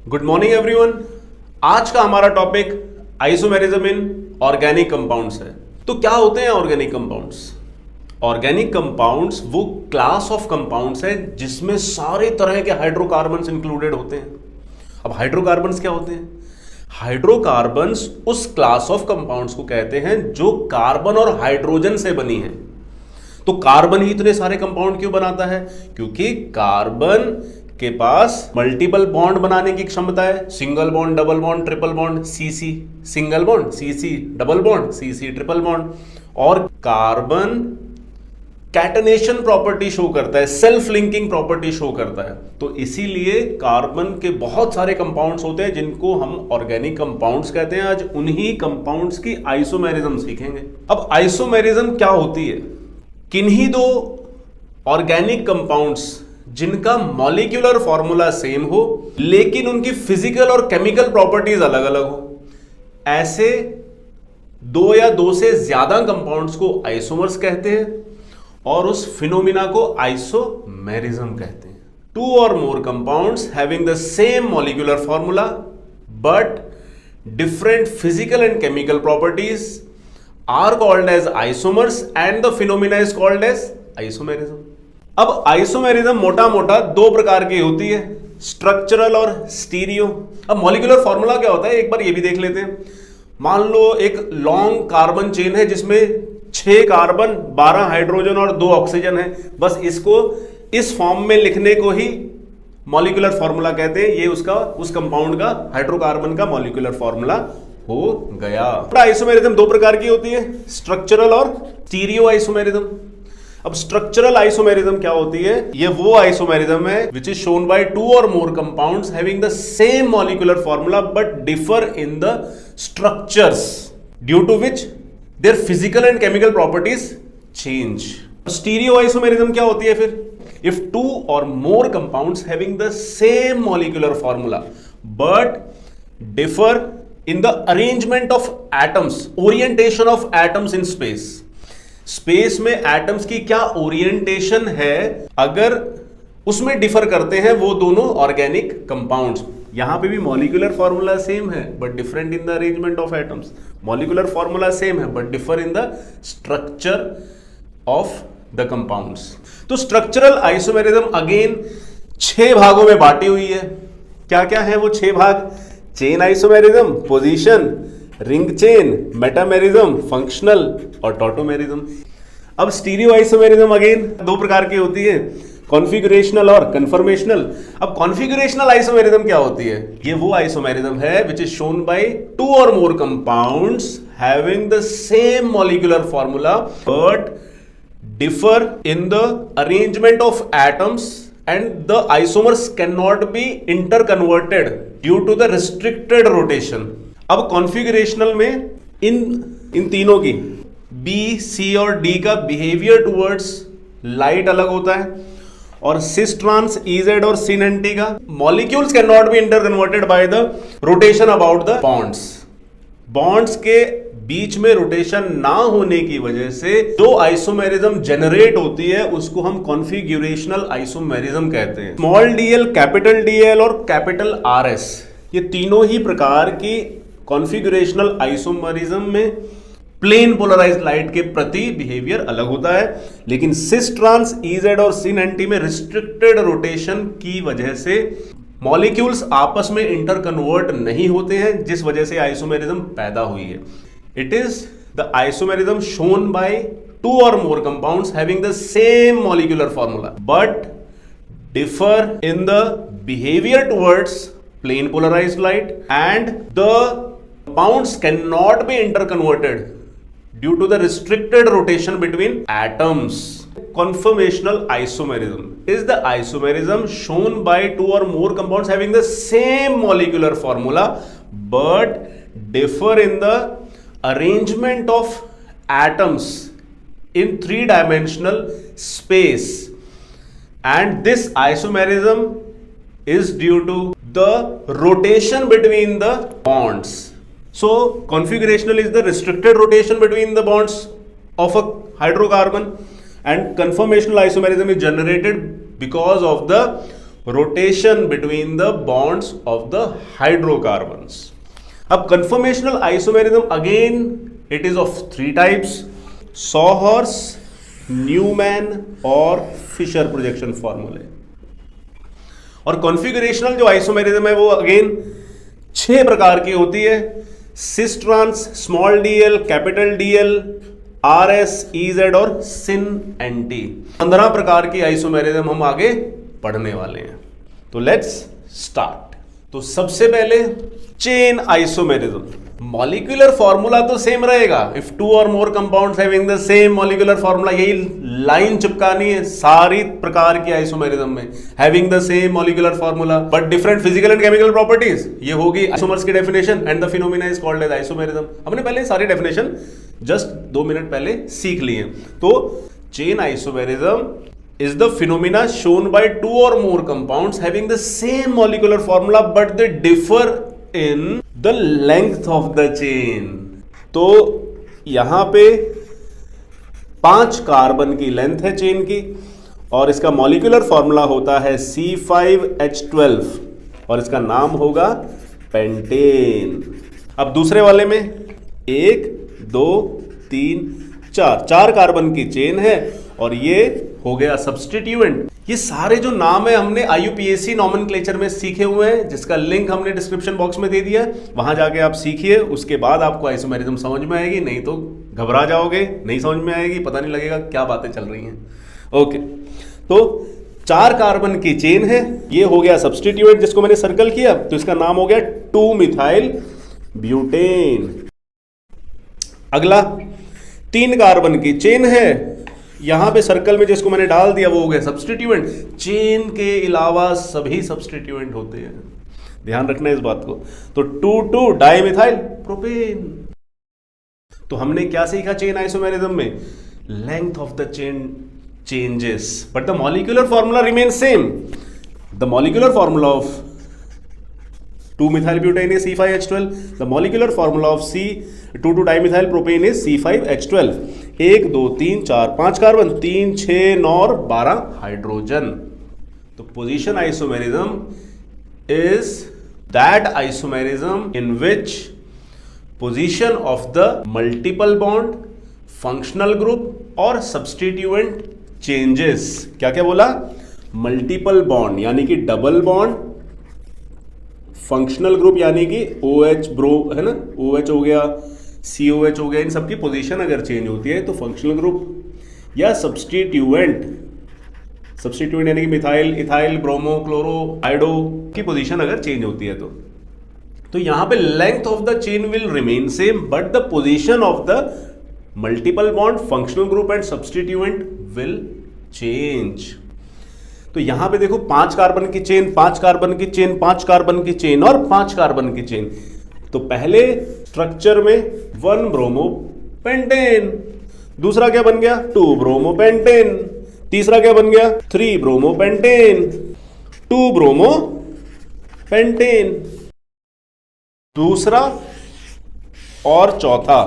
Good morning everyone. आज का हमारा topic isomerism in organic compounds है। तो क्या होते हैं ऑर्गेनिक कंपाउंड्स? ऑर्गेनिक कंपाउंड्स वो क्लास ऑफ कंपाउंड्स है जिसमें सारे तरह के हाइड्रोकार्बन्स इंक्लूडेड होते हैं। अब हाइड्रोकार्बन्स क्या होते हैं? हाइड्रोकार्बन्स उस क्लास ऑफ कंपाउंड्स को कहते हैं जो कार्बन और हाइड्रोजन से बनी है। तो कार्बन ही इतने सारे कंपाउंड क्यों बनाता है? क्योंकि कार्बन के पास मल्टीपल बॉन्ड बनाने की क्षमता है। Single bond, double bond, triple bond, CC single bond, CC double bond, CC triple bond. और कार्बन कैटनेशन प्रॉपर्टी शो करता है, सेल्फ लिंकिंग प्रॉपर्टी शो करता है। तो इसीलिए कार्बन के बहुत सारे कंपाउंड्स होते हैं जिनको हम ऑर्गेनिक कंपाउंड्स कहते हैं। आज उन्हीं कंपाउंड्स की आइसोमेरिज्म सीखेंगे। अब आइसोमेरिज्म क्या होती है? किन्हीं दो ऑर्गेनिक कंपाउंड्स जिनका मॉलिक्यूलर फॉर्मूला सेम हो लेकिन उनकी फिजिकल और केमिकल प्रॉपर्टीज अलग अलग हो, ऐसे दो या दो से ज्यादा कंपाउंड्स को आइसोमर्स कहते हैं और उस फिनोमिना को आइसोमेरिज्म कहते हैं। टू और more compounds having the same molecular formula but different physical and chemical properties are called as isomers and the phenomena is called as isomerism. अब आइसोमेरिज्म मोटा मोटा दो प्रकार की होती है, स्ट्रक्चरल और स्टीरियो। अब मॉलिक्यूलर फॉर्मूला क्या होता है एक बार ये भी देख लेते हैं। मान लो एक लॉन्ग कार्बन चेन है जिसमें 6 कार्बन, 12 हाइड्रोजन और 2 ऑक्सीजन है। बस इसको इस फॉर्म में लिखने को ही मॉलिक्यूलर फॉर्मूला कहते हैं। ये उसका उस कंपाउंड का, हाइड्रोकार्बन का मॉलिक्यूलर फॉर्मूला हो गया। आइसोमेरिज्म दो प्रकार की होती है, स्ट्रक्चरल और स्टीरियो आइसोमेरिज्म। अब स्ट्रक्चरल आइसोमेरिज्म क्या होती है? ये वो आइसोमेरिज्म है which is shown by two और more compounds having the same molecular formula but differ in the structures due to which their physical and chemical properties change. Stereo isomerism क्या होती है फिर? इफ टू और more compounds having the same molecular formula but differ in the arrangement of atoms, orientation of atoms in space. Space में atoms की क्या orientation है, अगर उसमें डिफर करते हैं वो दोनों ऑर्गेनिक कंपाउंड्स। यहां पे भी मॉलिक्यूलर फॉर्मूला सेम है but different in the arrangement of atoms. Molecular formula same है but differ in the structure of the compounds. तो स्ट्रक्चरल आइसोमेरिज्म अगेन 6 भागों में बांटी हुई है। क्या क्या है वो 6 भाग? Chain isomerism, position, ring chain, metamerism, functional और टॉटोमेरिज्म। अब स्टीरियो आइसोमेरिज्म अगेन 2 प्रकार की होती है, कॉन्फिगरेशनल और कन्फर्मेशनल। अब कॉन्फिगरेशनल आइसोमेरिज्म क्या होती है? ये वो आइसोमेरिज्म है which is shown by two और more compounds having the same molecular formula but differ in the arrangement of atoms and the isomers cannot be interconverted due to the restricted rotation. अब configurational में इन तीनों की B, C और D का behaviour towards light अलग होता है और सिस ट्रांस EZ और सिन NT का molecules can not be interconverted by the rotation about the bonds. Bonds के बीच में रोटेशन ना होने की वजह से जो आइसोमेरिज्म जनरेट होती है उसको हम कॉन्फिगरेशनल आइसोमेरिज्म कहते हैं। स्मॉल डीएल, कैपिटल डीएल और कैपिटल आरएस, ये तीनों ही प्रकार की कॉन्फिगरेशनल आइसोमेरिज्म में प्लेन पोलराइज्ड लाइट के प्रति बिहेवियर अलग होता है, लेकिन सिस ट्रांस EZ और सिन NT में रिस्ट्रिक्टेड रोटेशन की वजह से मॉलिक्यूल्स आपस में इंटरकन्वर्ट नहीं होते हैं, जिस वजह से आइसोमेरिज्म पैदा हुई है। It is the isomerism shown by two और more compounds having the same molecular formula but differ in the behaviour towards plane polarised light and the compounds can not be interconverted due to the restricted rotation between atoms. Conformational isomerism is the isomerism shown by two or more compounds having the same molecular formula but differ in the arrangement of atoms in 3-dimensional space, and this isomerism is due to the rotation between the bonds. So configurational is the restricted rotation between the bonds of a hydrocarbon and conformational isomerism is generated because of the rotation between the bonds of the hydrocarbons. अब conformational isomerism again it is of 3 types, sawhorse, Newman और Fischer projection फॉर्मूले। और configurational जो isomerism है वो again 6 प्रकार की होती है, cis trans, small DL, capital DL, RS, EZ और सिन एनटी। 15 प्रकार की आइसोमेरिज्म हम आगे पढ़ने वाले हैं। तो लेट्स स्टार्ट। तो सबसे पहले चेन आइसोमेरिज्म। मॉलिक्यूलर फॉर्मूला तो सेम रहेगा, इफ 2 और more compounds having the same molecular formula, यही लाइन चिपकानी है सारी प्रकार की आइसोमेरिज्म में, having the same molecular formula but different physical and chemical properties. ये होगी आइसोमर्स की definition and the phenomena is called as isomerism. हमने पहले सारी डेफिनेशन जस्ट 2 मिनट पहले सीख लिए। तो chain isomerism is the phenomena shown by 2 or more compounds having the same molecular formula but they differ in the length of the chain। तो यहां पे 5 कार्बन की लेंथ है चेन की और इसका मॉलिक्यूलर फॉर्मूला होता है C5H12 और इसका नाम होगा पेंटेन। अब दूसरे वाले में 1 2 3 4 कार्बन की चेन है और ये हो गया सब्स्टिट्यूएंट। ये सारे जो नाम है हमने IUPAC नॉमेनक्लेचर में सीखे हुए हैं, जिसका लिंक हमने डिस्क्रिप्शन बॉक्स में दे दिया है, वहां जाके आप सीखिए, उसके बाद आपको आइसोमेरिज्म समझ में आएगी, नहीं तो घबरा जाओगे, नहीं समझ में आएगी, पता नहीं लगेगा क्या बातें चल रही हैं। ओके, तो 4 कार्बन की चेन है, ये हो गया सब्स्टिट्यूएंट जिसको मैंने सर्कल किया, तो इसका नाम हो गया 2 मिथाइल ब्यूटेन। अगला 3 कार्बन की चेन है, यहां पे सर्कल में जिसको मैंने डाल दिया वो हो गया सब्स्टिट्यूएंट। चेन के अलावा सभी सब्स्टिट्यूएंट होते हैं, ध्यान रखना इस बात को। तो 2 डाइमिथाइल प्रोपेन। तो हमने क्या सीखा चेन आइसोमेरिज्म में? Length of the chain changes but the molecular formula remain same. The molecular formula of 2-methyl butane is C5H12. The molecular formula of 2,2-dimethyl propane is C5H12. 1 2 3 4 5 carbon, 3 6 9 और 12 hydrogen. तो position isomerism is that isomerism in which position of the multiple bond, functional group और substituent changes। क्या क्या बोला? Multiple bond यानी कि double bond, functional group यानी कि OH ब्रो है ना, OH हो गया, COH हो गया, इन सब की पोजीशन अगर चेंज होती है तो फंक्शनल ग्रुप, या सब्स्टिट्यूएंट यानी कि methyl, ethyl, bromo, chloro, iodo की पोजीशन अगर चेंज होती है तो यहां पे length of the chain will remain same but the position of the multiple bond, functional group and substituent will change. तो यहां पे देखो 5 कार्बन की चेन, 5 कार्बन की चेन, 5 कार्बन की चेन और 5 कार्बन की चेन। तो पहले स्ट्रक्चर में 1 ब्रोमो पेंटेन, दूसरा क्या बन गया 2 ब्रोमो पेंटेन, तीसरा क्या बन गया 3 ब्रोमो पेंटेन, 2 ब्रोमो पेंटेन, दूसरा और चौथा,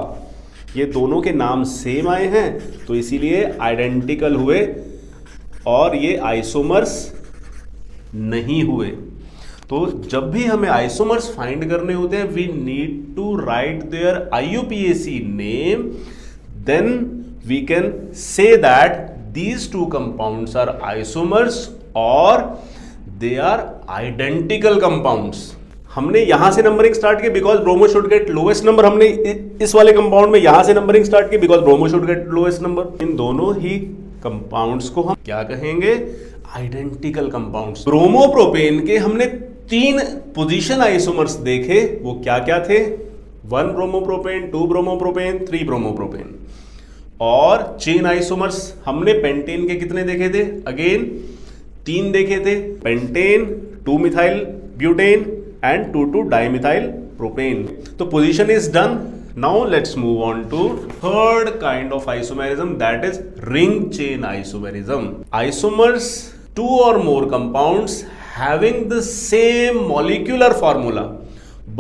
ये दोनों के नाम सेम आए हैं तो इसीलिए आइडेंटिकल हुए और ये आइसोमर्स नहीं हुए। तो जब भी हमें आइसोमर्स फाइंड करने होते हैं we need to write their IUPAC name, then we can say that these 2 compounds are isomers और दे आर आइडेंटिकल कंपाउंड्स। हमने यहां से नंबरिंग स्टार्ट की because bromo should get lowest number, हमने इस वाले कंपाउंड में यहां से नंबरिंग स्टार्ट की because bromo should get lowest number. इन दोनों ही कंपाउंड्स को हम क्या कहेंगे? Identical compounds. ब्रोमोप्रोपेन के हमने 3 पोजीशन आइसोमर्स देखे, वो क्या क्या थे? 1 ब्रोमोप्रोपेन, 2 ब्रोमोप्रोपेन, 3 ब्रोमोप्रोपेन। और चेन आइसोमर्स हमने पेंटेन के कितने देखे थे? अगेन 3 देखे थे, pentane, 2 methyl butane and 2,2-dimethyl propane। तो position is done. Now let's move on to third kind of isomerism, that is ring chain isomerism. Isomers, 2 or more compounds having the same molecular formula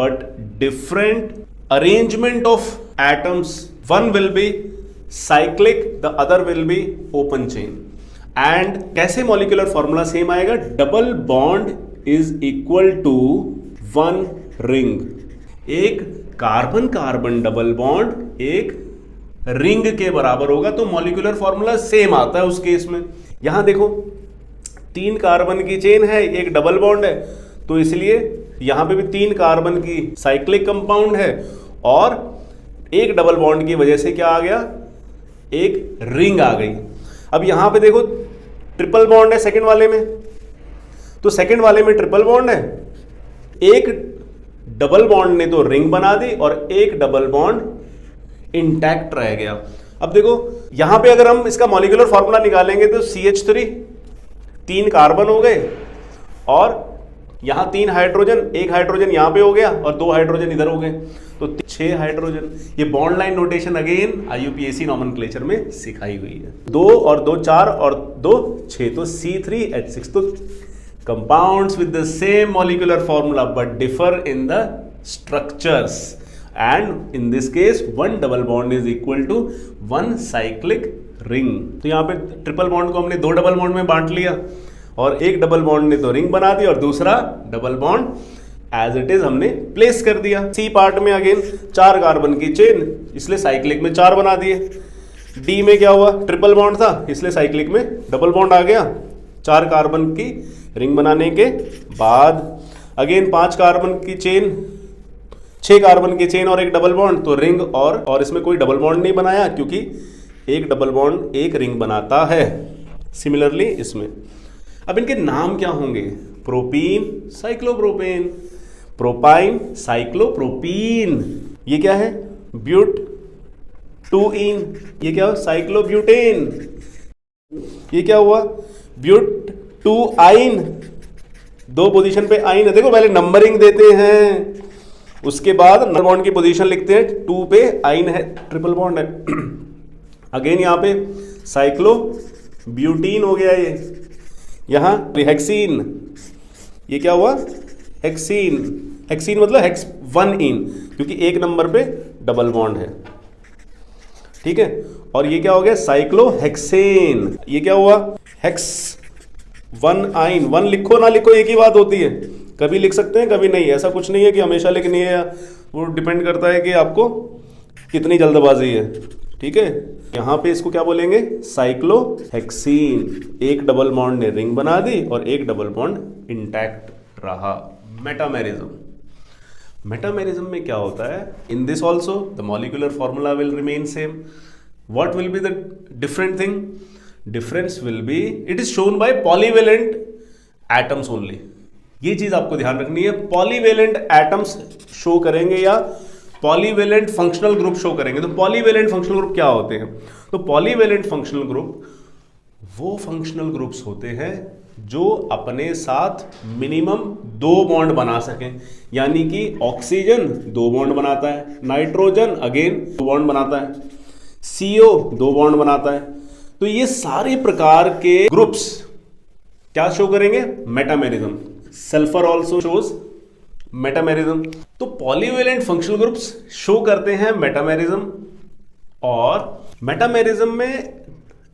but different arrangement of atoms. One will be cyclic, the other will be open chain. And कैसे molecular formula same आएगा? Double bond is equal to one ring. एक carbon carbon double bond एक ring के बराबर होगा, तो molecular formula same आता है उस केस में। यहां देखो 3 कार्बन की चेन है, एक डबल बॉन्ड है, तो इसलिए यहां पे भी 3 कार्बन की साइक्लिक कंपाउंड है और एक डबल बॉन्ड की वजह से क्या आ गया? एक रिंग आ गई। अब यहां पे देखो ट्रिपल बॉन्ड है सेकंड वाले में, तो सेकंड वाले में ट्रिपल बॉन्ड है, एक डबल बॉन्ड ने तो रिंग बना दी और एक डबल बॉन्ड इंटैक्ट रह गया। अब देखो यहां पे अगर हम इसका मॉलिक्यूलर फॉर्मूला निकालेंगे तो CH3 3 कार्बन हो गए और यहां 3 हाइड्रोजन, एक हाइड्रोजन यहां पे हो गया और 2 हाइड्रोजन इधर हो गए, तो 6 हाइड्रोजन। ये bond line notation again IUPAC nomenclature में सिखाई हुई है। 2 और 2 4 और 2 6, तो C3H6। तो compounds with the same molecular formula but differ in the structures, and in this case one double bond is equal to one cyclic ring। तो यहाँ पे ट्रिपल बॉन्ड को हमने 2 डबल बॉन्ड में बांट लिया और एक डबल बॉन्ड ने तो रिंग बना दी और दूसरा double bond as it is हमने प्लेस कर दिया। सी पार्ट में अगेन 4 कार्बन की चेन, इसलिए साइक्लिक में 4 बना दिए। डी में क्या हुआ? ट्रिपल बॉन्ड था, इसलिए साइक्लिक में डबल बॉन्ड आ गया 4 कार्बन की रिंग बनाने के बाद। अगेन 5 कार्बन की चेन, 6 कार्बन की चेन और एक डबल बॉन्ड, तो रिंग और इसमें कोई डबल बॉन्ड नहीं बनाया क्योंकि एक डबल बॉन्ड एक रिंग बनाता है। सिमिलरली इसमें अब इनके नाम क्या होंगे? Propene, cyclopropane, propyne, cyclopropene. ये क्या है? ब्यूट 2इन। ये क्या हुआ? साइक्लोब्यूटेन। ये क्या हुआ? ब्यूट 2आइन। 2 पोजीशन पे आइन है। देखो पहले नंबरिंग देते हैं, उसके बाद डबल बॉन्ड की पोजीशन लिखते हैं। 2 पे आइन है, ट्रिपल बॉन्ड है। अगेन यहां पे साइक्लो ब्यूटीन हो गया ये। यहां हेक्सीन। ये क्या हुआ? हेक्सीन। हेक्सीन मतलब हेक्स 1 इन, क्योंकि एक नंबर पे डबल बॉन्ड है। ठीक है। और ये क्या हो गया? साइक्लोहेक्सेन। ये क्या हुआ? हेक्स 1 आइन। 1 लिखो ना लिखो एक ही बात होती है, कभी लिख सकते हैं कभी नहीं। ऐसा कुछ नहीं है कि हमेशा लिखनी है, वो डिपेंड करता है कि आपको कितनी जल्दबाजी है। ठीक है। यहां पे इसको क्या बोलेंगे? साइक्लोहेक्सीन। एक डबल बॉन्ड ने रिंग बना दी और एक डबल बॉन्ड इंटैक्ट रहा। मेटामेरिज्म। मेटामेरिज्म में क्या होता है? In this also the molecular formula will remain same. What will be the different thing? Difference will be it is shown bye polyvalent atoms only. ये चीज आपको ध्यान रखनी है। पॉलीवेलेंट एटम्स शो करेंगे या पॉलीवेलेंट फंक्शनल ग्रुप शो करेंगे। तो पॉलीवेलेंट फंक्शनल ग्रुप क्या होते हैं? तो पॉलीवेलेंट फंक्शनल ग्रुप वो फंक्शनल ग्रुप्स होते हैं जो अपने साथ मिनिमम 2 बॉन्ड बना सकें। यानी कि ऑक्सीजन 2 बॉन्ड बनाता है, नाइट्रोजन अगेन 2 बॉन्ड बनाता है, CO 2 बॉन्ड बनाता है। तो ये सारे प्रकार के ग्रुप्स क्या शो करेंगे? Metamerism. Sulphur also shows metamerism. तो पॉलीवेलेंट फंक्शनल ग्रुप्स शो करते हैं मेटामेरिज्म, और मेटामेरिज्म में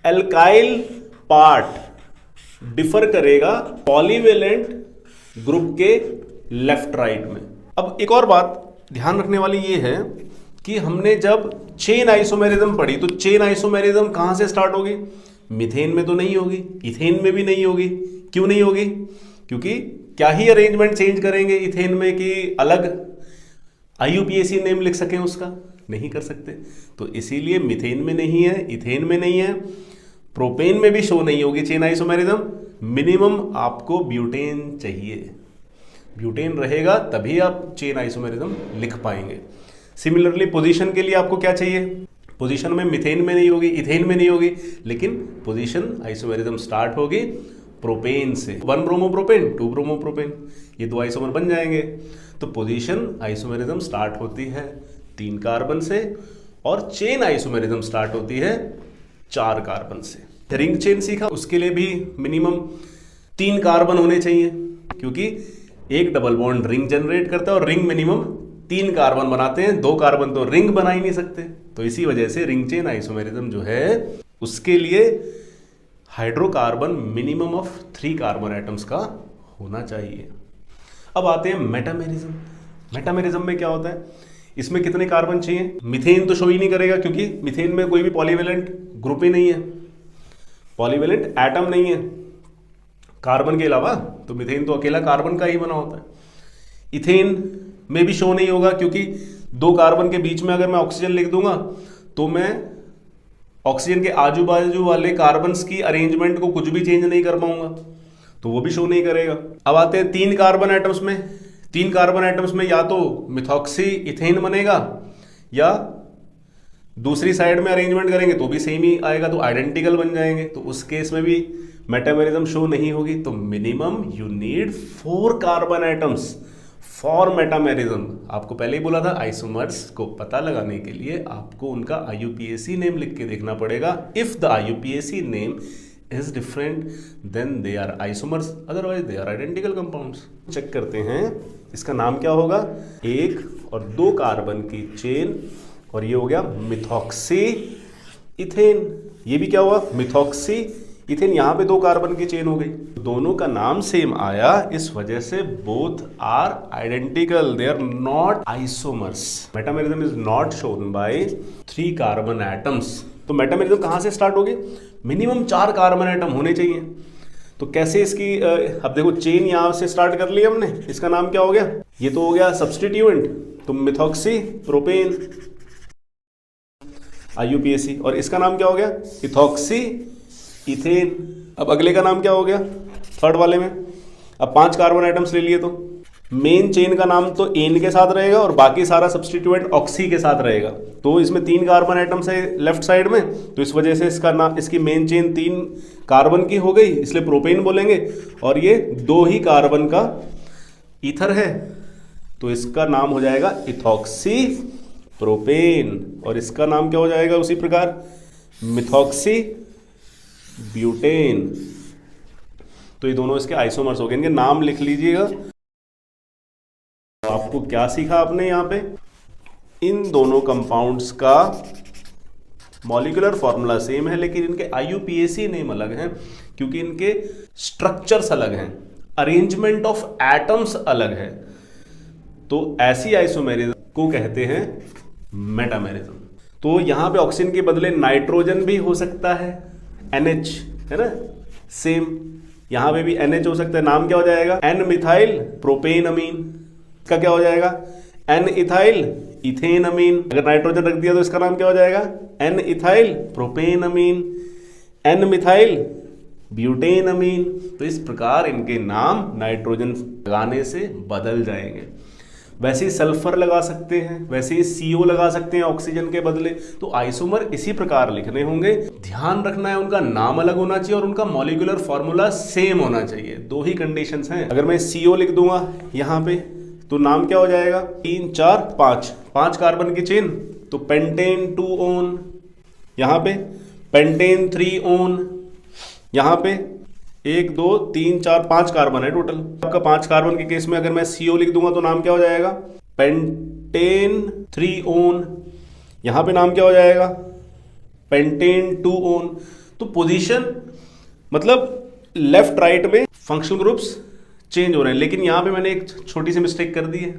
एल्काइल पार्ट डिफर करेगा पॉलीवेलेंट ग्रुप के लेफ्ट राइट में। अब एक और बात ध्यान रखने वाली ये है कि हमने जब चेन आइसोमेरिज्म पढ़ी, तो चेन आइसोमेरिज्म कहां से स्टार्ट होगी? मीथेन में तो नहीं होगी, इथेन में भी नहीं होगी। क्यों नहीं होगी? क्योंकि क्या ही अरेंजमेंट चेंज करेंगे इथेन में कि अलग IUPAC नेम लिख सकें उसका? नहीं कर सकते। तो इसीलिए मीथेन में नहीं है, इथेन में नहीं है, प्रोपेन में भी शो नहीं होगी चेन आइसोमेरिज्म। मिनिमम आपको ब्यूटेन चाहिए, ब्यूटेन रहेगा तभी आप चेन आइसोमेरिज्म लिख पाएंगे। सिमिलरली पोजीशन के लिए आपको क्या चाहिए? पोजीशन में मीथेन में नहीं होगी, इथेन में नहीं होगी, लेकिन पोजीशन आइसोमेरिज्म स्टार्ट होगी प्रोपेन से। 1 ब्रोमोप्रोपेन 2 ब्रोमोप्रोपेन, ये 2 आइसोमर बन जाएंगे। तो पोजीशन आइसोमेरिज्म स्टार्ट होती है 3 कार्बन से और चेन आइसोमेरिज्म स्टार्ट होती है 4 कार्बन से। रिंग चेन सीखा, उसके लिए भी मिनिमम 3 कार्बन होने चाहिए, क्योंकि एक डबल बॉन्ड रिंग जनरेट करता है और रिंग मिनिमम 3 कार्बन बनाते हैं। 2 कार्बन तो रिंग बना ही नहीं सकते। तो इसी वजह से रिंग चेन आइसोमेरिज्म जो है उसके लिए hydrocarbon minimum of 3 carbon atoms का होना चाहिए। अब आते हैं मेटामेरिज्म। मेटामेरिज्म में क्या होता है, इसमें कितने कार्बन चाहिए? मीथेन तो शो ही नहीं करेगा क्योंकि मीथेन में कोई भी पॉलीवेलेंट ग्रुप ही नहीं है, पॉलीवेलेंट एटम नहीं है कार्बन के अलावा, तो मीथेन तो अकेला कार्बन का ही बना होता है। इथेन में भी शो नहीं होगा क्योंकि 2 कार्बन के बीच में अगर मैं ऑक्सीजन लिख दूंगा तो मैं ऑक्सीजन के आजू बाजू वाले कार्बन्स की अरेंजमेंट को कुछ भी चेंज नहीं कर पाऊंगा, तो वो भी शो नहीं करेगा। अब आते हैं 3 कार्बन एटम्स में। 3 कार्बन एटम्स में या तो मिथॉक्सी इथेन बनेगा या दूसरी साइड में अरेंजमेंट करेंगे तो भी सेम ही आएगा, तो आइडेंटिकल बन जाएंगे, तो उस केस में भी मेटामेरिज्म शो नहीं होगी। तो minimum you need 4 carbon atoms for metamerism. आपको पहले ही बोला था, आइसोमर्स को पता लगाने के लिए आपको उनका IUPAC नेम लिख के देखना पड़ेगा। If the IUPAC name is different then they are isomers, otherwise they are identical compounds. Check करते हैं इसका नाम क्या होगा। 1 और 2 कार्बन की चेन, और ये हो गया मिथॉक्सी इथेन। ये भी क्या हुआ, मिथॉक्सी इथेन। यहां पे 2 कार्बन की चेन हो गई, दोनों का नाम सेम आया, इस वजह से both are identical, they are not isomers. Metamerism is not shown by 3 carbon atoms. तो मेटामेरिज्म कहां से स्टार्ट होगी, मिनिमम 4 कार्बन एटम होने चाहिए। तो कैसे इसकी अब देखो चेन यहां से स्टार्ट कर ली हमने, इसका नाम क्या हो गया, ये तो हो गया सब्स्टिट्यूएंट, तो मिथॉक्सी प्रोपेन IUPAC, और इसका नाम क्या हो गया, इथॉक्सी इथेन। अब अगले का नाम क्या हो गया, थर्ड वाले में। अब 5 कार्बन आइटम्स ले लिए, तो मेन चेन का नाम तो एन के साथ रहेगा और बाकी सारा सब्स्टिट्यूएंट ऑक्सी के साथ रहेगा। तो इसमें 3 कार्बन आइटम्स है लेफ्ट साइड में, तो इस वजह से इसका नाम, इसकी मेन चेन 3 कार्बन की हो गई, इसलिए प्रोपेन बोलेंगे। और ये 2 ही कार्बन का ईथर है, तो इसका नाम हो जाएगा इथॉक्सी प्रोपेन, और इसका नाम क्या हो जाएगा उसी प्रकार, मिथॉक्सी ब्यूटेन। तो ये दोनों इसके आइसोमर्स हो गए, इनके नाम लिख लीजिएगा। आपको क्या सीखा आपने यहां पे, इन दोनों कंपाउंड्स का मॉलिक्यूलर फॉर्मूला सेम है, लेकिन इनके IUPAC नेम अलग हैं क्योंकि इनके स्ट्रक्चर्स अलग हैं, अरेंजमेंट ऑफ एटम्स अलग है। तो ऐसी आइसोमेरिज्म को कहते हैं मेटामेरिज्म। तो यहां पे ऑक्सीजन के बदले नाइट्रोजन भी हो सकता है, NH है ना, सेम यहां पे भी NH हो सकता है। नाम क्या हो जाएगा, N मिथाइल प्रोपेन अमीन। इसका क्या हो जाएगा, N इथाइल इथेन अमीन। अगर नाइट्रोजन रख दिया तो इसका नाम क्या हो जाएगा, N इथाइल प्रोपेन अमीन, N मिथाइल ब्यूटेन अमीन। तो इस प्रकार इनके नाम नाइट्रोजन लगाने से बदल जाएंगे। वैसे ही सल्फर लगा सकते हैं, वैसे ही CO लगा सकते हैं ऑक्सीजन के बदले। तो आइसोमर इसी प्रकार लिखने होंगे, ध्यान रखना है उनका नाम अलग होना चाहिए और उनका मॉलिक्यूलर फॉर्मूला सेम होना चाहिए। 2 ही कंडीशंस हैं। अगर मैं CO लिख दूंगा यहां पे, तो नाम क्या हो जाएगा, 3 4 5 कार्बन की चेन, तो पेंटेन 2 ओन, यहां पे पेंटेन 3 ओन, यहां पे 1 2 3 4 5 कार्बन है टोटल। आपका 5 कार्बन के केस में अगर मैं CO लिख दूंगा तो नाम क्या हो जाएगा, पेंटेन 3 ओन। यहां पे नाम क्या हो जाएगा, पेंटेन 2 ओन। तो पोजीशन मतलब लेफ्ट राइट में फंक्शनल ग्रुप्स चेंज हो रहे हैं, लेकिन यहां पे मैंने एक छोटी सी मिस्टेक कर दी है।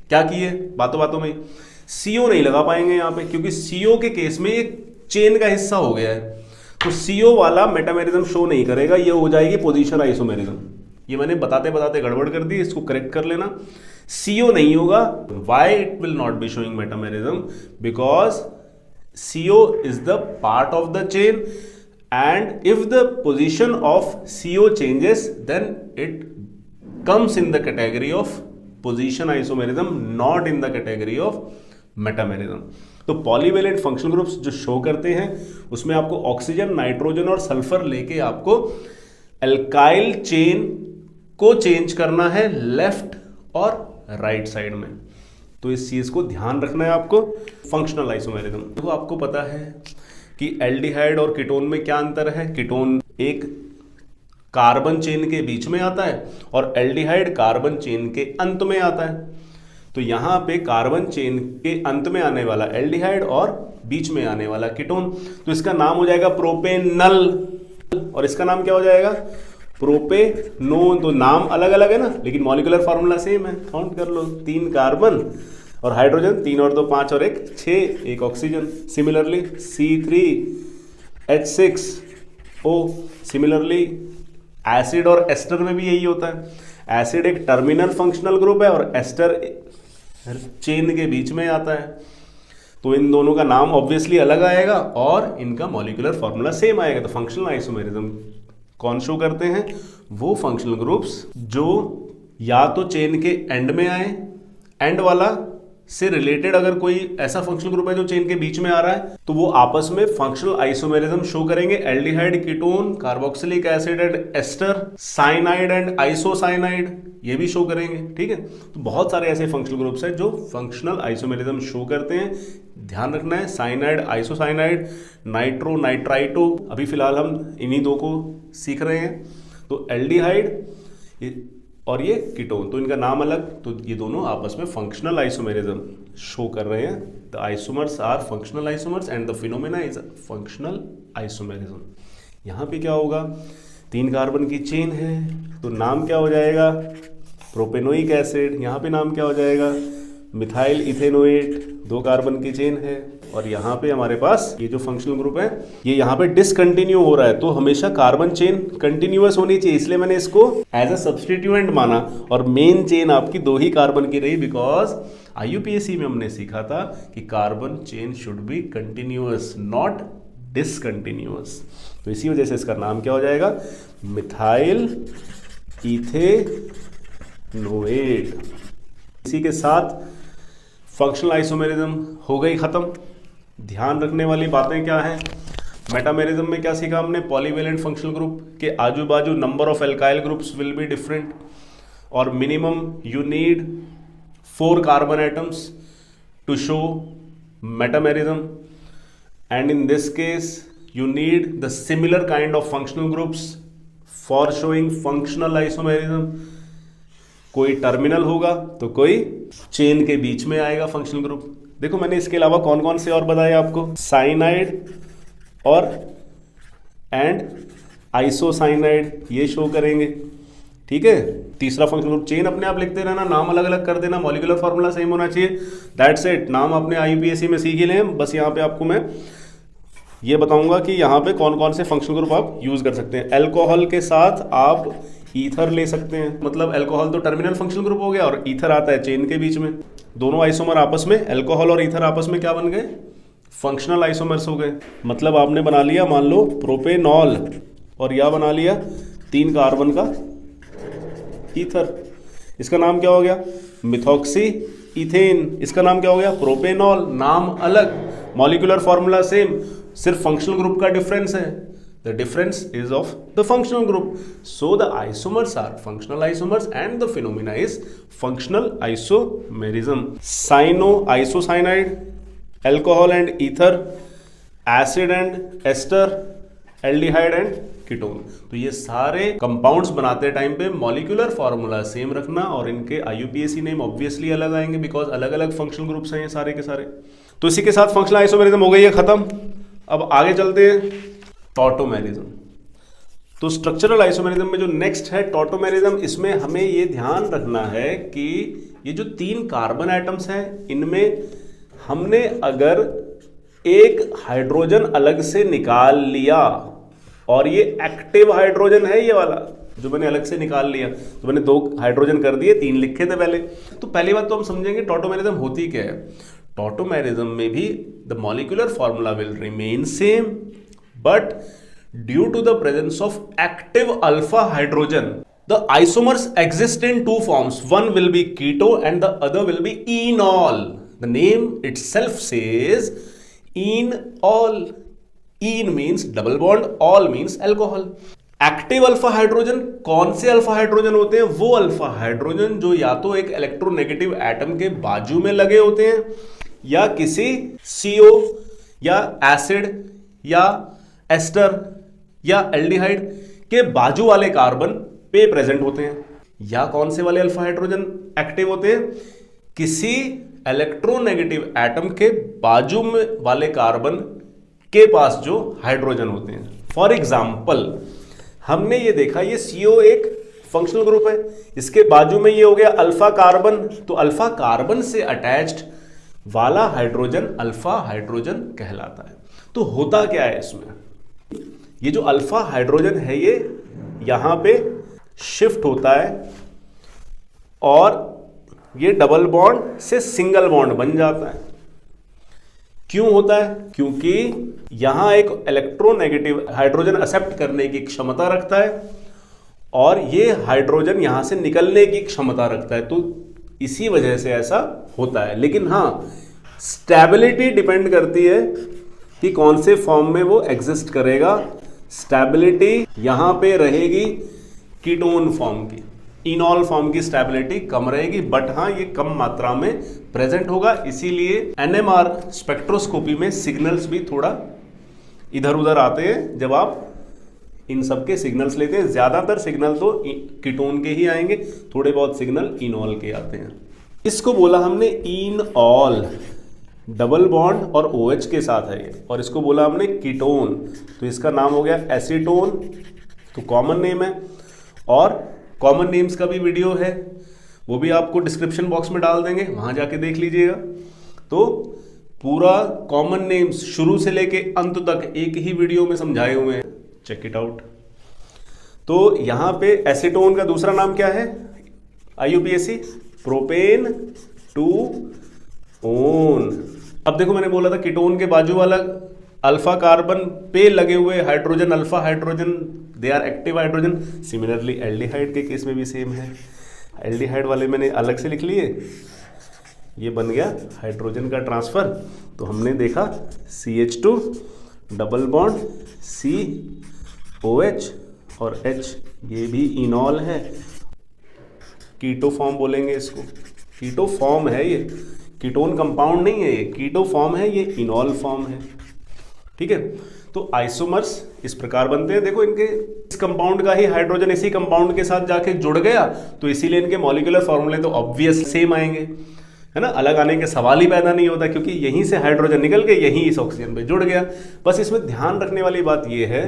क्या की है, बातों बातों में CO नहीं लगा पाएंगे यहां पे, क्योंकि CO के केस में एक चेन का हिस्सा हो गया है, तो CO वाला मेटामेरिज्म शो नहीं करेगा, ये हो जाएगी पोजीशन आइसोमेरिज्म। ये मैंने बताते बताते गड़बड़ कर दी, इसको करेक्ट कर लेना। CO नहीं होगा, why it will not be showing metamerism, because CO is the part of the chain and if the position of CO changes then it comes in the category of position isomerism, not in the category of metamerism। तो polyvalent functional groups जो show करते हैं उसमें आपको oxygen, nitrogen और sulphur लेके आपको alkyl chain को चेंज करना है लेफ्ट और राइट साइड में। तो इस चीज को ध्यान रखना है आपको। फंक्शनल आइसोमेरिज्म, तो आपको पता है कि एल्डिहाइड और कीटोन में क्या अंतर है। कीटोन एक कार्बन चेन के बीच में आता है और एल्डिहाइड कार्बन चेन के अंत में आता है। तो यहां पे कार्बन चेन के अंत में आने वाला एल्डिहाइड और बीच में आने वाला कीटोन, तो इसका नाम हो जाएगा प्रोपेनल। और इसका नाम क्या हो जाएगा, प्रोपेनोन। तो नाम अलग अलग है ना, लेकिन मॉलिक्यूलर फॉर्मूला सेम है। काउंट कर लो, 3 कार्बन और हाइड्रोजन, 3 और 2 5 और 1 6, एक oxygen. Similarly C3H6O। Similarly acid और एस्टर में भी यही होता है। एसिड एक टर्मिनल फंक्शनल ग्रुप है और एस्टर चेन के बीच में आता है, तो इन दोनों का नाम ऑब्वियसली अलग आएगा और इनका मॉलिक्यूलर फॉर्मूला सेम आएगा। तो फंक्शनल आइसोमेरिज्म कौन शो करते हैं, वो फंक्शनल ग्रुप्स जो या तो चेन के एंड में आए, एंड वाला से रिलेटेड अगर कोई ऐसा फंक्शनल ग्रुप है जो चेन के बीच में आ रहा है, तो वो आपस में फंक्शनल आइसोमेरिज्म शो करेंगे। Aldehyde, ketone, carboxylic acid and ester, cyanide and isocyanide, ये भी शो करेंगे। ठीक है, तो बहुत सारे ऐसे फंक्शनल ग्रुप्स हैं जो फंक्शनल आइसोमेरिज्म शो करते हैं। ध्यान रखना है, साइनाइड, आइसोसाइनाइड, नाइट्रो, नाइट्राइटो, अभी फिलहाल हम इन्हीं दो को सीख रहे हैं। तो एल्डिहाइड और ये कीटोन, तो इनका नाम अलग, तो ये दोनों आपस में फंक्शनल आइसोमेरिज्म शो कर रहे हैं। The isomers are functional isomers and the phenomena is functional isomerism. यहाँ पे क्या होगा, 3 कार्बन की चेन है, तो नाम क्या हो जाएगा, प्रोपेनोइक एसिड। यहाँ पे नाम क्या हो जाएगा, मिथाइल इथेनोएट। 2 कार्बन की चेन है और यहाँ पे हमारे पास ये जो फंक्शनल ग्रुप है ये यहाँ पे डिसकंटिन्यू हो रहा है, तो हमेशा कार्बन चेन कंटिन्यूअस होनी चाहिए, इसलिए मैंने इसको एज अ सब्स्टिट्यूएंट माना। और मेन चेन आपकी 2 ही कार्बन की रही, बिकॉज IUPAC में हमने सीखा था कि carbon chain should be continuous, not discontinuous. तो इसी वजह से इसका नाम क्या हो जाएगा, मिथाइल इथेनोएट। इसी के साथ फंक्शनल आइसोमेरिज्म हो गई खत्म। ध्यान रखने वाली बातें क्या हैं, मेटामेरिज्म में क्या सीखा हमने, पॉलीवेलेंट फंक्शनल ग्रुप के आजू बाजू number of alkyl groups will be different, और minimum you need 4 carbon atoms to show metamerism, and in this case you need the similar kind of functional groups for showing functional isomerism। कोई terminal होगा तो कोई chain के बीच में आएगा functional group. देखो मैंने इसके अलावा कौन कौन से और बताए आपको, साइनाइड और एंड आइसोसाइनाइड, ये शो करेंगे। ठीक है, तीसरा फंक्शनल ग्रुप, चेन अपने आप लिखते रहना, नाम अलग अलग कर देना, मॉलिक्यूलर फार्मूला सेम होना चाहिए। दैट्स इट, नाम आपने IUPAC में सीख ही लें। बस यहाँ पे आपको मैं ये बताऊंगा कि यहाँ पे कौन कौन से फंक्शनल ग्रुप आप यूज कर सकते हैं। अल्कोहल के साथ आप ईथर ले सकते हैं, मतलब अल्कोहल तो टर्मिनल फंक्शनल ग्रुप हो गया और ईथर आता है चेन के बीच में। दोनों आइसोमर आपस में, अल्कोहल और ईथर आपस में क्या बन गए, फंक्शनल आइसोमर्स हो गए। मतलब आपने बना लिया मान लो प्रोपेनॉल और यह बना लिया 3 कार्बन का ईथर, इसका नाम क्या हो गया, मिथॉक्सी इथेन। इसका नाम क्या हो गया, प्रोपेनॉल। नाम अलग, मॉलिक्यूलर फॉर्मूला सेम, सिर्फ फंक्शनल ग्रुप का डिफरेंस है। The difference is of the functional group. So the isomers are functional isomers and the phenomena is functional isomerism. Cyano, isocyanide, alcohol and ether, acid and ester, aldehyde and ketone. तो ये सारे compounds बनाते time पे molecular formula same रखना और इनके IUPAC name obviously अलग आएंगे, बिकॉज अलग अलग फंक्शनल ग्रुप्स हैं ये सारे के सारे। तो इसी के साथ फंक्शनल आइसोमेरिज्म हो गई है खत्म। अब आगे चलते हैं टॉटोमेरिज्म। तो स्ट्रक्चरल आइसोमेरिज्म में जो नेक्स्ट है टॉटोमेरिज्म, इसमें हमें ये ध्यान रखना है कि ये जो 3 कार्बन एटम्स हैं इनमें हमने अगर एक हाइड्रोजन अलग से निकाल लिया, और ये एक्टिव हाइड्रोजन है ये वाला जो मैंने अलग से निकाल लिया, तो मैंने 2 हाइड्रोजन कर दिए, 3 लिखे थे पहले। तो पहली बात तो हम समझेंगे टॉटोमेरिज्म होती क्या है। टॉटोमेरिज्म में भी the molecular formula will remain same, but due to the presence of active alpha hydrogen, the isomers exist in 2 forms. One will be keto and the other will be enol. The name itself says enol. En means double bond, ol means alcohol. Active alpha hydrogen कौन से alpha hydrogen होते हैं, वो alpha hydrogen जो या तो एक electronegative atom के बाजू में लगे होते हैं या किसी CO या एसिड या एस्टर या एल्डिहाइड के बाजू वाले कार्बन पे प्रेजेंट होते हैं। या कौन से वाले अल्फा हाइड्रोजन एक्टिव होते हैं, किसी इलेक्ट्रोनेगेटिव एटम के बाजू में वाले कार्बन के पास जो हाइड्रोजन होते हैं। फॉर एग्जाम्पल हमने ये देखा, ये CO एक फंक्शनल ग्रुप है, इसके बाजू में ये हो गया अल्फा कार्बन, तो अल्फा कार्बन से अटैच्ड वाला हाइड्रोजन अल्फा हाइड्रोजन कहलाता है। तो होता क्या है इसमें, ये जो अल्फा हाइड्रोजन है ये यहां पे शिफ्ट होता है और ये डबल बॉन्ड से सिंगल बॉन्ड बन जाता है। क्यों होता है? क्योंकि यहां एक इलेक्ट्रोनेगेटिव हाइड्रोजन एक्सेप्ट करने की क्षमता रखता है और ये हाइड्रोजन यहां से निकलने की क्षमता रखता है, तो इसी वजह से ऐसा होता है। लेकिन हां, स्टेबिलिटी डिपेंड करती है कि कौन से फॉर्म में वो एग्जिस्ट करेगा। स्टेबिलिटी यहां पे रहेगी कीटोन फॉर्म की, इनॉल फॉर्म की स्टेबिलिटी कम रहेगी, बट हाँ ये कम मात्रा में प्रेजेंट होगा। इसीलिए NMR स्पेक्ट्रोस्कोपी में सिग्नल्स भी थोड़ा इधर उधर आते हैं जब आप इन सब के सिग्नल्स लेते हैं। ज्यादातर सिग्नल तो कीटोन के ही आएंगे, थोड़े बहुत सिग्नल इनॉल के आते हैं। इसको बोला हमने इनऑल, डबल बॉन्ड और OH के साथ है ये, और इसको बोला हमने कीटोन, तो इसका नाम हो गया एसीटोन, तो कॉमन नेम है। और कॉमन नेम्स का भी वीडियो है, वो भी आपको डिस्क्रिप्शन बॉक्स में डाल देंगे, वहां जाके देख लीजिएगा। तो पूरा कॉमन नेम्स शुरू से लेके अंत तक एक ही वीडियो में समझाए हुए हैं, चेक इट आउट। तो यहां पे एसीटोन का दूसरा नाम क्या है IUPAC? Propane two own. अब देखो मैंने बोला था कीटोन के बाजू वाला अल्फा कार्बन पे लगे हुए hydrogen alpha hydrogen, they are active hydrogen. Similarly aldehyde के केस में भी सेम है, एल्डिहाइड वाले मैंने अलग से लिख लिए, ये बन गया हाइड्रोजन का ट्रांसफर। तो हमने देखा CH2 डबल बॉन्ड COH और H, ये भी इनॉल है, कीटो फॉर्म बोलेंगे इसको, कीटो फॉर्म है ये, कीटोन कंपाउंड नहीं है ये, कीटो फॉर्म है, ये इनॉल फॉर्म है, ठीक है। तो आइसोमर्स इस प्रकार बनते हैं। देखो इनके इस कंपाउंड का ही हाइड्रोजन इसी कंपाउंड के साथ जाके जुड़ गया, तो इसीलिए इनके मॉलिक्यूलर फॉर्मूले तो ऑब्वियस सेम आएंगे, है ना, अलग आने के सवाल ही पैदा नहीं होता, क्योंकि यहीं से हाइड्रोजन निकल के यहीं इस ऑक्सीजन पे जुड़ गया। बस इसमें ध्यान रखने वाली बात यह है,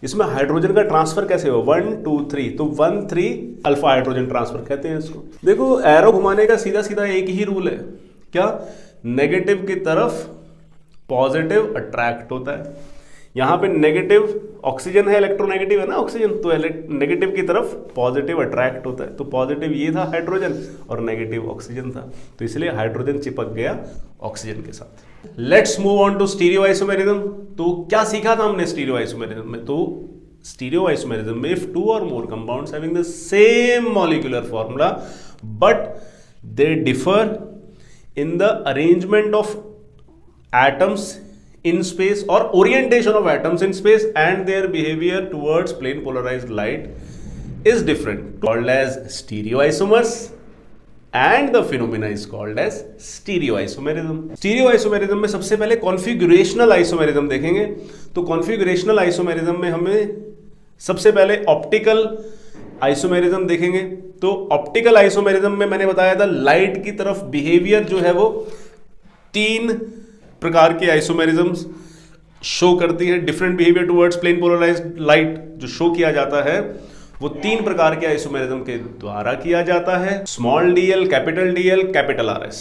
इसमें हाइड्रोजन का ट्रांसफर कैसे हो, 1 2 3, तो 1 3 अल्फा हाइड्रोजन ट्रांसफर कहते हैं इसको। देखो एरो घुमाने का सीधा सीधा एक ही रूल है, क्या? नेगेटिव की तरफ पॉजिटिव अट्रैक्ट होता है। यहां पे नेगेटिव ऑक्सीजन है, इलेक्ट्रोनेगेटिव है ना ऑक्सीजन, तो नेगेटिव की तरफ पॉजिटिव अट्रैक्ट होता है। तो पॉजिटिव ये था हाइड्रोजन और नेगेटिव ऑक्सीजन था, तो इसलिए हाइड्रोजन चिपक गया ऑक्सीजन के साथ। Let's move on to stereo isomerism. तो क्या सीखा था हमने स्टीरियो आइसोमेरिज्म में? तो स्टीरियो आइसोमेरिज्म में if 2 or more compounds having the same molecular formula but they differ in the arrangement of atoms in space or orientation of atoms in space and their behavior towards plane polarized light is different, called as stereoisomers, and the phenomena is called as stereoisomerism. Stereoisomerism में सबसे पहले configurational isomerism देखेंगे। तो configurational isomerism में हमें सबसे पहले optical isomerism देखेंगे। तो ऑप्टिकल आइसोमेरिज्म में मैंने बताया था लाइट की तरफ बिहेवियर जो है वो 3 प्रकार की आइसोमेरिज्म्स शो करती है। Different behaviour towards plane polarised light जो शो किया जाता है वो 3 प्रकार के आइसोमेरिज्म के द्वारा किया जाता है, स्मॉल dl, कैपिटल RS।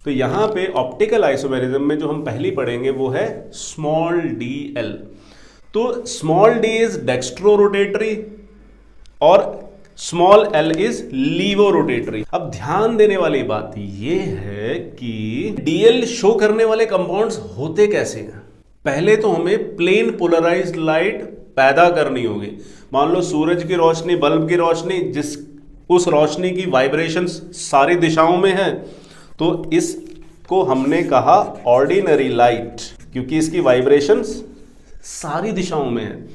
तो यहां पे ऑप्टिकल आइसोमेरिज्म में जो हम पहली पढ़ेंगे वो है स्मॉल dl। तो small d is dextro rotatory और small l is levo rotatory. अब ध्यान देने वाली बात यह है कि dl शो करने वाले कंपाउंड्स होते कैसे हैं। पहले तो हमें प्लेन पोलराइज्ड लाइट पैदा करनी होगी। मान लो सूरज की रोशनी, बल्ब की रोशनी, जिस उस रोशनी की वाइब्रेशंस सारी दिशाओं में है, तो इसको हमने कहा ऑर्डिनरी लाइट, क्योंकि इसकी वाइब्रेशंस सारी दिशाओं में है।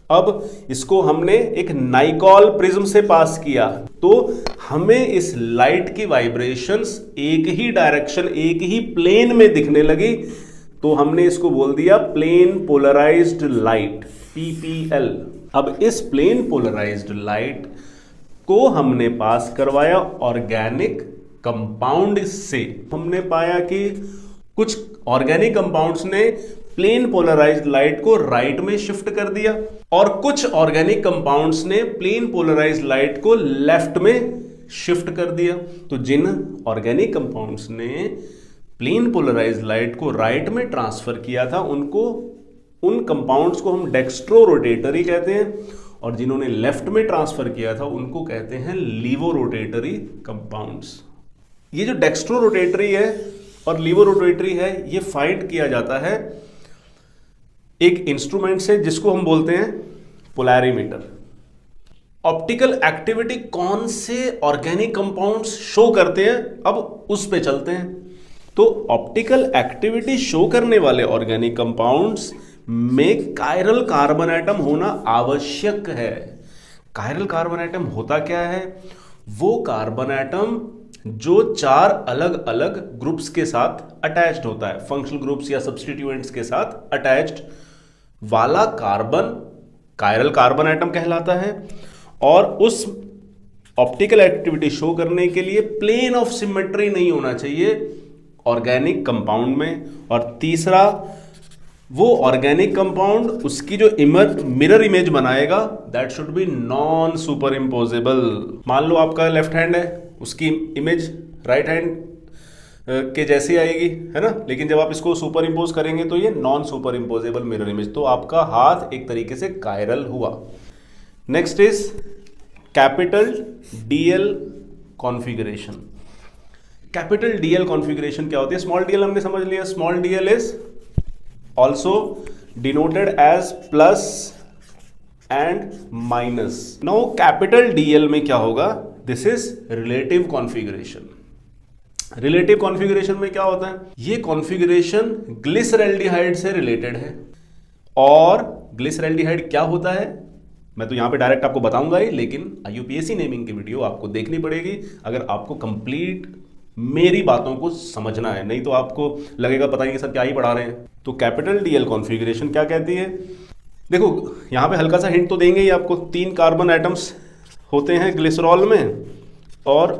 अब इसको हमने एक नाइकॉल प्रिज्म से पास किया, तो हमें इस लाइट की वाइब्रेशंस एक ही डायरेक्शन, एक ही प्लेन में दिखने लगी, तो हमने इसको बोल दिया प्लेन पोलराइज्ड लाइट, PPL। अब इस प्लेन पोलराइज्ड लाइट को हमने पास करवाया ऑर्गेनिक कंपाउंड से। हमने पाया कि कुछ ऑर्गेनिक कंपाउंड्स ने प्लेन पोलराइज्ड लाइट को राइट में शिफ्ट कर दिया, और कुछ ऑर्गेनिक कंपाउंड्स ने प्लेन पोलराइज्ड लाइट को लेफ्ट में शिफ्ट कर दिया। तो जिन ऑर्गेनिक कंपाउंड्स ने प्लेन पोलराइज्ड लाइट को राइट में ट्रांसफर किया था उन कंपाउंड्स को हम डेक्स्ट्रो रोटेटरी कहते हैं, और जिन्होंने लेफ्ट में ट्रांसफर किया था उनको कहते हैं लीवो रोटेटरी कंपाउंड्स। ये जो डेक्स्ट्रो रोटेटरी है और लीवो रोटेटरी है, ये फाइंड किया जाता है एक इंस्ट्रूमेंट से जिसको हम बोलते हैं पोलैरीमीटर। ऑप्टिकल एक्टिविटी कौन से ऑर्गेनिक कंपाउंड्स शो करते हैं, अब उस पे चलते हैं। तो ऑप्टिकल एक्टिविटी शो करने वाले ऑर्गेनिक कंपाउंड्स में कायरल कार्बन एटम होना आवश्यक है। कायरल कार्बन एटम होता क्या है? वो कार्बन एटम जो 4 अलग अलग ग्रुप्स के साथ अटैच्ड होता है, फंक्शनल ग्रुप्स या सब्स्टिट्यूएंट्स के साथ अटैच्ड वाला कार्बन कायरल कार्बन एटम कहलाता है। और उस ऑप्टिकल एक्टिविटी शो करने के लिए प्लेन ऑफ सिमेट्री नहीं होना चाहिए ऑर्गेनिक कंपाउंड में। और तीसरा, वो ऑर्गेनिक कंपाउंड उसकी जो मिरर इमेज बनाएगा that should be non super imposable. मान लो आपका लेफ्ट हैंड है, उसकी इमेज राइट हैंड के जैसी आएगी, है ना, लेकिन जब आप इसको सुपर इम्पोज करेंगे तो ये non super imposable mirror image, तो आपका हाथ एक तरीके से कायरल हुआ। Next is capital DL configuration. Capital DL configuration क्या होती है? स्मॉल डीएल हमने समझ लिया, small DL is also denoted as plus and minus. Now capital DL में क्या होगा? This is relative configuration. Relative configuration में क्या होता है? ये कॉन्फ़िगरेशन ग्लिसरैल्डिहाइड से रिलेटेड है। और ग्लिसरैल्डिहाइड क्या होता है मैं तो यहां पे डायरेक्ट आपको बताऊंगा ही, लेकिन IUPAC नेमिंग की वीडियो आपको देखनी पड़ेगी अगर आपको कंप्लीट मेरी बातों को समझना है, नहीं तो आपको लगेगा पता नहीं सर क्या ही पढ़ा रहे हैं। तो कैपिटल डीएल कॉन्फ़िगरेशन क्या कहती है? देखो यहां पे हल्का सा हिंट तो देंगे ही आपको। 3 कार्बन एटम्स होते हैं ग्लिसरॉल में और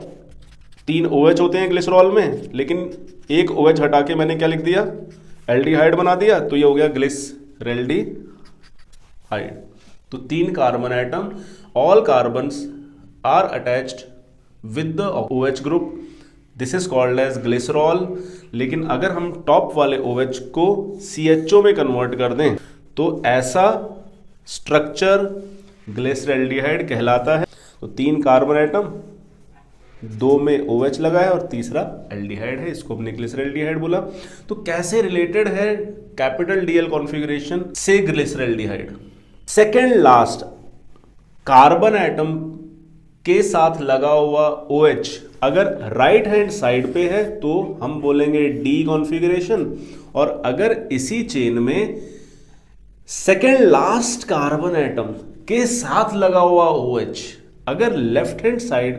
3 OH होते हैं ग्लिसरॉल में, लेकिन एक OH हटा के मैंने क्या लिख दिया? एल्डिहाइड बना दिया, तो ये हो गया ग्लिसरैल्डिहाइड। तो 3 carbon atom, all carbons are attached with the OH group, this is called as glycerol. लेकिन अगर हम टॉप वाले OH को CHO में कन्वर्ट कर दें तो ऐसा स्ट्रक्चर ग्लिसरैल्डिहाइड कहलाता है। तो 3 कार्बन एटम, 2 में OH लगा है और तीसरा एल्डिहाइड है, इसको हमने ग्लिसरैल्डिहाइड बोला। तो कैसे रिलेटेड है कैपिटल डीएल कॉन्फ़िगरेशन से ग्लिसरैल्डिहाइड? सेकेंड लास्ट कार्बन एटम के साथ लगा हुआ OH अगर राइट हैंड साइड पे है तो हम बोलेंगे डी कॉन्फ़िगरेशन, और अगर इसी चेन में सेकेंड लास्ट कार्बन एटम के साथ लगा हुआ OH अगर लेफ्ट हैंड साइड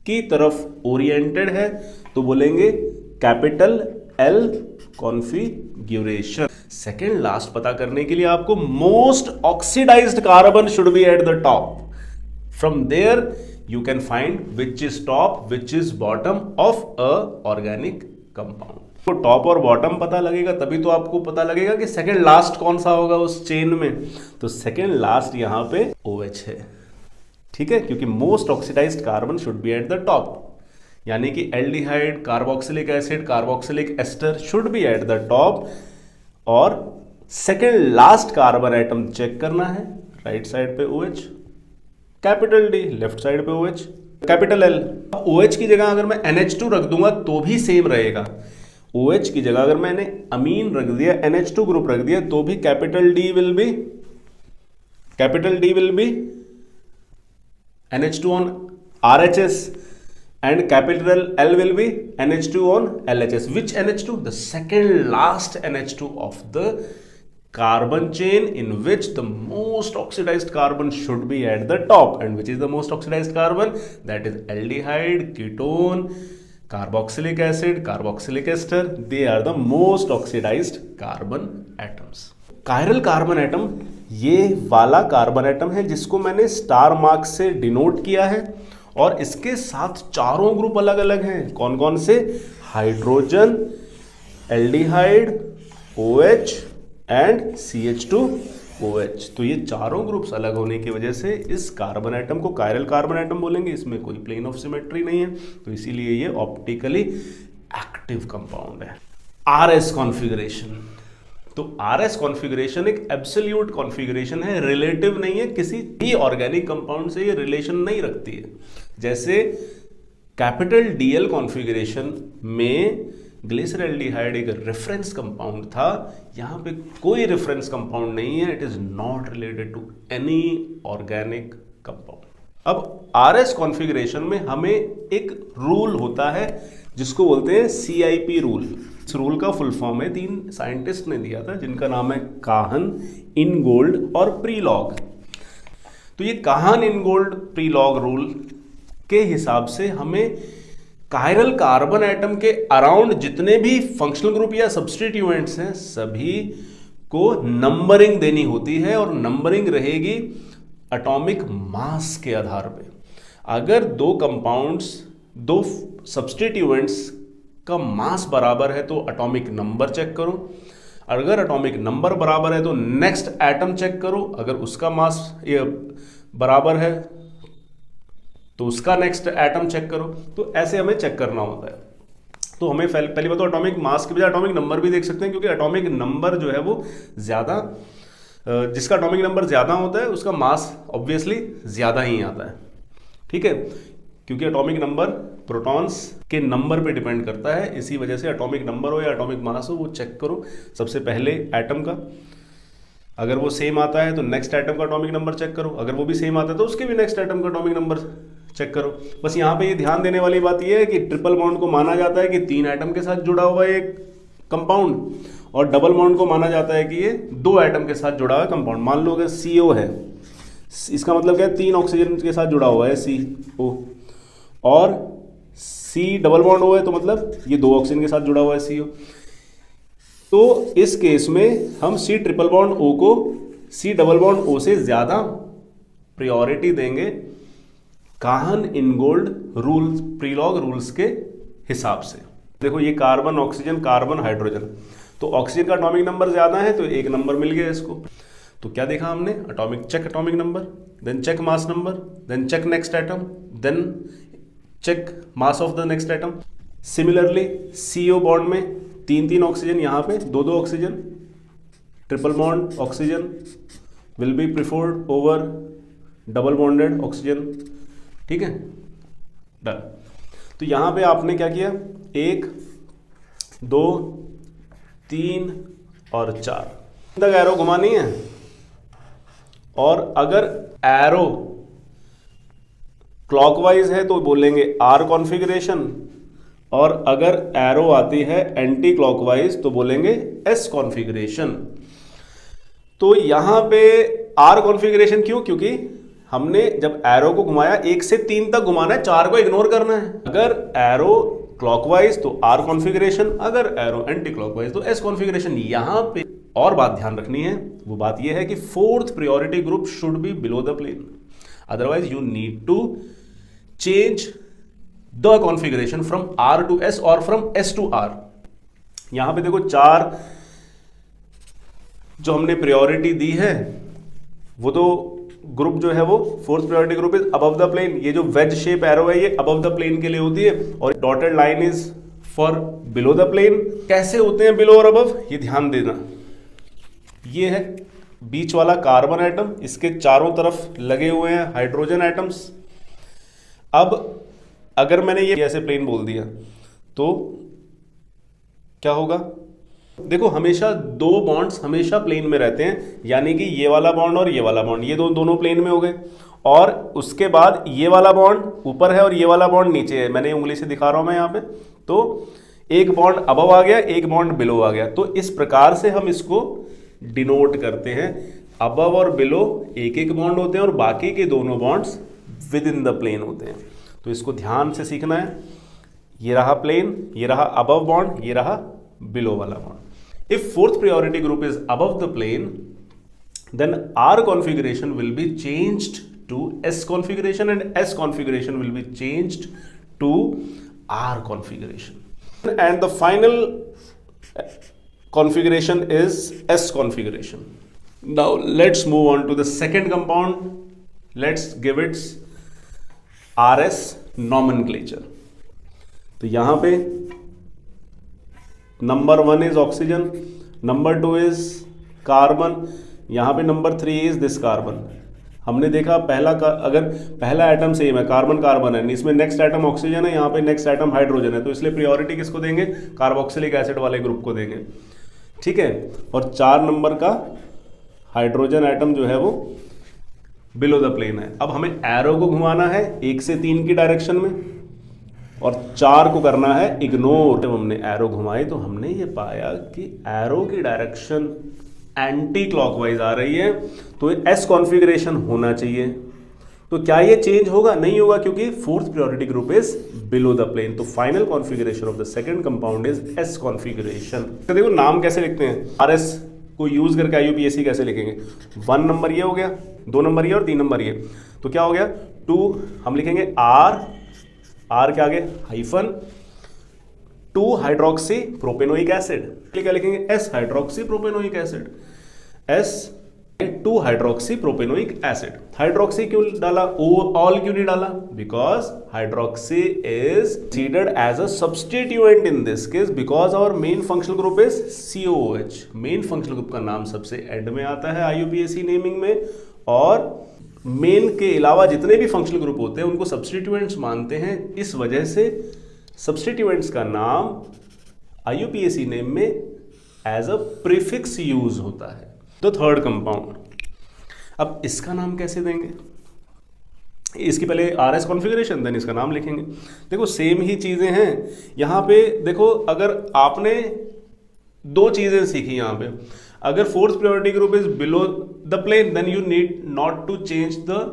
की तरफ ओरिएंटेड है तो बोलेंगे capital L configuration. Second last पता करने के लिए आपको most oxidised carbon should be at the top, from there you can find which is top which is bottom of a organic compound. तो टॉप और बॉटम पता लगेगा तभी तो आपको पता लगेगा कि सेकेंड लास्ट कौन सा होगा उस चेन में। तो सेकेंड लास्ट यहां पे OH है, ठीक है, क्योंकि most oxidised carbon should be at the top, यानी कि aldehyde, carboxylic acid, carboxylic ester should be at the top. और second last carbon atom check करना है, राइट साइड पे OH, capital D, left side पे OH, कैपिटल L। OH की जगह अगर मैं NH2 रख दूंगा तो भी सेम रहेगा। OH की जगह अगर मैंने अमीन रख दिया, NH2 ग्रुप रख दिया, तो भी capital D will be NH2 on RHS and capital L will be NH2 on LHS. Which NH2? The second last NH2 of the carbon chain in which the most oxidized carbon should be at the top. And which is the most oxidized carbon? That is aldehyde, ketone, carboxylic acid, carboxylic ester. They are the most oxidized carbon atoms. Chiral carbon atom ये वाला carbon atom है जिसको मैंने star mark से denote किया है, और इसके साथ चारों ग्रुप अलग अलग हैं। कौन कौन से? Hydrogen, aldehyde, OH and CH2OH। तो ये चारों ग्रुप्स अलग होने की वजह से इस कार्बन एटम को कायरल कार्बन एटम बोलेंगे, इसमें कोई प्लेन ऑफ सिमेट्री नहीं है, तो इसीलिए ये ऑप्टिकली एक्टिव कंपाउंड है। RS कॉन्फ़िगरेशन, तो RS कॉन्फ़िगरेशन एक एब्सोल्यूट कॉन्फ़िगरेशन है, रिलेटिव नहीं है, किसी भी ऑर्गेनिक कंपाउंड से ये रिलेशन नहीं रखती है। जैसे कैपिटल DL कॉन्फ़िगरेशन में ग्लिसरॉल्डिहाइड एक रेफरेंस कंपाउंड था, यहां पे कोई रेफरेंस कंपाउंड नहीं है, it is not related to any organic compound. अब RS कॉन्फ़िगरेशन में हमें एक रूल होता है जिसको बोलते हैं CIP रूल। इस रूल का फुल फॉर्म है, 3 साइंटिस्ट ने दिया था जिनका नाम है काहन, इनगोल्ड और प्रीलॉग। तो ये काहन, इनगोल्ड, प्रीलॉग रूल के हिसाब से हमें कायरल कार्बन एटम के अराउंड जितने भी फंक्शनल ग्रुप या सब्स्टिट्यूएंट्स हैं सभी को नंबरिंग देनी होती है, और नंबरिंग रहेगी एटॉमिक मास के आधार पे। अगर दो कंपाउंड्स, दो सब्स्टिट्यूएंट्स का मास बराबर है तो एटॉमिक नंबर चेक करो, अगर एटॉमिक नंबर बराबर है तो नेक्स्ट एटम चेक करो, अगर उसका मास बराबर है तो उसका नेक्स्ट एटम चेक करो। तो ऐसे हमें चेक करना होता है। तो हमें पहली बात तो एटॉमिक मास के बजाय एटॉमिक नंबर भी देख सकते हैं, क्योंकि एटॉमिक नंबर जो है वो ज़्यादा, जिसका एटॉमिक नंबर ज़्यादा होता है उसका मास ऑब्वियसली ज़्यादा ही आता है, ठीक है, क्योंकि एटॉमिक नंबर प्रोटॉन्स के नंबर पे डिपेंड करता है। इसी वजह से एटॉमिक नंबर हो या एटॉमिक मास हो वो चेक करो सबसे पहले एटम का, अगर वो सेम आता है तो नेक्स्ट एटम का एटॉमिक नंबर चेक करो, अगर वो भी सेम आता है तो उसके भी नेक्स्ट एटम का एटॉमिक नंबर चेक करो। बस यहाँ पे ये ध्यान देने वाली बात ये है कि ट्रिपल बॉन्ड को माना जाता है कि 3 एटम के साथ जुड़ा हुआ है एक कंपाउंड, और डबल बॉन्ड को माना जाता है कि ये 2 एटम के साथ जुड़ा हुआ कंपाउंड। मान लो अगर CO है, इसका मतलब क्या है, 3 ऑक्सीजन के साथ जुड़ा हुआ है CO, और C डबल बॉन्ड O है तो मतलब ये 2 ऑक्सीजन के साथ जुड़ा हुआ है CO। तो इस केस में हम C ट्रिपल बॉन्ड O को C डबल बॉन्ड O से ज़्यादा प्रायोरिटी देंगे काहन, इनगोल्ड रूल्स, प्रीलॉग रूल्स के हिसाब से। देखो ये कार्बन, ऑक्सीजन, कार्बन, हाइड्रोजन, तो ऑक्सीजन का एटॉमिक नंबर ज़्यादा है तो 1 नंबर मिल गया इसको। तो क्या देखा हमने, check atomic number, then check mass number, then check next atom, then check mass of the next atom. Similarly CO bond में 3 ऑक्सीजन, यहाँ पे 2 oxygen, triple bond oxygen will be preferred over double bonded oxygen, ठीक है, done. तो यहां पे आपने क्या किया, 1 2 3 और 4 तक एरो घुमानी है, और अगर एरो क्लॉकवाइज है तो बोलेंगे R कॉन्फ़िगरेशन, और अगर एरो आती है एंटी क्लॉकवाइज तो बोलेंगे S कॉन्फ़िगरेशन। तो यहां पे R कॉन्फ़िगरेशन क्यों, क्योंकि हमने जब एरो को घुमाया 1 से 3 तक घुमाना है, 4 को इग्नोर करना है। अगर एरो क्लॉकवाइज तो R कॉन्फ़िगरेशन, अगर एरो एंटी क्लॉकवाइज तो S कॉन्फ़िगरेशन। यहां पे और बात ध्यान रखनी है, वो बात ये है कि 4th priority group should be below the plane, otherwise you need to change the configuration from R to S और फ्रॉम S to R। यहां पे देखो 4 जो हमने प्रायोरिटी दी है, वो तो ग्रुप जो है वो 4th priority group is above the plane. ये जो वेज शेप एरो है ये अबव द प्लेन के लिए होती है, और dotted line is for below the plane. कैसे होते हैं बिलो और अबव, ये ध्यान देना। ये है बीच वाला कार्बन एटम, इसके चारों तरफ लगे हुए हैं हाइड्रोजन एटम्स। अब अगर मैंने ये ऐसे प्लेन बोल दिया तो क्या होगा, देखो हमेशा 2 बॉन्ड्स हमेशा प्लेन में रहते हैं, यानी कि ये वाला बॉन्ड और ये वाला बॉन्ड, ये दोनों प्लेन में हो गए, और उसके बाद ये वाला बॉन्ड ऊपर है और ये वाला बॉन्ड नीचे है। मैंने उंगली से दिखा रहा हूं मैं यहाँ पे, तो एक बॉन्ड अबव आ गया, एक बॉन्ड बिलो आ गया। तो इस प्रकार से हम इसको डिनोट करते हैं। अबव और बिलो एक बॉन्ड होते हैं और बाकी के दोनों bonds within the plane होते हैं। तो इसको ध्यान से सीखना है। ये रहा प्लेन, ये रहा अबव बॉन्ड, ये रहा बिलो वाला bond. If 4th priority group is above the plane, then R configuration will be changed to S configuration, and S configuration will be changed to R configuration. And the final configuration is S configuration. Now let's move on to the second compound. Let's give its RS nomenclature. तो यहां पे number 1 is oxygen, number 2 is carbon, यहां पे number 3 is this carbon. हमने देखा अगर पहला atom same है, कार्बन कार्बन है, इसमें नेक्स्ट एटम ऑक्सीजन है, यहाँ पे नेक्स्ट एटम हाइड्रोजन है, तो इसलिए प्रायोरिटी किसको देंगे? कार्बोक्सिलिक एसिड वाले ग्रुप को देंगे. ठीक है. और 4 नंबर का हाइड्रोजन एटम जो है वो बिलो द प्लेन है. अब हमें एरो को घुमाना है 1 से 3 की डायरेक्शन में और 4 को करना है इग्नोर. जब हमने एरो घुमाई तो हमने ये पाया कि एरो की डायरेक्शन एंटी क्लॉकवाइज आ रही है, तो एस कॉन्फ़िगरेशन होना चाहिए. तो क्या ये चेंज होगा? नहीं होगा, क्योंकि fourth priority group is below the plane. तो final configuration of the second compound is S configuration. तो देखो नाम कैसे लिखते हैं, आरएस को यूज करके आईयूपीएसी कैसे लिखेंगे? 1 नंबर ये हो गया, 2 नंबर ये और 3 नंबर ये. तो क्या हो गया? 2 हम लिखेंगे आर के आगे हाइफन 2 हाइड्रोक्सी प्रोपेनोइक एसिड. क्या लिखेंगे? S hydroxy propanoic acid. S 2 hydroxy propanoic acid. Hydroxy क्यों डाला? ऑल क्यों नहीं डाला? Because hydroxy is considered as a substituent in this case because our main functional group is COOH. Main functional group का नाम सबसे एंड में आता है आईयूपीएसी नेमिंग में, और मेन के अलावा जितने भी फंक्शनल ग्रुप होते हैं उनको सब्सटीट्यूएंट्स मानते हैं. इस वजह से सब्सटीट्यूएंट्स का नाम आईयूपीएसी नेम में एज अ प्रीफिक्स यूज होता है. द थर्ड कंपाउंड, अब इसका नाम कैसे देंगे? इसकी पहले आरएस कॉन्फ़िगरेशन, देन इसका नाम लिखेंगे. देखो सेम ही चीजें हैं यहां पे. देखो अगर आपने 2 चीजें सीखी यहां पे, अगर fourth priority group is below the plane then you need not to change the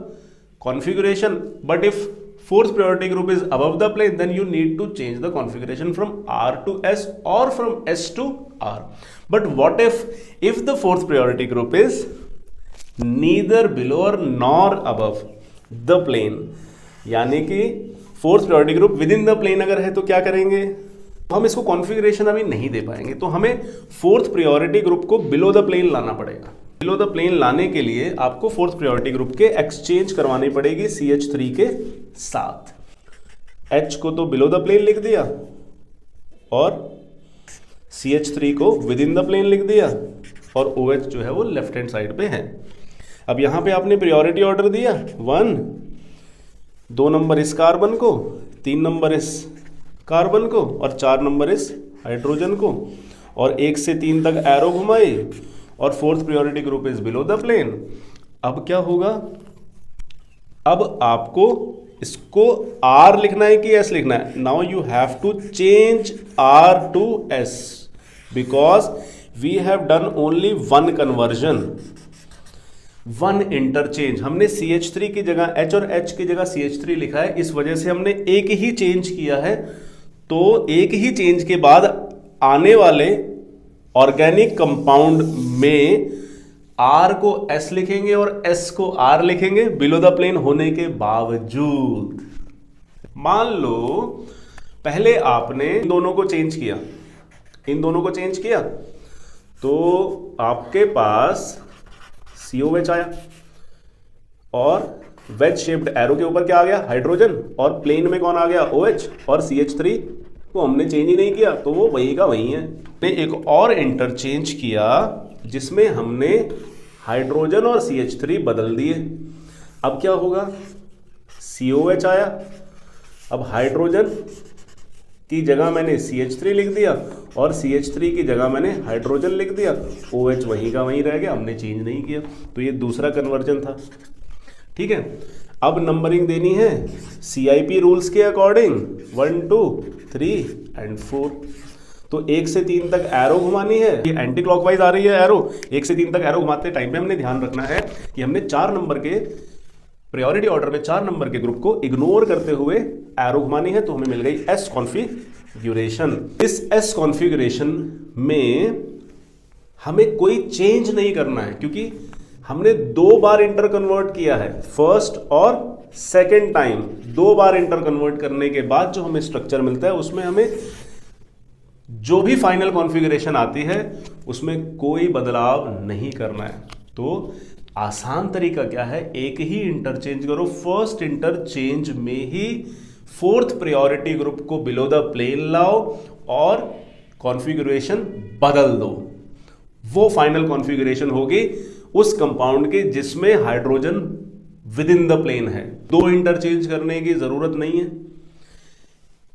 configuration, but if fourth priority group is above the plane then you need to change the configuration from R to S or from S to R. But what if the fourth priority group is neither below nor above the plane, यानी कि fourth priority group within the plane अगर है तो क्या करेंगे? हम इसको configuration अभी नहीं दे पाएंगे, तो हमें फोर्थ प्रायोरिटी ग्रुप को बिलो द प्लेन लाना पड़ेगा. बिलो द प्लेन लाने के लिए आपको फोर्थ प्रायोरिटी ग्रुप के एक्सचेंज करवानी पड़ेगी CH3 के साथ. H को तो बिलो द प्लेन लिख दिया और CH3 को विद इन द प्लेन लिख दिया, और OH जो है वो लेफ्ट हैंड साइड पे है. अब यहां पे आपने प्रायोरिटी ऑर्डर दिया 1, 2 नंबर इस कार्बन को, 3 नंबर इस कार्बन को और 4 नंबर इस हाइड्रोजन को, और 1 से 3 तक एरो घुमाई, और fourth priority group is below the plane. अब क्या होगा? अब आपको इसको R लिखना है कि S लिखना है? Now you have to change R to S because we have done only 1 conversion, 1 interchange. हमने CH3 की जगह H और H की जगह CH3 लिखा है, इस वजह से हमने एक ही चेंज किया है. तो एक ही चेंज के बाद आने वाले ऑर्गेनिक कंपाउंड में R को S लिखेंगे और S को R लिखेंगे बिलो द प्लेन होने के बावजूद. मान लो पहले आपने इन दोनों को चेंज किया, तो आपके पास COH आया और वेज शेप्ड एरो के ऊपर क्या आ गया? हाइड्रोजन, और प्लेन में कौन आ गया? OH, और CH3 को हमने चेंज ही नहीं किया, तो वो वही का वही है. एक और इंटरचेंज किया जिसमें हमने हाइड्रोजन और CH3 बदल दिए. अब क्या होगा? COH आया, अब हाइड्रोजन की जगह मैंने CH3 लिख दिया और CH3 की जगह मैंने हाइड्रोजन लिख दिया, OH वहीं का वहीं रह गया, हमने चेंज नहीं किया. तो ये दूसरा कन्वर्जन था. ठीक है. अब नंबरिंग देनी है CIP रूल्स के अकॉर्डिंग 1, 2, 3 एंड 4. तो 1 से 3 तक एरो घुमानी है, ये एंटी क्लॉकवाइज आ रही है एरो. 1 से 3 तक एरो घुमाते टाइम पे हमने ध्यान रखना है कि हमने 4 नंबर के प्रायोरिटी ऑर्डर में 4 नंबर के ग्रुप को इग्नोर करते हुए एरो घुमानी है. तो हमें मिल गई एस कॉन्फ़िगरेशन. इस एस कॉन्फ़िगरेशन में हमें कोई चेंज नहीं करना है, क्योंकि हमने 2 बार इंटर कन्वर्ट किया है, फर्स्ट और सेकेंड टाइम. 2 बार इंटर कन्वर्ट करने के बाद जो हमें स्ट्रक्चर मिलता है उसमें हमें जो भी फाइनल कॉन्फ़िगरेशन आती है उसमें कोई बदलाव नहीं करना है। तो आसान तरीका क्या है, एक ही इंटरचेंज करो, फर्स्ट इंटरचेंज में ही फोर्थ प्रायोरिटी ग्रुप को बिलो द प्लेन लाओ और कॉन्फ़िगरेशन बदल दो। वो फाइनल कॉन्फ़िगरेशन होगी उस कंपाउंड के जिसमें hydrogen within the plane है। दो इंटरचेंज करने की जरूरत नहीं है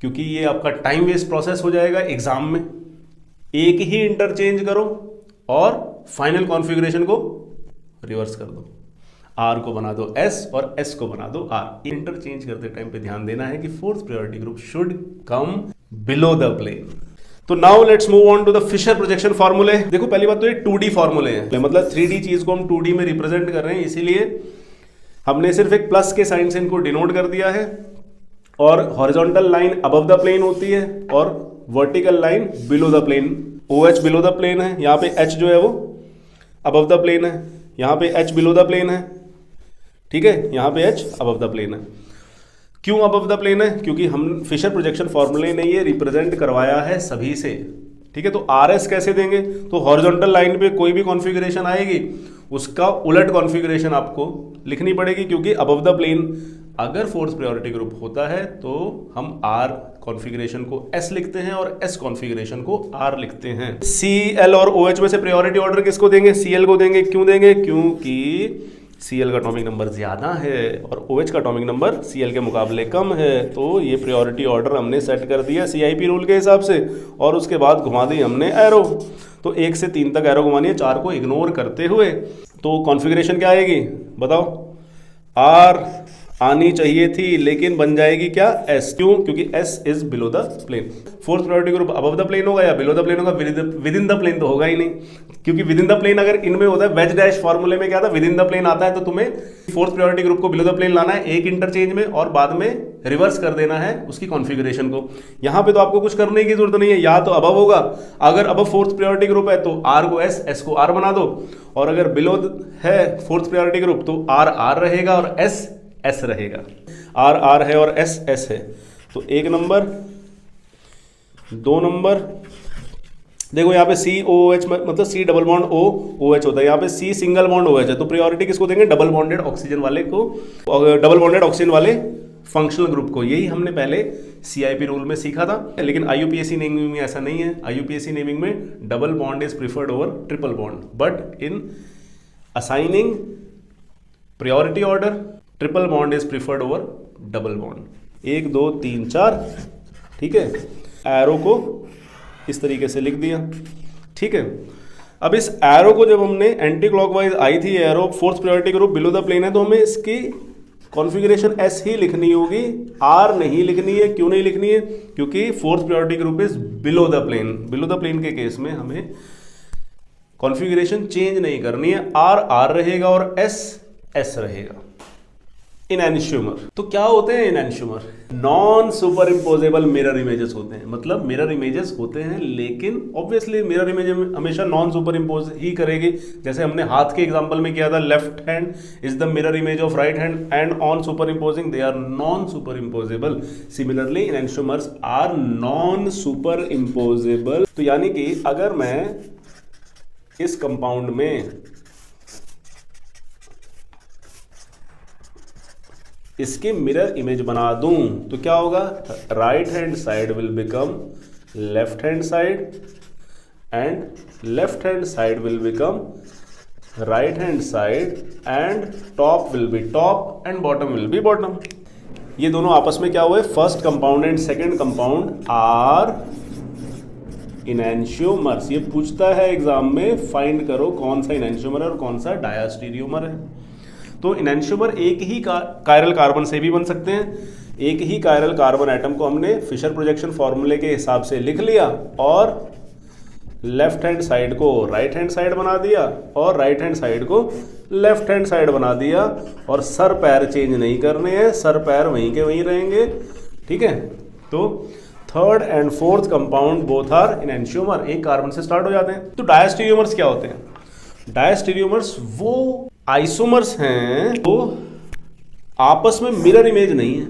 क्योंकि ये आपका टाइम वेस्ट प्रोसेस हो जाएगा एग्जाम में। एक ही इंटरचेंज करो और फाइनल कॉन्फ़िगरेशन को रिवर्स कर दो, आर को बना दो एस और एस को बना दो आर। इंटरचेंज करते टाइम पे ध्यान देना है कि fourth priority group should come below the plane. तो now let's move on to the Fischer projection फार्मूले। देखो पहली बात तो ये 2D फार्मूले हैं, मतलब 3D चीज को हम 2D में रिप्रेजेंट कर रहे हैं, इसीलिए हमने सिर्फ एक प्लस के साइन से इनको डिनोट कर दिया है। और horizontal line above the plane होती है और vertical line below the plane. OH below the plane है, यहाँ पे H जो है वो अबव द प्लेन है, यहाँ पे H बिलो द प्लेन है, ठीक है, यहाँ पे H अबव द प्लेन है। क्यों अबव द प्लेन है? क्योंकि हम फिशर प्रोजेक्शन फॉर्मूले ने ये रिप्रेजेंट करवाया है सभी से, ठीक है। तो RS कैसे देंगे? तो हॉरिजॉन्टल लाइन पे कोई भी कॉन्फ़िगरेशन आएगी उसका उलट कॉन्फ़िगरेशन आपको लिखनी पड़ेगी, क्योंकि अबव द प्लेन अगर फोर्थ प्रायोरिटी ग्रुप होता है तो हम R कॉन्फ़िगरेशन को S लिखते हैं और S कॉन्फ़िगरेशन को R लिखते हैं। Cl और OH में से प्रायोरिटी ऑर्डर किसको देंगे? Cl को देंगे। क्यों देंगे? क्योंकि Cl का एटॉमिक नंबर ज़्यादा है और OH का एटॉमिक नंबर Cl के मुकाबले कम है। तो ये प्रायोरिटी ऑर्डर हमने सेट कर दिया CIP रूल के हिसाब से और उसके बाद घुमा दी हमने एरो। तो 1 से 3 तक एरो घुमानी है, 4 को इग्नोर करते हुए। तो कॉन्फ़िगरेशन क्या आएगी बताओ? R आनी चाहिए थी लेकिन बन जाएगी क्या? S। क्यों? क्योंकि S is below the plane. Fourth priority group above the plane होगा या बिलो द प्लेन होगा? विद इन द प्लेन तो होगा ही नहीं, क्योंकि विद इन द प्लेन अगर इनमें होता है, वेज डैश फॉर्मूले में क्या था, विद इन द प्लेन आता है, तो तुम्हें फोर्थ प्रायोरिटी ग्रुप को बिलो द प्लेन लाना है एक इंटरचेंज में और बाद में रिवर्स कर देना है उसकी कॉन्फ़िगरेशन को। यहाँ पे तो आपको कुछ करने की जरूरत नहीं है, या तो अबव होगा, अगर अबव फोर्थ प्रायोरिटी ग्रुप है तो R को S, S को R बना दो, और अगर बिलो है फोर्थ प्रायोरिटी ग्रुप तो R R रहेगा और S S रहेगा। R R है और S S है। तो 1 नंबर 2 नंबर, देखो यहाँ पे COOH मतलब C डबल बॉन्ड OH होता है, यहाँ पे C सिंगल बॉन्ड OH है, तो प्रायोरिटी किसको देंगे? डबल बॉन्डेड ऑक्सीजन वाले को, डबल बॉन्डेड ऑक्सीजन वाले फंक्शनल ग्रुप को। यही हमने पहले CIP रूल में सीखा था, लेकिन IUPAC नेमिंग में ऐसा नहीं है। IUPAC नेमिंग में double bond is preferred over triple bond, but in assigning priority order triple bond is preferred over double bond. 1 2 3 4, ठीक है। एरो को इस तरीके से लिख दिया, ठीक है। अब इस एरो को जब हमने एंटी क्लॉकवाइज आई थी arrow, fourth priority group below the plane है, तो हमें इसकी कॉन्फ़िगरेशन S ही लिखनी होगी, R नहीं लिखनी है। क्यों नहीं लिखनी है? क्योंकि fourth priority group is below the plane. Below the plane के केस में हमें कॉन्फ़िगरेशन चेंज नहीं करनी है, R R रहेगा और S S रहेगा। इनएंश्यूमर तो क्या होते हैं? Enantiomer non super imposable mirror images होते हैं, मतलब मिरर इमेजेस होते हैं लेकिन ऑब्वियसली मिरर इमेज हमेशा नॉन सुपर इम्पोज ही करेगी। जैसे हमने हाथ के एग्जांपल में किया था, left hand is the mirror image of right hand and on superimposing they are non super imposable. Similarly enantiomers are non super imposable. तो यानी कि अगर मैं इस कंपाउंड में इसकी मिरर इमेज बना दूं तो क्या होगा? Right hand side will become left hand side and left hand side will become right hand side and top will be top and bottom will be bottom. ये दोनों आपस में क्या हुए? First compound and second compound are enantiomers. ये पूछता है exam में, फाइंड करो कौन सा इनएंश्यूमर है और कौन सा डायस्टीरियोमर है। तो इनएंश्यूमर एक ही कायरल कार्बन से भी बन सकते हैं। एक ही कायरल कार्बन एटम को हमने फिशर प्रोजेक्शन फॉर्मूले के हिसाब से लिख लिया और लेफ्ट हैंड साइड को राइट हैंड साइड बना दिया और राइट हैंड साइड को लेफ्ट हैंड साइड बना दिया, और सर पैर चेंज नहीं करने हैं, सर पैर वहीं के वहीं रहेंगे, ठीक है। तो third and fourth compound both are enantiomer, एक कार्बन से स्टार्ट हो जाते हैं। तो डायस्टीरियोमर्स क्या होते हैं? डायस्टीरियोमर्स वो आइसोमर्स हैं तो आपस में मिरर इमेज नहीं है,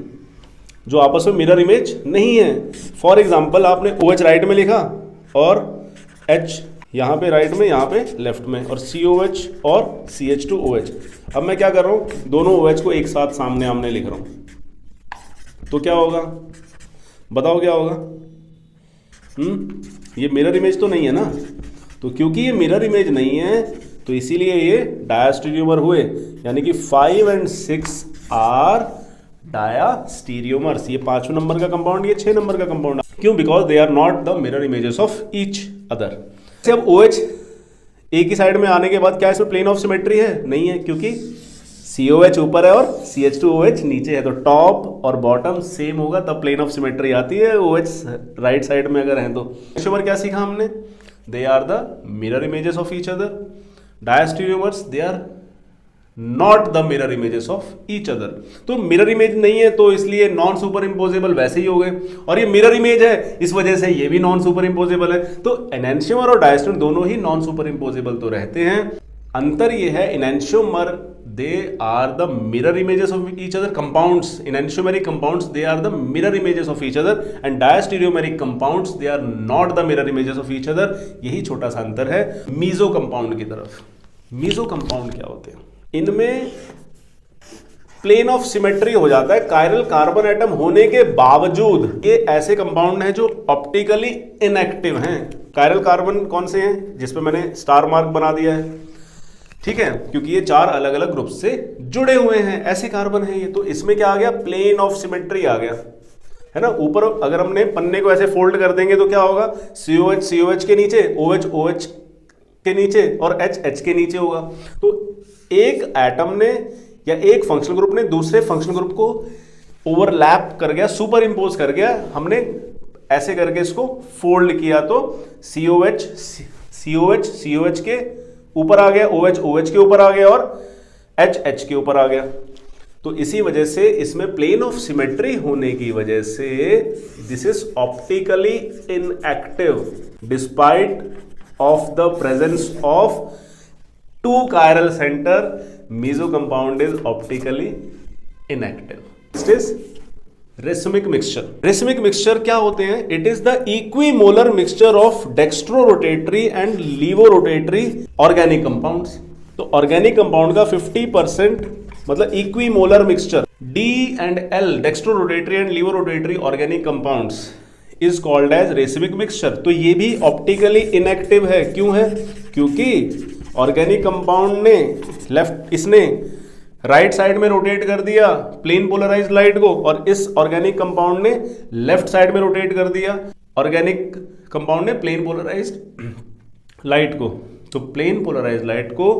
जो आपस में मिरर इमेज नहीं है। फॉर एग्जाम्पल आपने OH राइट में लिखा और H यहाँ पे राइट में, यहाँ पे लेफ्ट में, और COH और CH2OH। अब मैं क्या कर रहा हूँ, दोनों OH को एक साथ सामने आमने लिख रहा हूँ, तो क्या होगा बताओ क्या होगा? ये मिरर इमेज तो नहीं है ना, तो क्योंकि ये मिरर इमेज नहीं है तो इसीलिए ये डायास्टीरियोमर हुए, यानी कि 5 और 6 आर डायास्टीरियोमर्स। ये 5 नंबर का कंपाउंड, ये 6 नंबर का कंपाउंड। क्यों? Because they are not the mirror images of each other. अब OH एक ही साइड में आने के बाद क्या इसमें प्लेन ऑफ सिमेट्री है? नहीं है, क्योंकि COH ऊपर है और CH2OH नीचे है, तो टॉप और बॉटम सेम होगा तब प्लेन ऑफ सिमेट्री आती है। OH राइट साइड में अगर है तो क्या सीखा हमने? They are the mirror images of each other. Diastereomers they are not the mirror images of each other. तो मिरर इमेज नहीं है तो इसलिए नॉन सुपर इम्पोजेबल वैसे ही हो गए, और ये मिरर इमेज है इस वजह से ये भी नॉन सुपर इम्पोजेबल है। तो एनेंशियोमर और डायस्टीरियोमर दोनों ही नॉन सुपर इम्पोजेबल तो रहते हैं। अंतर ये है, enantiomer they are the mirror images of each other compounds. Enantiomeric compounds they are the mirror images of each other, and diastereomeric compounds they are not the mirror images of each other. यही छोटा सा अंतर है meso compound की तरफ। Meso compound क्या होते हैं? इनमें प्लेन ऑफ सिमेट्री हो जाता है कायरल कार्बन एटम होने के बावजूद। ये ऐसे कंपाउंड हैं जो ऑप्टिकली इनएक्टिव हैं। कायरल कार्बन कौन से हैं? जिसपे मैंने स्टार मार्क बना दिया है, ठीक है, क्योंकि ये 4 अलग अलग ग्रुप से जुड़े हुए हैं, ऐसे कार्बन है ये। तो इसमें क्या आ गया? प्लेन ऑफ सिमेट्री आ गया, है ना। ऊपर अगर हमने पन्ने को ऐसे फोल्ड कर देंगे तो क्या होगा? COH COH के नीचे, OH OH के नीचे और H H के नीचे होगा। तो एक एटम ने या एक फंक्शनल ग्रुप ने दूसरे फंक्शनल ग्रुप को ओवरलैप कर गया, सुपर इंपोज कर गया। हमने ऐसे करके इसको फोल्ड किया तो COH COH COH के ऊपर आ गया, OH OH के ऊपर आ गया और H H के ऊपर आ गया। तो इसी वजह से इसमें प्लेन ऑफ सिमेट्री होने की वजह से this is optically inactive despite of the presence of 2 chiral center. Meso compound is optically inactive. Next is racemic mixture. Racemic mixture क्या होते हैं? It is the equimolar mixture of dextrorotatory and levorotatory organic compounds. तो organic compound का 50% मतलब equimolar mixture D and L dextrorotatory and levorotatory organic compounds is called as racemic mixture. तो ये भी optically inactive है। क्यों है? क्योंकि ऑर्गेनिक कंपाउंड ने इसने राइट साइड में रोटेट कर दिया प्लेन पोलराइज्ड लाइट को, और इस ऑर्गेनिक कंपाउंड ने लेफ्ट साइड में रोटेट कर दिया ऑर्गेनिक कंपाउंड ने प्लेन पोलराइज्ड लाइट को। तो प्लेन पोलराइज्ड लाइट को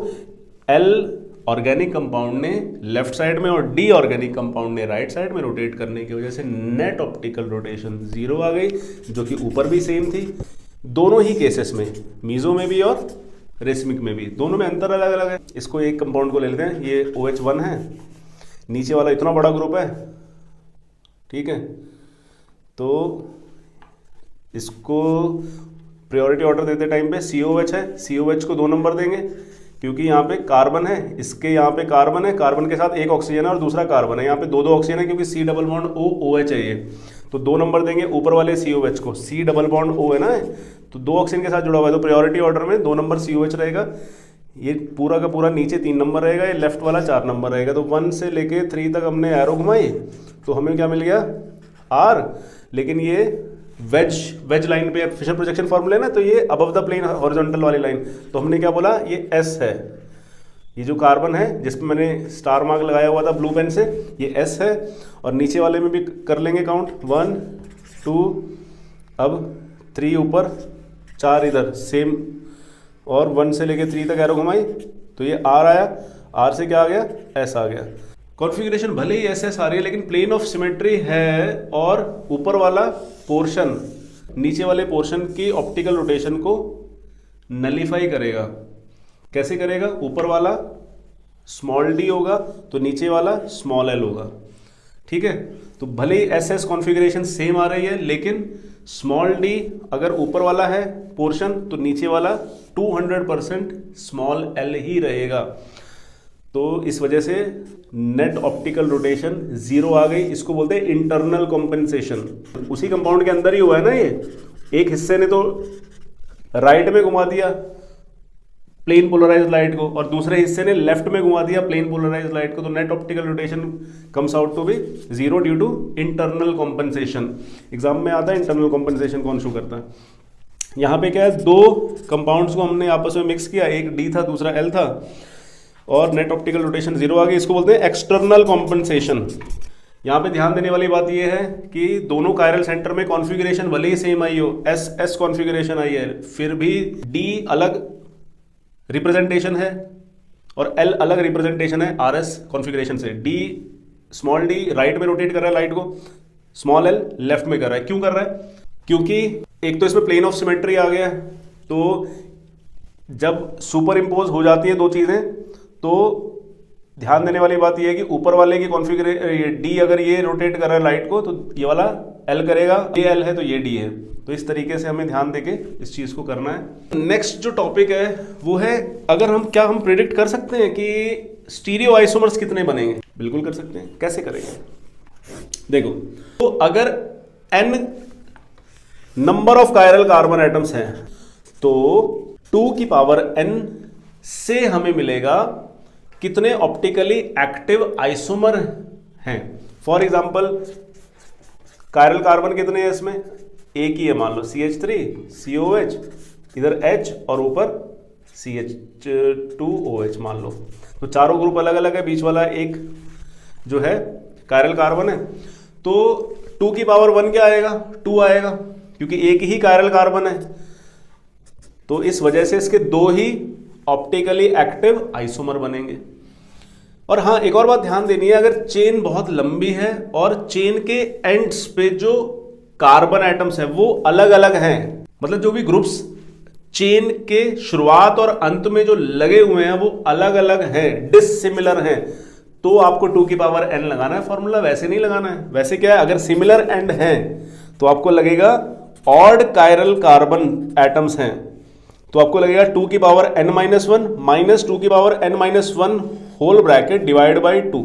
एल ऑर्गेनिक कंपाउंड ने लेफ्ट साइड में और डी ऑर्गेनिक कंपाउंड ने राइट साइड में रोटेट करने की वजह से नेट ऑप्टिकल रोटेशन 0 आ गई, जो कि ऊपर भी सेम थी। दोनों ही केसेस में, मीजो में भी और रेसिमिक में भी, दोनों में अंतर अलग अलग है। इसको एक कंपाउंड को ले लेते हैं, ये OH1 है, नीचे वाला इतना बड़ा ग्रुप है, ठीक है। तो इसको प्रायोरिटी ऑर्डर देते टाइम पे COH है, COH को 2 नंबर देंगे क्योंकि यहाँ पे कार्बन है, इसके यहाँ पे कार्बन है, कार्बन के साथ एक ऑक्सीजन है और दूसरा कार्बन है, यहाँ पे 2 ऑक्सीजन है क्योंकि C double bond O OH है ये, तो 2 नंबर देंगे ऊपर वाले COH को। C डबल बॉन्ड O है ना, तो 2 ऑक्सीजन के साथ जुड़ा हुआ है, तो प्रायोरिटी ऑर्डर में 2 नंबर COH रहेगा। ये पूरा का पूरा नीचे 3 नंबर रहेगा, ये लेफ्ट वाला 4 नंबर रहेगा। तो 1 से लेके 3 तक हमने एरो घुमाई तो हमें क्या मिल गया? R। लेकिन ये वेज लाइन पे फिशर प्रोजेक्शन फॉर्मूला है ना, तो ये अबव द प्लेन हॉरिजॉन्टल वाली लाइन, तो हमने क्या बोला? ये S है, ये जो कार्बन है जिस पे मैंने स्टार मार्क लगाया हुआ था ब्लू पेन से, ये S है। और नीचे वाले में भी कर लेंगे काउंट, 1 2 अब 3 ऊपर 4 इधर सेम, और 1 से लेके 3 तक एरो घुमाई तो ये R आया, R से क्या आ गया? S आ गया। कॉन्फ़िगरेशन भले ही SS आ रही है लेकिन प्लेन ऑफ सिमेट्री है, और ऊपर वाला पोर्शन नीचे वाले पोर्शन की ऑप्टिकल रोटेशन को नलीफाई करेगा। कैसे करेगा? ऊपर वाला स्मॉल d होगा तो नीचे वाला स्मॉल l होगा, ठीक है। तो भले ही SS कॉन्फ़िगरेशन सेम आ रही है लेकिन स्मॉल d अगर ऊपर वाला है पोर्शन तो नीचे वाला 200% स्मॉल l ही रहेगा। तो इस वजह से नेट ऑप्टिकल रोटेशन 0 आ गई। इसको बोलते हैं इंटरनल कॉम्पेंसेशन। उसी कंपाउंड के अंदर ही हुआ है ना, ये एक हिस्से ने तो राइट में घुमा दिया प्लेन पोलराइज्ड लाइट को और दूसरे हिस्से ने लेफ्ट में घुमा दिया प्लेन पोलराइज्ड लाइट को, तो net optical rotation comes out to be 0 due to internal compensation. Exam में आता है इंटरनल कॉम्पनसेशन कौन शो करता है। यहाँ पे क्या है, दो कंपाउंड्स को हमने आपस में मिक्स किया, एक डी था दूसरा एल था और नेट ऑप्टिकल रोटेशन 0 आ गई, इसको बोलते हैं एक्सटर्नल कॉम्पनसेशन। यहाँ पे ध्यान देने वाली बात यह है कि दोनों कायरल सेंटर में कॉन्फ़िगरेशन भले ही सेम आई हो, एस कॉन्फ़िगरेशन आई है, फिर भी डी अलग रिप्रेजेंटेशन है और एल अलग रिप्रेजेंटेशन है आर एस कॉन्फ़िगरेशन से। डी स्मॉल डी राइट में रोटेट कर रहा है लाइट को, स्मॉल एल लेफ्ट में कर रहा है। क्यों कर रहा है? क्योंकि एक तो इसमें प्लेन ऑफ सिमेट्री आ गया है, तो जब सुपर इम्पोज हो जाती है दो चीज़ें तो ध्यान देने वाली बात यह है कि ऊपर वाले की कॉन्फ़िगरेशन डी अगर ये रोटेट कर रहा है लाइट को तो ये वाला एल करेगा, ये एल है तो ये डी है। तो इस तरीके से हमें ध्यान देके इस चीज़ को करना है। नेक्स्ट जो टॉपिक है वो है, अगर हम प्रिडिक्ट कर सकते हैं कि स्टीरियो आइसोमर्स कितने बनेंगे? बिल्कुल कर सकते हैं। कैसे करेंगे? देखो, तो अगर n number of chiral carbon atoms हैं तो 2 की पावर n से हमें मिलेगा कितने ऑप्टिकली एक्टिव आइसोमर हैं। फॉर एग्जाम्पल कायरल कार्बन कितने हैं इसमें? एक ही है, मान लो CH3 COH, इधर H और ऊपर CH2OH मान लो, तो चारों ग्रुप अलग अलग है, बीच वाला एक जो है कायरल कार्बन है। तो 2 की पावर 1 क्या आएगा? 2 आएगा, क्योंकि एक ही कायरल कार्बन है, तो इस वजह से इसके 2 ही ऑप्टिकली एक्टिव आइसोमर बनेंगे। और हाँ, एक और बात ध्यान देनी है, अगर चेन बहुत लंबी है और चेन के एंड्स पे जो कार्बन एटम्स है वो अलग अलग हैं, मतलब जो भी ग्रुप्स चेन के शुरुआत और अंत में जो लगे हुए हैं वो अलग अलग हैं, डिसिमिलर हैं, तो आपको 2 की पावर n लगाना है फॉर्मूला, वैसे नहीं लगाना है। वैसे क्या है, अगर सिमिलर एंड हैं तो आपको लगेगा ऑड कायरल कार्बन एटम्स हैं तो आपको लगेगा 2 की पावर n-1 माइनस 2 की power n-1 whole bracket divide by 2।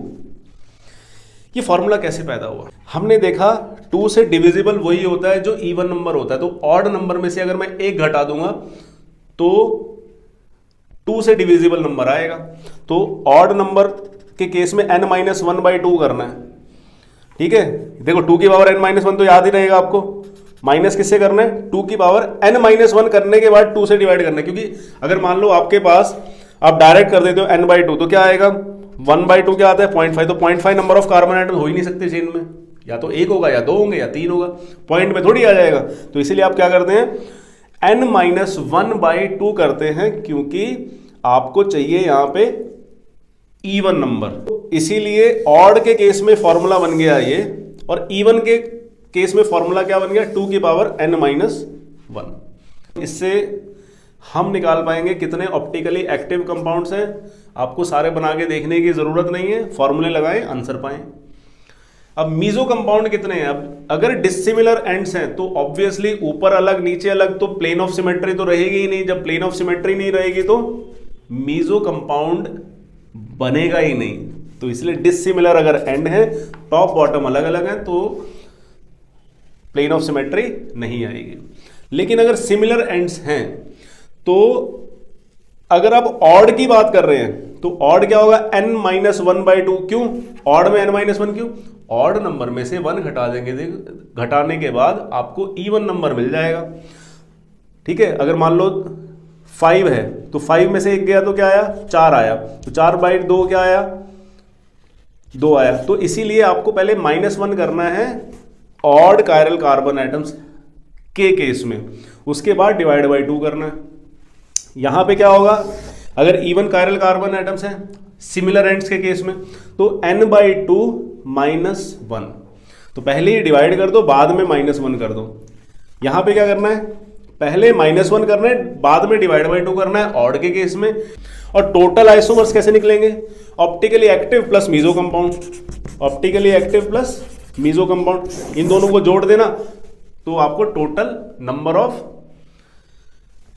ये फॉर्मूला कैसे पैदा हुआ? हमने देखा 2 से डिविजिबल वही होता है जो इवन नंबर होता है, तो ऑड नंबर में से अगर मैं 1 घटा दूंगा तो 2 से डिविजिबल नंबर आएगा। तो ऑड नंबर के केस में n-1/2 करना है, ठीक है। देखो 2 की पावर n-1 तो याद ही रहेगा आपको, माइनस किससे करना है? 2 की पावर n-1 करने के बाद 2 से डिवाइड करना है, क्योंकि अगर मान लो आपके पास आप डायरेक्ट कर देते हो n/2 तो क्या आएगा? 1/2 क्या आता है? 0.5, तो 0.5 नंबर ऑफ कार्बन एटम हो ही नहीं सकते चेन में, या तो 1 होगा या 2 होंगे या 3 होगा, पॉइंट में थोड़ी आ जाएगा। तो इसीलिए आप क्या करते हैं? n-1/2 करते हैं, क्योंकि आपको चाहिए यहां पे इवन नंबर। इसीलिए ऑड के केस में फॉर्मूला बन गया ये, और इवन के केस में फॉर्मूला क्या बन गया? 2 की पावर n-1। इससे हम निकाल पाएंगे कितने ऑप्टिकली एक्टिव कंपाउंड्स हैं। आपको सारे बना के देखने की जरूरत नहीं है, फॉर्मूले लगाएं, आंसर पाएं। अब मीजो कंपाउंड कितने हैं? अब अगर डिसिमिलर एंड्स हैं तो ऑब्वियसली ऊपर अलग नीचे अलग, तो प्लेन ऑफ सिमेट्री तो रहेगी ही नहीं। जब प्लेन ऑफ सिमेट्री नहीं रहेगी तो मीजो कंपाउंड बनेगा ही नहीं। तो इसलिए डिसिमिलर अगर एंड है, टॉप बॉटम अलग अलग है, तो प्लेन ऑफ सिमेट्री नहीं आएगी। लेकिन अगर सिमिलर एंड्स हैं तो अगर आप ऑड की बात कर रहे हैं तो ऑड क्या होगा? n-1/2। क्यों ऑड में n-1? क्यों? ऑड नंबर में से 1 घटा देंगे, घटाने के बाद आपको इवन नंबर मिल जाएगा, ठीक है। अगर मान लो 5 है तो 5 में से 1 गया तो क्या आया? 4 आया, तो 4/2 क्या आया? 2 आया। तो इसीलिए आपको पहले -1 करना है ऑड कायरल कार्बन एटम्स के केस में, उसके बाद डिवाइड बाई 2 करना है। यहां पे क्या होगा? अगर इवन कायरल कार्बन एटम्स हैं सिमिलर एंड्स के केस में तो n/2 -1, तो पहले ही डिवाइड कर दो, बाद में -1 कर दो। यहां पे क्या करना है? पहले -1 करना है, बाद में डिवाइड बाई 2 करना है ऑड के केस में। और टोटल आइसोमर्स कैसे निकलेंगे? Optically active plus meso compound, optically active plus meso compound, इन दोनों को जोड़ देना तो आपको total number of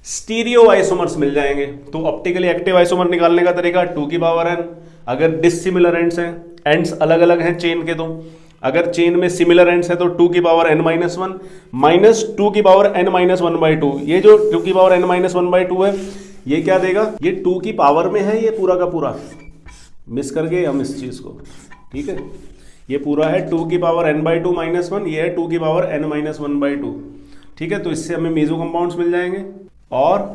stereo isomers मिल जाएंगे। तो ऑप्टिकली एक्टिव आइसोमर निकालने का तरीका 2 की पावर n, अगर डिसिमिलर एंड्स हैं, एंड्स अलग अलग हैं चेन के, तो अगर चेन में सिमिलर एंड्स है तो 2 की पावर n माइनस 1 माइनस 2 की पावर n माइनस 1/2। ये जो 2 की पावर n माइनस 1/2 है, ये क्या देगा? ये 2 की पावर में है, ये पूरा का पूरा मिस कर गए हम इस चीज को, ठीक है। ये पूरा है 2 की पावर n/2 माइनस 1, ये है 2 की पावर n माइनस 1/2, ठीक है। तो इससे हमें मीजो कंपाउंड्स मिल जाएंगे, और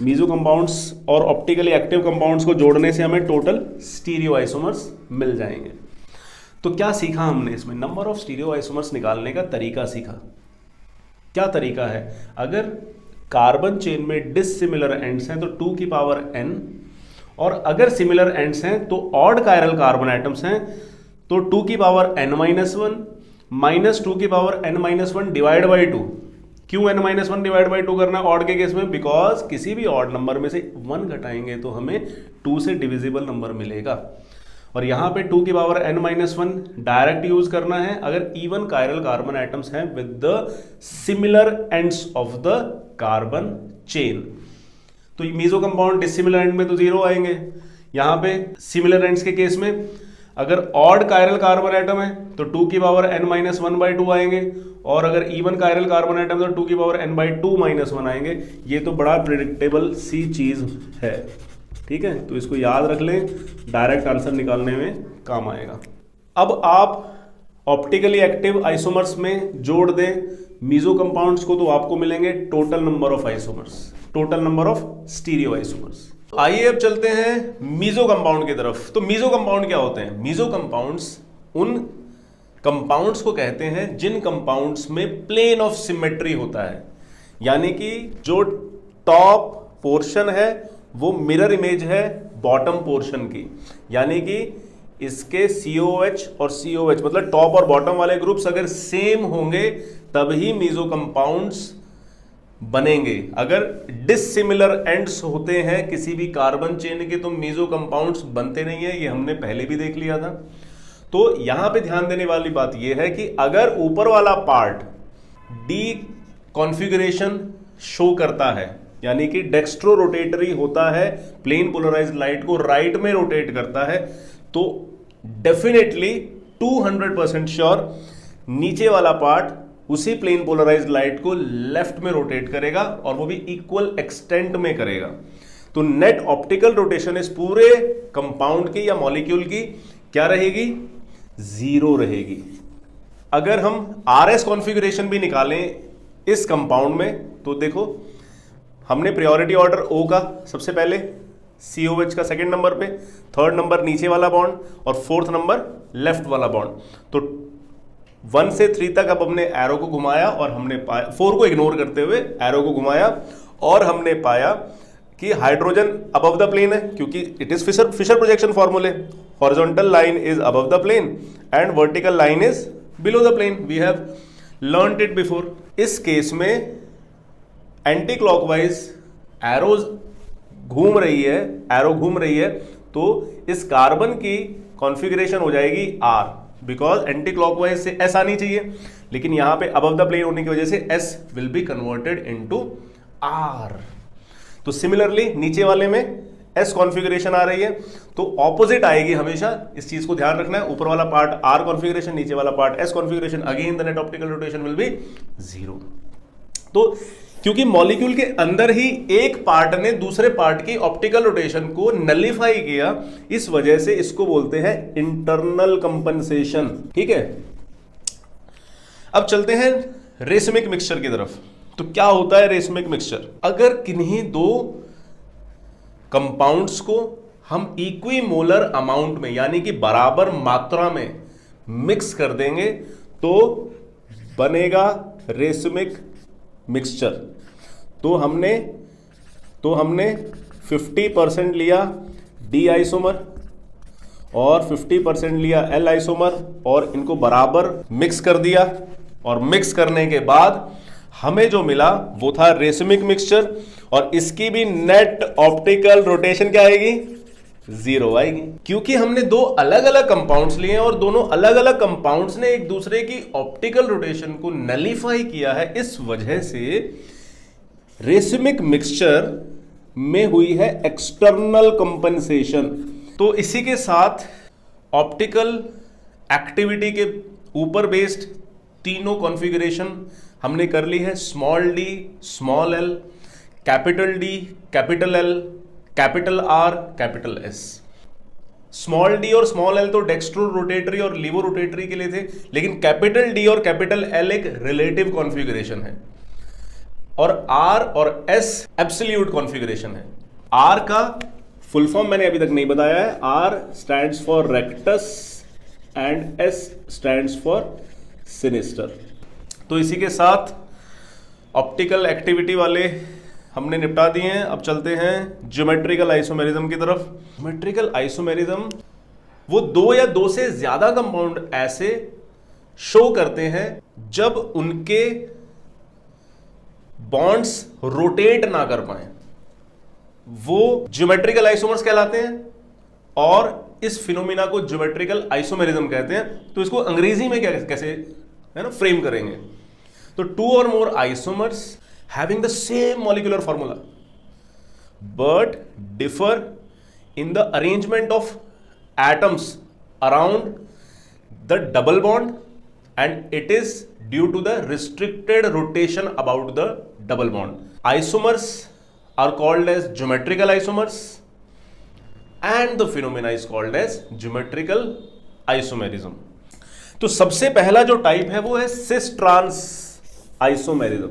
मीजो कंपाउंड्स और ऑप्टिकली एक्टिव कंपाउंड्स को जोड़ने से हमें टोटल स्टीरियो आइसोमर्स मिल जाएंगे। तो क्या सीखा हमने इसमें? नंबर ऑफ स्टीरियो आइसोमर्स निकालने का तरीका सीखा। क्या तरीका है? अगर कार्बन चेन में डिसिमिलर एंड्स हैं तो 2 की पावर n, और अगर सिमिलर एंड्स हैं तो ऑड कायरल कार्बन एटम्स हैं तो 2 की पावर n माइनस 1 माइनस 2 की power n minus 1 divide by 2। क्यों n माइनस 1 डिवाइड बाई 2 करना ऑड के केस में? बिकॉज किसी भी ऑड नंबर में से 1 घटाएंगे तो हमें 2 से डिविजिबल नंबर मिलेगा, और यहां पे 2 की power n minus 1 direct use करना है अगर इवन कायरल कार्बन एटम्स हैं with the similar ends of the carbon chain. तो मीजो कंपाउंड डिसिमिलर एंड में तो 0 आएंगे। यहां पे सिमिलर एंड्स के केस में अगर ऑड कायरल कार्बन एटम है तो 2 की पावर n माइनस 1/2 आएंगे, और अगर इवन कायरल कार्बन एटम तो 2 की पावर n/2 माइनस 1 आएंगे। ये तो बड़ा प्रिडिक्टेबल सी चीज है, ठीक है। तो इसको याद रख लें, डायरेक्ट आंसर निकालने में काम आएगा। अब आप ऑप्टिकली एक्टिव आइसोमर्स में जोड़ दें मीजो कंपाउंड्स को, तो आपको मिलेंगे total number of isomers, total number of stereo isomers. आइए अब चलते हैं मीजो कंपाउंड की तरफ। तो मीजो कंपाउंड क्या होते हैं? मीजो कंपाउंड्स उन कंपाउंड्स को कहते हैं जिन कंपाउंड्स में प्लेन ऑफ सिमेट्री होता है, यानी कि जो टॉप पोर्शन है वो मिरर इमेज है बॉटम पोर्शन की, यानी कि इसके COH और COH मतलब टॉप और बॉटम वाले ग्रुप्स अगर सेम होंगे तभी मीजो कंपाउंड्स बनेंगे। अगर डिसिमिलर एंड्स होते हैं किसी भी कार्बन चेन के तो मीजो कंपाउंड्स बनते नहीं है, ये हमने पहले भी देख लिया था। तो यहां पे ध्यान देने वाली बात यह है कि अगर ऊपर वाला पार्ट डी कॉन्फ़िगरेशन शो करता है, यानी कि डेक्स्ट्रो रोटेटरी होता है, प्लेन पोलराइज्ड लाइट को राइट में रोटेट करता है, तो डेफिनेटली 200% श्योर नीचे वाला पार्ट उसी प्लेन पोलराइज्ड लाइट को लेफ्ट में रोटेट करेगा, और वो भी इक्वल एक्सटेंट में करेगा। तो नेट ऑप्टिकल रोटेशन इस पूरे कंपाउंड की या मॉलिक्यूल की क्या रहेगी? 0 रहेगी। अगर हम RS कॉन्फ़िगरेशन भी निकालें इस कंपाउंड में तो देखो, हमने प्रायोरिटी ऑर्डर O का सबसे पहले, COH का सेकंड नंबर पे, थर्ड नंबर नीचे वाला बॉन्ड, और फोर्थ नंबर लेफ्ट वाला बॉन्ड। तो 1 से 3 तक अब हमने एरो को घुमाया और हमने पाया, 4 को इग्नोर करते हुए एरो को घुमाया और हमने पाया कि हाइड्रोजन अबव द प्लेन है, क्योंकि इट इज फिशर प्रोजेक्शन फॉर्मूले, horizontal line is above the plane and vertical line is below the plane. We have learned it before. इस केस में एंटी क्लॉकवाइज एरोज घूम रही है, एरो घूम रही है, तो इस कार्बन की कॉन्फ़िगरेशन हो जाएगी R, बिकॉज एंटी क्लॉकवाइज से S आनी चाहिए, लेकिन यहां पे अबव द प्लेन होने की वजह से S will be converted into R। तो सिमिलरली नीचे वाले में S कॉन्फ़िगरेशन आ रही है, तो ऑपोजिट आएगी हमेशा, इस चीज को ध्यान रखना है। ऊपर वाला पार्ट R कॉन्फ़िगरेशन, नीचे वाला part S configuration, again the net optical rotation will be 0। तो क्योंकि मॉलिक्यूल के अंदर ही एक पार्ट ने दूसरे पार्ट की ऑप्टिकल रोटेशन को नलिफाई किया, इस वजह से इसको बोलते हैं इंटरनल कंपनसेशन। ठीक है, अब चलते हैं रेसमिक मिक्सचर की तरफ। तो क्या होता है रेसमिक मिक्सचर? अगर किन्हीं दो कंपाउंड्स को हम इक्विमोलर अमाउंट में, यानी कि बराबर मात्रा में मिक्स कर देंगे तो बनेगा रेसमिक मिक्सचर। तो हमने 50% लिया डी आइसोमर और 50% लिया एल आइसोमर और इनको बराबर मिक्स कर दिया, और मिक्स करने के बाद हमें जो मिला वो था रेसमिक मिक्सचर, और इसकी भी नेट ऑप्टिकल रोटेशन क्या आएगी? 0 आएगी, क्योंकि हमने दो अलग अलग कंपाउंड्स लिए और दोनों अलग अलग कंपाउंड्स ने एक दूसरे की ऑप्टिकल रोटेशन को नलिफाई किया है। इस वजह से रेसमिक मिक्सचर में हुई है एक्सटर्नल कंपनसेशन। तो इसी के साथ ऑप्टिकल एक्टिविटी के ऊपर बेस्ड तीनों कॉन्फ़िगरेशन हमने कर ली है, small D, small L, capital D, capital L, capital R, capital S. Small D और स्मॉल एल तो डेक्स्ट्रो रोटेटरी और लीवो रोटेटरी के लिए थे, लेकिन कैपिटल डी और कैपिटल एल एक रिलेटिव कॉन्फ़िगरेशन है और आर और एस एब्सोल्यूट कॉन्फ़िगरेशन है। आर का फुल फॉर्म मैंने अभी तक नहीं बताया है। R stands for rectus and S stands for sinister. तो इसी के साथ ऑप्टिकल एक्टिविटी वाले हमने निपटा दिए हैं। अब चलते हैं ज्योमेट्रिकल आइसोमेरिज्म की तरफ। ज्योमेट्रिकल आइसोमेरिज्म वो दो या दो से ज्यादा कंपाउंड ऐसे शो करते हैं जब उनके बॉन्ड्स रोटेट ना कर पाए, वो ज्योमेट्रिकल आइसोमर्स कहलाते हैं और इस फिनोमिना को ज्योमेट्रिकल आइसोमेरिज्म कहते हैं। तो इसको अंग्रेजी में कैसे है ना फ्रेम करेंगे? तो टू और मोर isomers having the same molecular formula but differ in the arrangement of atoms around the double bond, and it is due to the restricted rotation about the double bond. Isomers are called as geometrical isomers and the phenomena is called as geometrical isomerism. तो सबसे पहला जो type है वो है cis trans isomerism,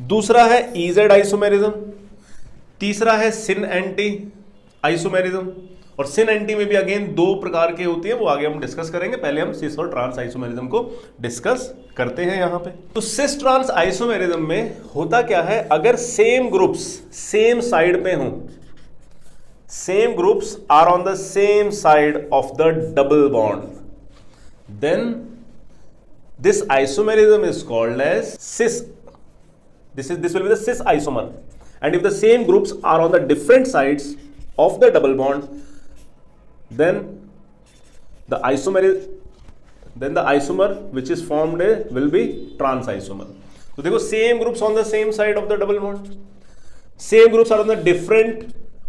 दूसरा है EEZ isomerism, तीसरा है सिन एंटी आइसोमेरिज्म। और सिन एंटी में भी अगेन दो प्रकार के होती है, वो आगे हम डिस्कस करेंगे। पहले हम सिस और ट्रांस आइसोमेरिज्म को डिस्कस करते हैं यहां पे। तो सिस ट्रांस आइसोमेरिज्म में होता क्या है, अगर सेम ग्रुप्स सेम साइड पे हों, same groups are on the same side of the double bond, then this isomerism is called as cis. This will be the cis isomer, and if the same groups are on the different sides of the double bond, then the isomer which is formed will be trans isomer. तो देखो same groups on the same side of the double bond, same groups are on the different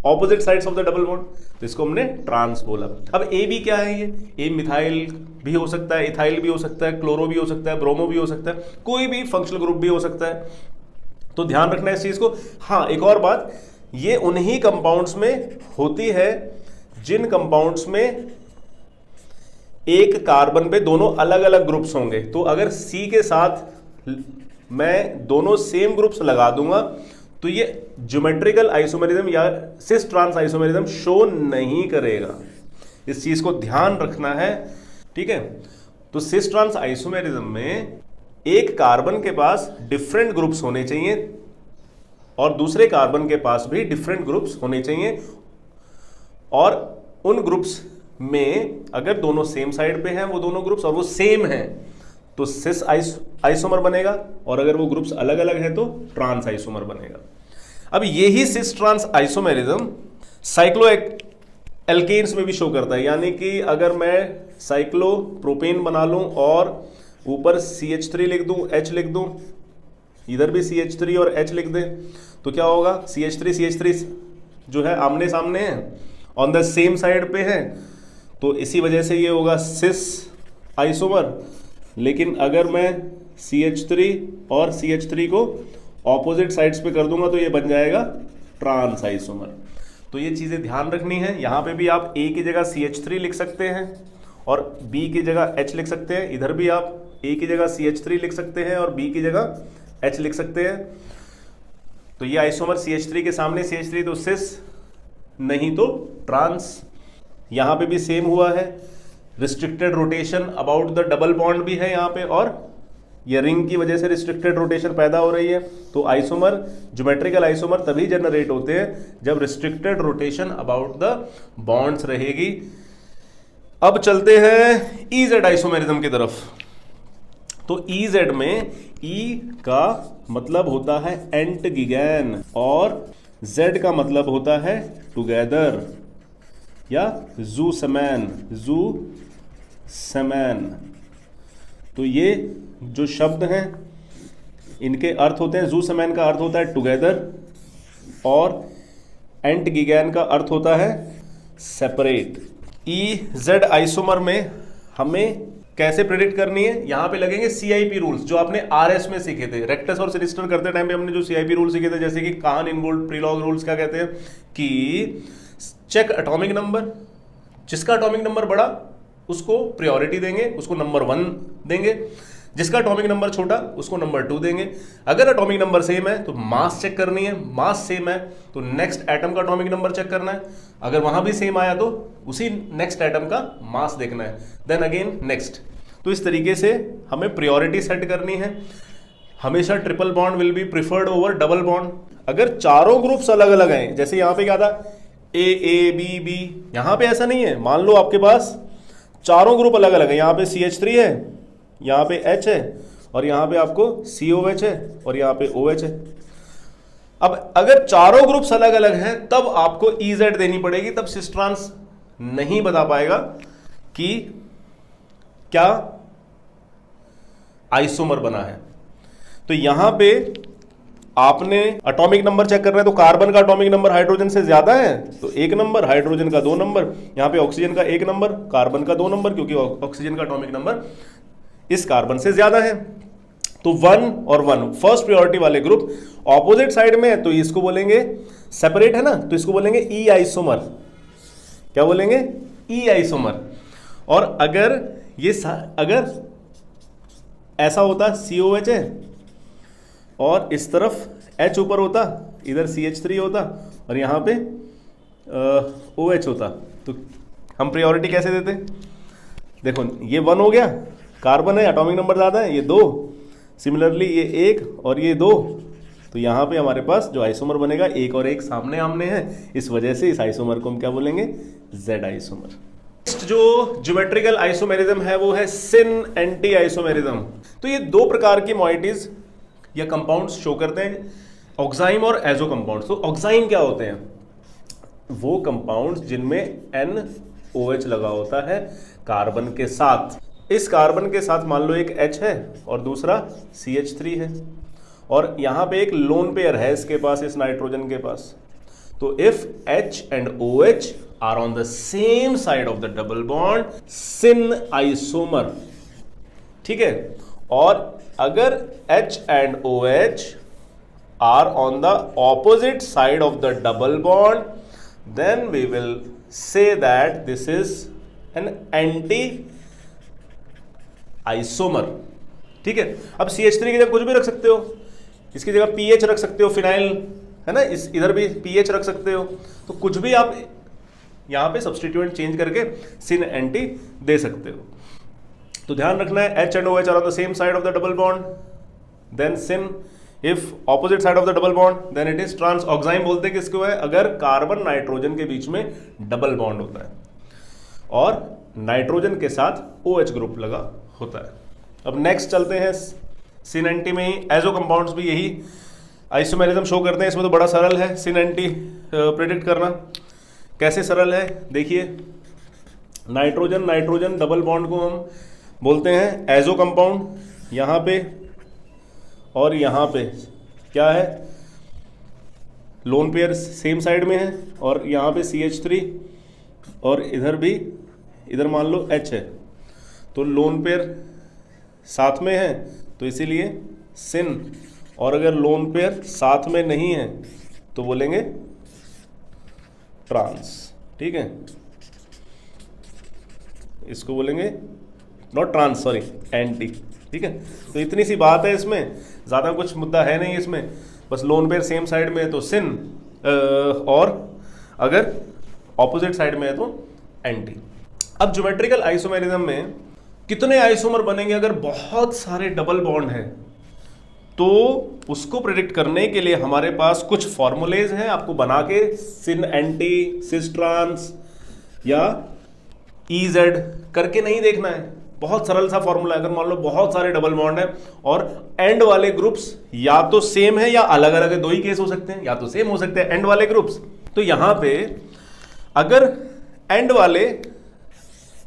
opposite sides of the double bond, तो इसको हमने trans बोला. अब A B क्या है? ये मिथाइल भी हो सकता है, इथाइल भी हो सकता है, क्लोरो भी हो सकता है, ब्रोमो भी हो सकता है, कोई भी फंक्शनल ग्रुप भी हो सकता है. तो ध्यान रखना है इस चीज को. हाँ, एक और बात, ये उन्हीं कंपाउंड्स में होती है जिन कंपाउंड्स में एक कार्बन पे दोनों अलग अलग ग्रुप्स होंगे. तो अगर C के साथ मैं दोनों सेम ग्रुप्स लगा दूंगा तो ये ज्योमेट्रिकल आइसोमेरिज्म या सिस ट्रांस आइसोमेरिज्म शो नहीं करेगा. इस चीज को ध्यान रखना है, ठीक है. तो सिस ट्रांस आइसोमेरिज्म में एक कार्बन के पास डिफरेंट ग्रुप्स होने चाहिए और दूसरे कार्बन के पास भी डिफरेंट ग्रुप्स होने चाहिए, और उन ग्रुप्स में अगर दोनों सेम साइड पे हैं वो दोनों ग्रुप्स और वो सेम हैं तो सिस आइसोमर बनेगा, और अगर वो ग्रुप्स अलग अलग हैं तो ट्रांस आइसोमर बनेगा. अब यही cis trans isomerism cycloalkanes में भी शो करता है. यानी कि अगर मैं साइक्लोप्रोपेन बना लूं और ऊपर CH3 लिख दूं, H लिख दूं, इधर भी CH3 और H लिख दें, तो क्या होगा? CH3 जो है आमने सामने है, ऑन द सेम साइड पे है, तो इसी वजह से ये होगा सिस आइसोमर. लेकिन अगर मैं CH3 और CH3 को ऑपोजिट साइड्स पे कर दूंगा तो ये बन जाएगा ट्रांस आइसोमर. तो ये चीज़ें ध्यान रखनी है. यहाँ पे भी आप A की जगह CH3 लिख सकते हैं और B की जगह H लिख सकते हैं. इधर भी आप A की जगह CH3 लिख सकते हैं और B की जगह H लिख सकते हैं. तो ये आइसोमर CH3 के सामने CH3, तो सिस नहीं तो ट्रांस. यहाँ पे भी सेम हुआ है, restricted rotation about the double bond भी है यहाँ पे, और ये रिंग की वजह से रिस्ट्रिक्टेड रोटेशन पैदा हो रही है. तो आइसोमर, ज्योमेट्रिकल आइसोमर तभी जनरेट होते हैं जब restricted rotation about the bonds रहेगी. अब चलते हैं EZ आइसोमेरिज्म की तरफ. तो EZ में E का मतलब होता है एंटगिगैन और Z का मतलब होता है टुगेदर या जू सैमन. तो ये जो शब्द हैं इनके अर्थ होते हैं, जू सैमन का अर्थ होता है टुगेदर और एंटगिगैन का अर्थ होता है सेपरेट. EZ आइसोमर में हमें कैसे प्रेडिक्ट करनी है, यहां पे लगेंगे सीआईपी रूल्स जो आपने आरएस में सीखे थे। रेक्टस और सिनिस्टर करते टाइम पे हमने जो सीआईपी रूल सीखे थे, जैसे कि कान इनवोल्व प्रीलॉग रूल्स क्या कहते हैं कि चेक एटॉमिक नंबर, जिसका एटॉमिक नंबर बड़ा उसको प्रायोरिटी देंगे, उसको नंबर 1 देंगे, जिसका एटॉमिक नंबर छोटा उसको नंबर 2 देंगे। अगर एटॉमिक नंबर सेम है तो मास चेक करनी है, मास सेम है तो नेक्स्ट एटम का एटॉमिक नंबर चेक करना है, अगर वहां भी सेम आया तो उसी नेक्स्ट एटम का मास देखना है, देन अगेन नेक्स्ट। तो इस तरीके से हमें प्रायोरिटी सेट करनी है। हमेशा triple bond will be preferred over double bond. अगर चारों ग्रुप्स अलग अलग हैं, जैसे यहां पे क्या था ए बी बी, यहां पे ऐसा नहीं है। मान लो आपके पास चारों ग्रुप अलग अलग है, यहां पे CH3 है, यहां पे H है और यहां पे आपको COH है और यहां पे OH है। अब अगर चारों ग्रुप्स अलग अलग हैं तब आपको EZ देनी पड़ेगी, तब सिस ट्रांस नहीं बता पाएगा कि क्या आइसोमर बना है। तो यहां पे आपने एटॉमिक नंबर चेक करना है, तो कार्बन का एटॉमिक नंबर हाइड्रोजन से ज्यादा है तो 1 नंबर, हाइड्रोजन का 2 नंबर, यहां पे ऑक्सीजन का 1 नंबर, कार्बन का 2 नंबर, क्योंकि ऑक्सीजन का एटॉमिक नंबर इस कार्बन से ज्यादा है। तो 1 और 1 फर्स्ट प्रायोरिटी वाले ग्रुप ऑपोजिट साइड में है तो इसको बोलेंगे सेपरेट है ना, तो इसको बोलेंगे ई आइसोमर। क्या बोलेंगे? ई आइसोमर। और अगर अगर ऐसा होता COH है और इस तरफ H ऊपर होता, इधर CH3 होता और यहां पे OH होता, तो हम प्रायोरिटी कैसे देते? देखो ये 1 हो गया, कार्बन है, एटॉमिक नंबर ज़्यादा है, ये 2, सिमिलरली ये 1 और ये 2, तो यहाँ पे हमारे पास जो आइसोमर बनेगा 1 और 1 सामने आमने हैं, इस वजह से इस आइसोमर को हम क्या बोलेंगे? Z isomer. नेक्स्ट जो ज्योमेट्रिकल आइसोमेरिज्म है वो है सिन एंटी आइसोमेरिज्म। तो ये 2 प्रकार की मॉइटीज या कंपाउंड्स शो करते हैं, ऑक्साइम और एजो कंपाउंड्स। तो ऑक्साइम क्या होते हैं? वो कंपाउंड्स जिनमें NOH लगा होता है कार्बन के साथ। इस कार्बन के साथ मान लो एक H है और दूसरा CH3 है और यहां पे एक लोन पेयर है इसके पास, इस नाइट्रोजन के पास। तो if H and OH are on the same side of the double bond, sin isomer, ठीक है। और अगर H and OH are on the opposite side of the double bond, then we will say that this is an anti isomer, ठीक है। अब CH3 की जगह कुछ भी रख सकते हो, इसकी जगह PH रख सकते हो, फिनाइल है ना, इस इधर भी PH रख सकते हो, तो कुछ भी आप यहां पे सब्स्टिट्यूएंट चेंज करके सिन एंटी दे सकते हो। तो ध्यान रखना है H and OH are on the same side of the double bond, then sin, if opposite side of the double bond then it is trans। Oxime बोलते हैं किसको है? अगर कार्बन नाइट्रोजन के बीच में डबल बॉन्ड होता है और नाइट्रोजन के साथ OH ग्रुप लगा होता है। अब नेक्स्ट चलते हैं सिन एंटी में ही। एजो कंपाउंड्स भी यही आइसोमेरिज्म शो करते हैं। इसमें तो बड़ा सरल है सिन एंटी प्रेडिक्ट करना। कैसे सरल है देखिए, नाइट्रोजन नाइट्रोजन डबल बॉन्ड को हम बोलते हैं एजो कंपाउंड, यहाँ पे और यहाँ पे क्या है? लोन पेयर सेम साइड में है और यहाँ पे CH3 और इधर भी, इधर मान लो H है, तो लोन पेयर साथ में है तो इसीलिए सिन। और अगर लोन पेयर साथ में नहीं है तो बोलेंगे ट्रांस, ठीक है। इसको बोलेंगे नॉट ट्रांस, सॉरी एंटी, ठीक है। तो इतनी सी बात है इसमें, ज़्यादा कुछ मुद्दा है नहीं इसमें, बस लोन पेयर सेम साइड में है तो सिन और अगर ऑपोजिट साइड में है तो एंटी। अब ज्योमेट्रिकल आइसोमेरिज्म में कितने आइसोमर बनेंगे? अगर बहुत सारे डबल बॉन्ड हैं तो उसको प्रेडिक्ट करने के लिए हमारे पास कुछ फॉर्मूलेज हैं, आपको बना के सिन एंटी, सिस ट्रांस या EZ करके नहीं देखना है। बहुत सरल सा फॉर्मूला है। अगर मान लो बहुत सारे डबल बॉन्ड है और एंड वाले ग्रुप्स या तो सेम है या अलग अलग है, 2 ही केस हो सकते हैं, या तो सेम हो सकते हैं एंड वाले ग्रुप्स। तो यहां पे अगर एंड वाले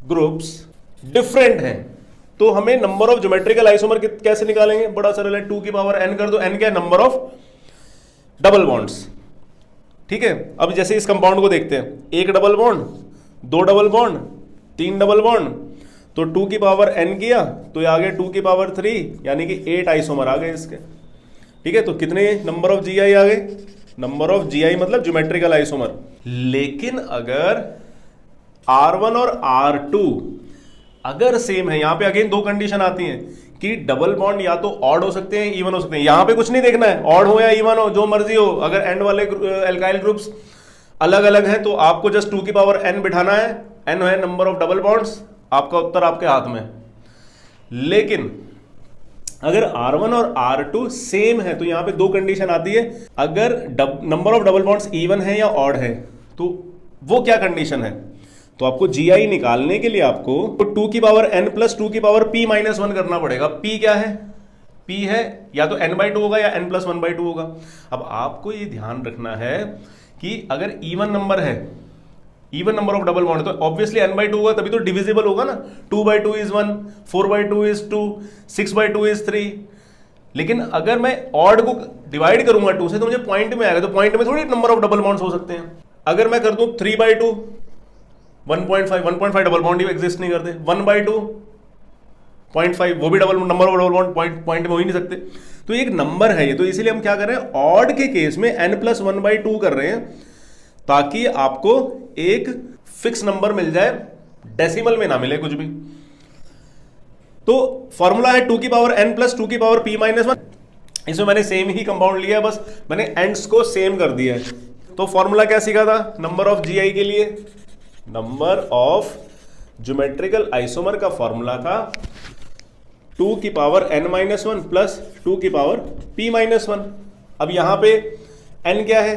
ग्रुप्स डिफरेंट हैं तो हमें नंबर ऑफ ज्योमेट्रिकल आइसोमर कैसे निकालेंगे? बड़ा सरल है, 2 की पावर n कर दो। n क्या है? नंबर ऑफ डबल बॉन्ड्स, ठीक है। अब जैसे इस कंपाउंड को देखते हैं, 1 double bond, 2 double bond, 3 double bond, तो 2 की पावर n किया तो ये आ गया 2 की पावर 3, यानी कि 8 आइसोमर आ गए इसके। ठीक है, तो कितने नंबर ऑफ GI आ गए? नंबर ऑफ GI मतलब ज्योमेट्रिकल आइसोमर। लेकिन अगर R1 और R2 अगर सेम है, यहां पे अगेन दो कंडीशन आती हैं कि डबल बॉन्ड या तो ऑड हो सकते हैं, इवन हो सकते हैं। यहां पे कुछ नहीं देखना है, ऑड हो या इवन हो, जो मर्जी हो। अगर एंड वाले एल्काइल ग्रुप्स अलग अलग हैं तो आपको जस्ट 2 की पावर n बिठाना है, n है नंबर ऑफ डबल बॉन्ड्स, आपका उत्तर आपके हाथ में। लेकिन अगर R1 और R2 सेम है तो यहां पे दो कंडीशन आती है। अगर number of double bonds even है या ऑड है तो वो क्या कंडीशन है? तो आपको GI निकालने के लिए आपको 2 की पावर n प्लस 2 की पावर p माइनस 1 करना पड़ेगा। p क्या है? p है या तो n/2 होगा या n प्लस 1/2 होगा। अब आपको ये ध्यान रखना है कि अगर इवन नंबर है, even number of double bond, तो ऑब्वियसली n/2 होगा, तभी तो डिविजिबल होगा ना। 2/2 इज 1, 4/2 इज 2, 6/2 इज 3। लेकिन अगर मैं ऑड को डिवाइड करूंगा 2 से तो मुझे पॉइंट में आएगा, तो पॉइंट में थोड़ी नंबर ऑफ डबल बॉन्ड्स हो सकते हैं। अगर मैं कर दूं 3/2, 1.5 डबल बॉन्ड ही एग्जिस्ट नहीं करते। 1/2, 0.5, वो भी double number of double bond point में हो ही नहीं सकते। तो एक नंबर है ये, तो इसीलिए हम क्या कर रहे हैं, ऑड के केस में n प्लस 1/2 कर रहे हैं, ताकि आपको एक फिक्स नंबर मिल जाए, डेसिमल में ना मिले कुछ भी। तो फॉर्मूला है 2 की पावर n प्लस 2 की पावर p माइनस 1। इसमें मैंने सेम ही कंपाउंड लिया, बस मैंने एंड्स को सेम कर दिया है। तो फॉर्मूला क्या सीखा था नंबर ऑफ GI के लिए? नंबर ऑफ ज्योमेट्रिकल आइसोमर का फॉर्मूला था 2 की पावर n माइनस 1 प्लस 2 की पावर p माइनस 1। अब यहां पे n क्या है?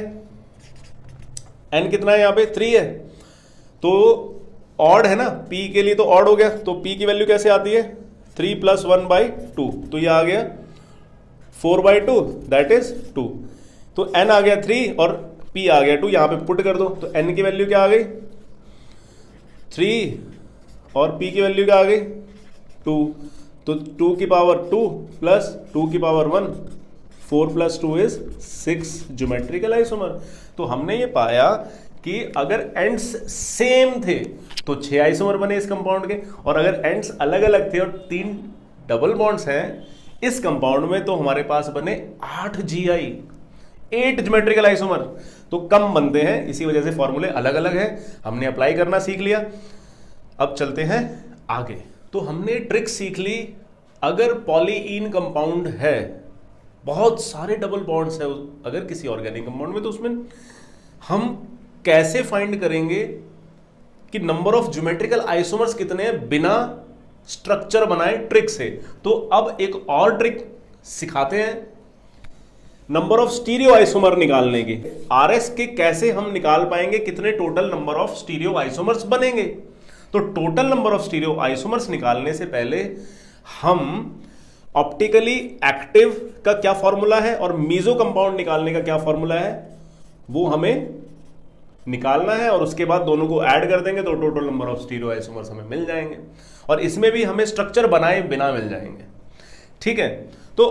n कितना है? यहां पे 3 है, तो ऑड है ना, p के लिए तो ऑड हो गया। तो p की वैल्यू कैसे आती है? 3 प्लस 1/2, तो ये आ गया 4/2, दैट इज 2। तो n आ गया 3 और p आ गया 2, यहां पे पुट कर दो, तो n की वैल्यू क्या आ गई? 3 और p की वैल्यू क्या आ गई? 2। तो 2 की पावर 2 प्लस 2 की power 1, 4 plus 2 is 6 geometrical isomer. तो हमने ये पाया कि अगर एंड्स सेम थे तो 6 आइसोमर बने इस कंपाउंड के, और अगर एंड्स अलग अलग थे और 3 डबल बॉन्ड्स हैं इस कंपाउंड में, तो हमारे पास बने 8 GI, 8 ज्योमेट्रिकल आइसोमर। तो कम बनते हैं, इसी वजह से फॉर्मूले अलग अलग हैं। हमने अप्लाई करना सीख लिया, अब चलते हैं आगे। तो हमने ट्रिक सीख ली, अगर पॉलीईन कंपाउंड है, बहुत सारे डबल बॉन्ड्स है अगर किसी ऑर्गेनिक कंपाउंड में, तो उसमें हम कैसे फाइंड करेंगे कि नंबर ऑफ ज्योमेट्रिकल आइसोमर्स कितने हैं बिना स्ट्रक्चर बनाए ट्रिक से। तो अब एक और ट्रिक सिखाते हैं नंबर ऑफ स्टीरियो आइसोमर निकालने की। RS के कैसे हम निकाल पाएंगे कितने total number of stereo isomers बनेंगे। तो total number of stereo isomers निकालने से पहले हम ऑप्टिकली एक्टिव का क्या फॉर्मूला है और मीजो कंपाउंड निकालने का क्या फॉर्मूला है वो हमें निकालना है, और उसके बाद दोनों को ऐड कर देंगे तो total number of stereo isomers हमें मिल जाएंगे, और इसमें भी हमें स्ट्रक्चर बनाए बिना मिल जाएंगे। ठीक है, तो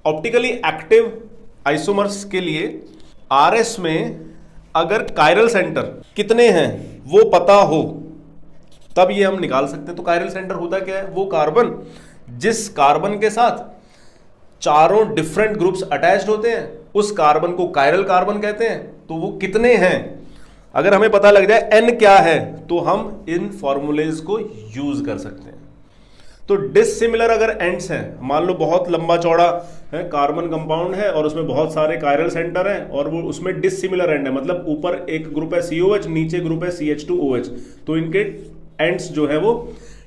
ऑप्टिकली एक्टिव आइसोमर्स के लिए RS में अगर कायरल सेंटर कितने हैं वो पता हो तब ये हम निकाल सकते हैं। तो कायरल सेंटर होता क्या है? वो कार्बन जिस कार्बन के साथ चारों डिफरेंट ग्रुप्स अटैच्ड होते हैं उस कार्बन को कायरल कार्बन कहते हैं। तो वो कितने हैं अगर हमें पता लग जाए n क्या है तो हम इन फॉर्मूलेज को यूज कर सकते हैं। तो डिसिमिलर अगर एंड्स हैं, मान लो बहुत लंबा चौड़ा है कार्बन कंपाउंड है और उसमें बहुत सारे कायरल सेंटर हैं और वो उसमें डिसिमिलर एंड है, मतलब ऊपर एक ग्रुप है COH, नीचे ग्रुप है CH2OH, तो इनके एंड्स जो है वो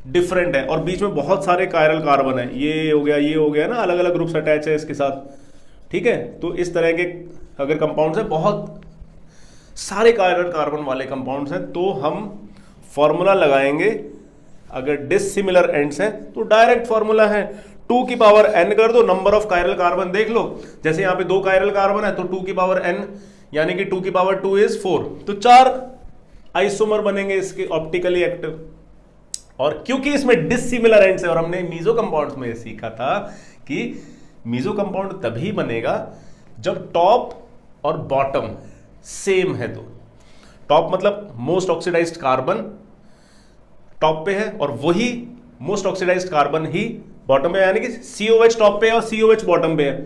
डिफरेंट है और बीच में बहुत सारे कायरल कार्बन है, ये हो गया ना, अलग अलग ग्रुप्स अटैच है इसके साथ। ठीक है, तो इस तरह के अगर कंपाउंड्स हैं, बहुत सारे कायरल कार्बन वाले कंपाउंड्स हैं, तो हम फॉर्मूला लगाएंगे। अगर डिसिमिलर एंड्स हैं तो डायरेक्ट फॉर्मूला है 2 की पावर n कर दो, नंबर ऑफ कायरल कार्बन देख लो, जैसे यहां पे 2 कायरल कार्बन है तो 2 की पावर n यानी कि 2 की पावर 2 इज 4, तो 4 आइसोमर बनेंगे इसके ऑप्टिकली एक्टिव। और क्योंकि इसमें डिसिमिलर एंड्स है और हमने मीजो कंपाउंड्स में सीखा था कि मीजो कंपाउंड तभी बनेगा जब टॉप और बॉटम सेम है। तो टॉप मतलब मोस्ट ऑक्सीडाइज्ड कार्बन, टॉप पे है और वही मोस्ट ऑक्सीडाइज्ड कार्बन ही बॉटम पे, यानी कि COH टॉप पे है और COH बॉटम पे है,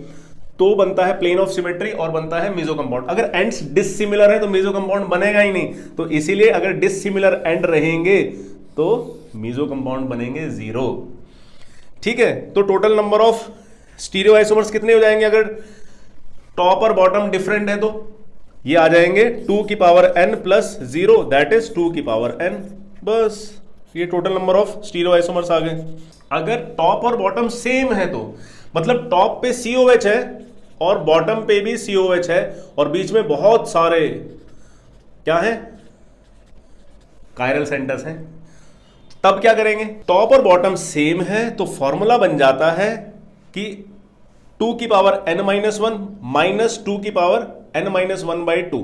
तो बनता है प्लेन ऑफ सिमेट्री और बनता है मीजो कंपाउंड। अगर एंड्स डिसिमिलर है तो मीजो कंपाउंड बनेगा ही नहीं, तो इसीलिए अगर डिसिमिलर एंड रहेंगे तो मीजो कंपाउंड बनेंगे 0। ठीक है, तो total number of stereo isomers कितने हो जाएंगे अगर टॉप और बॉटम डिफरेंट है? तो ये आ जाएंगे 2 की power n plus 0, that is 2 की पावर n। बस ये total number of stereo isomers आ गए। अगर टॉप और बॉटम सेम है तो मतलब टॉप पे COH है और बॉटम पे भी COH है और बीच में बहुत सारे क्या है, कायरल सेंटर्स हैं, तब क्या करेंगे? टॉप और बॉटम सेम है तो फॉर्मूला बन जाता है कि 2 की पावर n-1 माइनस 2 की पावर n-1/2।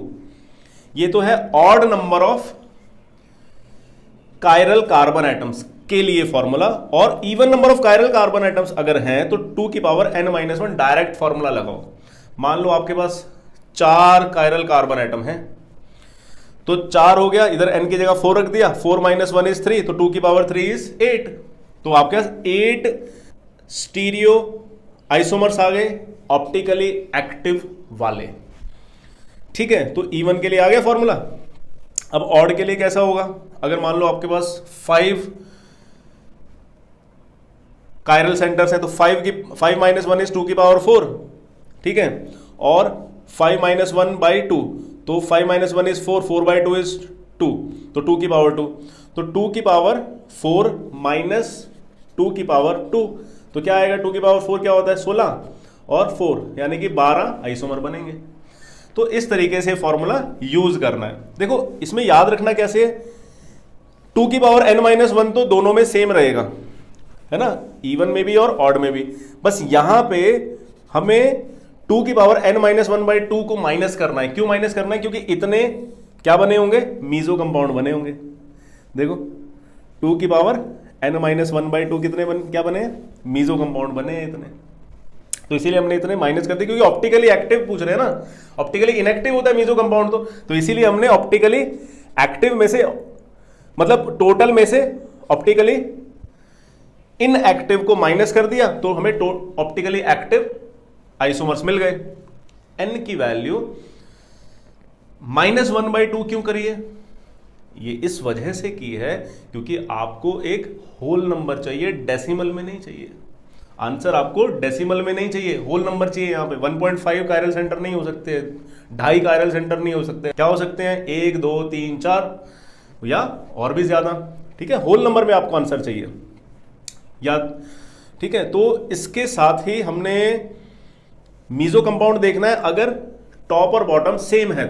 ये तो है odd number of chiral carbon atoms के लिए फॉर्मूला, और even number of chiral carbon atoms अगर हैं तो 2 की पावर n-1 डायरेक्ट फॉर्मूला लगाओ। मान लो आपके पास 4 कायरल कार्बन एटम हैं, तो 4 हो गया, इधर n की जगह 4 रख दिया, 4 - 1 इज 3, तो 2 की पावर 3 इज 8। तो आपके पास 8 स्टीरियो आइसोमर्स आ गए ऑप्टिकली एक्टिव वाले। ठीक है, तो E1 के लिए आ गया फॉर्मूला। अब ऑड के लिए कैसा होगा? अगर मान लो आपके पास 5 कायरल सेंटर्स है तो 5 - 1 इज 2 की पावर 4। ठीक है, और 5 - 1/2, तो 5 - 1 इज 4, 4/2 इज 2, तो 2 की पावर 2, तो 2 की पावर 4 माइनस 2 की पावर 2, तो क्या आएगा? 2 की पावर 4 क्या होता है? 16 और 4 यानी कि 12 आइसोमर बनेंगे। तो इस तरीके से फॉर्मूला यूज करना है। देखो इसमें याद रखना कैसे है, 2 की पावर n-1 तो दोनों में सेम रहेगा, है ना, इवन में भी और ऑड में भी। बस यहां पे हमें 2 की पावर n-1/2 को माइनस करना है। क्यों माइनस करना है? क्योंकि इतने क्या बने होंगे? मीजो कंपाउंड बने होंगे। देखो 2 की पावर n-1/2 कितने क्या बने हैं? मीजो कंपाउंड बने हैं इतने, तो इसीलिए हमने इतने माइनस कर दिए, क्योंकि ऑप्टिकली एक्टिव पूछ रहे हैं ना, ऑप्टिकली इनएक्टिव होता है मीजो कंपाउंड, तो इसीलिए हमने ऑप्टिकली एक्टिव में से, मतलब टोटल में से ऑप्टिकली इनएक्टिव को माइनस कर दिया, तो हमें ऑप्टिकली एक्टिव आइसोमर्स मिल गए। n की वैल्यू -1/2 क्यों करी है? ये इस वजह से की है क्योंकि आपको एक होल नंबर चाहिए, डेसिमल में नहीं चाहिए। आंसर आपको डेसिमल में नहीं चाहिए, होल नंबर चाहिए। यहाँ पे 1.5 कायरल सेंटर नहीं हो सकते, 2.5 कायरल सेंटर नहीं हो सकते, क्या हो सकते हैं? 1, 2, 3, 4 या और भी ज्यादा। ठीक है, होल नंबर में आपको आंसर चाहिए याद। ठीक है, तो इसके साथ ही हमने मीजो कंपाउंड देखना है अगर टॉप और बॉटम सेम है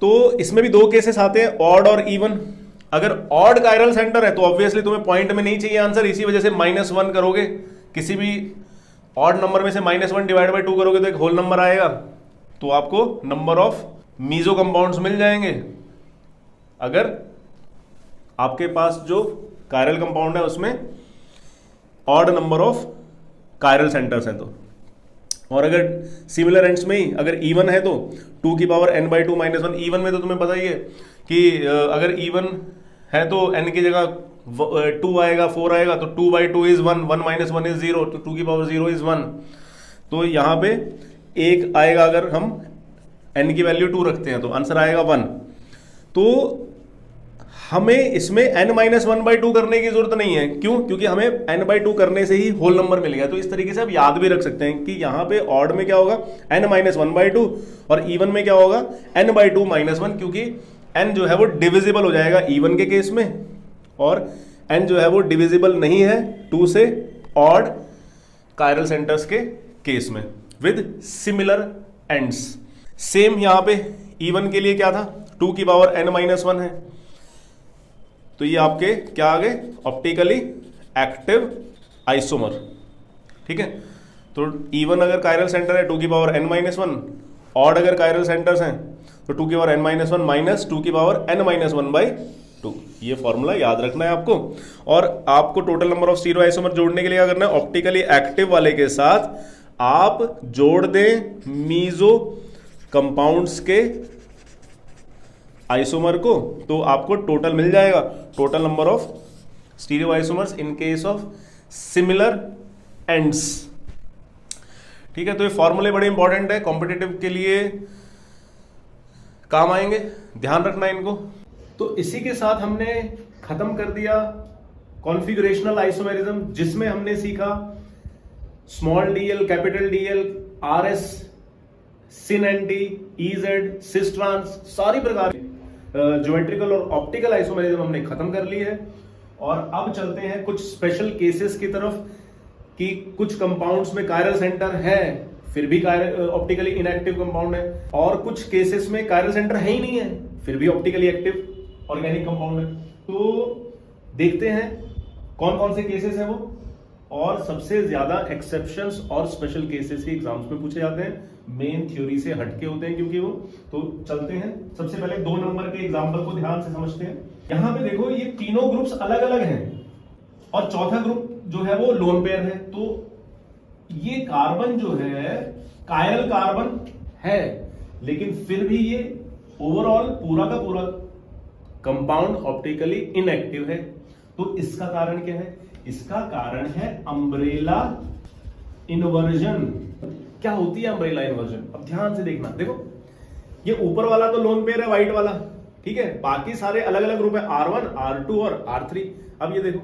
तो इसमें भी 2 केसेस आते हैं, ऑड और इवन। अगर ऑड कायरल सेंटर है तो ऑब्वियसली तुम्हें पॉइंट में नहीं चाहिए आंसर, इसी वजह से -1 करोगे, किसी भी ऑड नंबर में से -1 डिवाइड बाई 2 करोगे तो एक होल नंबर आएगा, तो आपको नंबर ऑफ मीजो कंपाउंड्स मिल जाएंगे। अगर आपके पास जो कायरल कंपाउंड है उसमें odd number of chiral centres हैं तो, और अगर सिमिलर एंड्स में ही अगर इवन है तो 2 की पावर n/2 - 1, इवन में तो तुम्हें पता ही है कि अगर इवन है तो n की जगह 2 आएगा, 4 आएगा, तो 2/2 इज 1, 1 - 1 इज 0, तो 2 की पावर 0 इज 1, तो यहाँ पे 1 आएगा। अगर हम n की वैल्यू 2 रखते हैं तो आंसर आएगा 1। तो हमें इसमें n-1/2 करने की जरूरत नहीं है। क्यों? क्योंकि हमें n/2 करने से ही होल नंबर मिल गया। तो इस तरीके से आप याद भी रख सकते हैं कि यहाँ पे ऑड में क्या होगा n-1/2 और इवन में क्या होगा n/2 - 1, क्योंकि n जो है वो डिविजिबल हो जाएगा इवन के केस में, और n जो है वो डिविजिबल नहीं है 2 से ऑड कायरल सेंटर्स के केस में विद सिमिलर एंड्स। सेम यहाँ पे इवन के लिए क्या था? 2 की पावर n-1 है, तो ये आपके क्या आ गए? Optically active isomer. ठीक है, तो इवन अगर कायरल सेंटर है 2 की पावर n-1, ऑड अगर कायरल सेंटर्स हैं तो 2 की पावर n-1 माइनस 2 की पावर n-1/2। ये फॉर्मूला याद रखना है आपको। और आपको total number of stereo isomer जोड़ने के लिए क्या करना है? ऑप्टिकली एक्टिव वाले के साथ आप जोड़ दें मीजो कंपाउंड्स के आइसोमर को तो आपको टोटल मिल जाएगा, total number of stereo isomers in case of similar ends. ठीक है, तो ये फॉर्मूले बड़े इंपॉर्टेंट है, कॉम्पिटिटिव के लिए काम आएंगे, ध्यान रखना इनको। तो इसी के साथ हमने खत्म कर दिया कॉन्फ़िगरेशनल आइसोमेरिज्म, जिसमें हमने सीखा small DL, capital DL, RS, syn anti, EZ, cis trans, सारी प्रकार ज्योमेट्रिकल और ऑप्टिकल आइसोमेरिज्म हमने खत्म कर ली है। और अब चलते हैं कुछ स्पेशल केसेस की तरफ कि कुछ कंपाउंड्स में कायरल सेंटर है फिर भी ऑप्टिकली इनएक्टिव कंपाउंड है, और कुछ केसेस में कायरल सेंटर है ही नहीं है फिर भी ऑप्टिकली एक्टिव ऑर्गेनिक कंपाउंड है। तो देखते हैं कौन कौन से केसेस हैं वो, और सबसे ज्यादा एक्सेप्शंस और स्पेशल केसेस ही एग्जाम्स में पूछे जाते हैं, मेन थ्योरी से हटके होते हैं क्योंकि वो। तो चलते हैं, सबसे पहले 2 नंबर के एग्जाम्पल को ध्यान से समझते हैं। यहां पे देखो ये तीनों ग्रुप्स अलग अलग हैं और चौथा ग्रुप जो है वो लोन पेयर है। तो ये कार्बन जो है कायरल कार्बन है, लेकिन फिर भी ये ओवरऑल पूरा का पूरा कंपाउंड ऑप्टिकली इनएक्टिव है। तो इसका कारण क्या है? इसका कारण है अम्ब्रेला इन्वर्जन। क्या होती है अम्ब्रेला इन्वर्जन? अब ध्यान से देखना, देखो ये ऊपर वाला तो लोन पेयर है व्हाइट वाला, ठीक है, बाकी सारे अलग अलग ग्रुप है R1, R2 और R3। अब ये देखो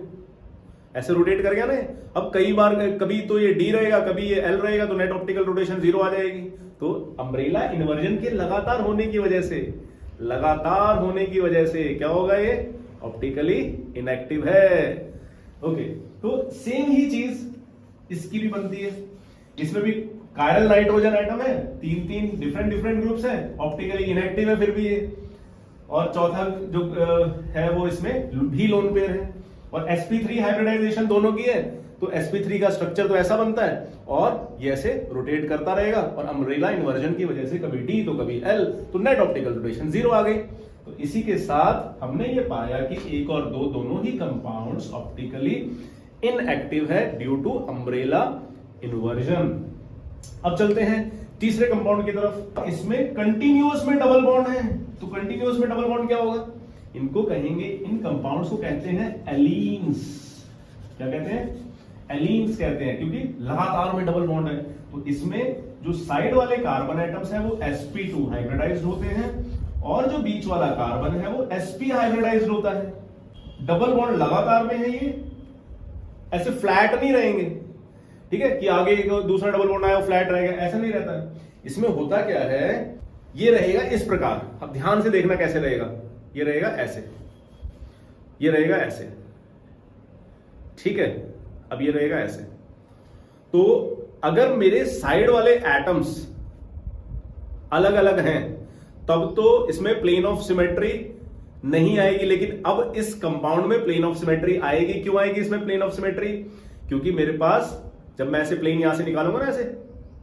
ऐसे रोटेट कर गया ना, अब कई बार कभी तो ये D रहेगा, कभी ये L रहेगा, तो नेट ऑप्टिकल रोटेशन 0 आ जाएगी। तो अम्ब्रेला इन्वर्जन के लगातार होने की वजह से क्या होगा? ये ऑप्टिकली इनएक्टिव है। ओके, तो सेम ही चीज इसकी भी बनती है। इसमें भी कायरल नाइट्रोजन एटम है, 3 डिफरेंट ग्रुप्स हैं, ऑप्टिकली इनएक्टिव है फिर भी ये, और चौथा जो है वो इसमें भी लोन पेयर है, और sp3 हाइब्रिडाइजेशन दोनों की है। तो sp3 का स्ट्रक्चर तो ऐसा बनता है और ये ऐसे रोटेट करता रहेगा, और अम्ब्रेला इन्वर्जन की वजह से कभी D तो कभी L, तो नेट ऑप्टिकल रोटेशन 0 आ गई। तो इसी के साथ हमने ये पाया कि 1 और 2 दोनों ही कंपाउंड्स ऑप्टिकली इनएक्टिव है ड्यू टू अम्ब्रेला इन्वर्जन। अब चलते हैं तीसरे कंपाउंड की तरफ। इसमें कंटिन्यूअस में डबल बॉन्ड है। तो कंटिन्यूअस में डबल बॉन्ड क्या होगा? इनको कहेंगे, इन कंपाउंड्स को कहते हैं एलीन्स। क्या कहते हैं? एलीन्स कहते हैं, क्योंकि लगातार में डबल बॉन्ड है। तो इसमें जो साइड वाले कार्बन एटम्स हैं वो sp2 हाइब्रिडाइज्ड होते हैं, और जो बीच वाला कार्बन है वो sp हाइब्रिडाइज्ड होता है। डबल बॉन्ड लगातार में है, ये ऐसे फ्लैट नहीं रहेंगे, ठीक है, कि आगे दूसरा डबल बॉन्ड आया वो फ्लैट रहेगा, ऐसा नहीं रहता है। इसमें होता क्या है, ये रहेगा इस प्रकार। अब ध्यान से देखना कैसे रहेगा। ये रहेगा ऐसे, ये रहेगा ऐसे, ठीक है, अब ये रहेगा ऐसे। तो अगर मेरे साइड वाले एटम्स अलग अलग हैं तब तो इसमें प्लेन ऑफ सिमेट्री नहीं आएगी, लेकिन अब इस कंपाउंड में प्लेन ऑफ सिमेट्री आएगी। क्यों आएगी इसमें प्लेन ऑफ सिमेट्री? क्योंकि मेरे पास जब मैं ऐसे प्लेन यहां से निकालूंगा ना ऐसे,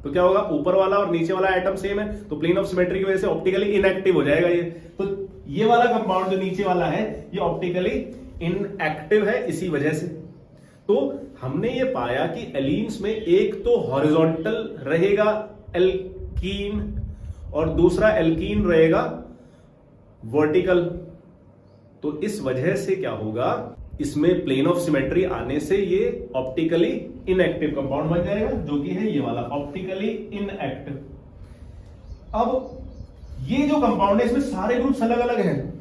तो क्या होगा, ऊपर वाला और नीचे वाला एटम सेम है, तो प्लेन ऑफ सिमेट्री की वजह से ऑप्टिकली इनएक्टिव हो जाएगा ये। तो ये वाला कंपाउंड जो नीचे वाला है ये ऑप्टिकली इनएक्टिव है इसी वजह से। तो हमने ये पाया कि एलीन्स में एक तो हॉरिजॉन्टल रहेगा एल्कीन और दूसरा एल्कीन रहेगा वर्टिकल। तो इस वजह से क्या होगा, इसमें प्लेन ऑफ सिमेट्री आने से ये ऑप्टिकली इनएक्टिव कंपाउंड बन जाएगा, जो कि है ये वाला ऑप्टिकली इनएक्टिव। अब ये जो कंपाउंड है इसमें सारे ग्रुप्स अलग अलग हैं।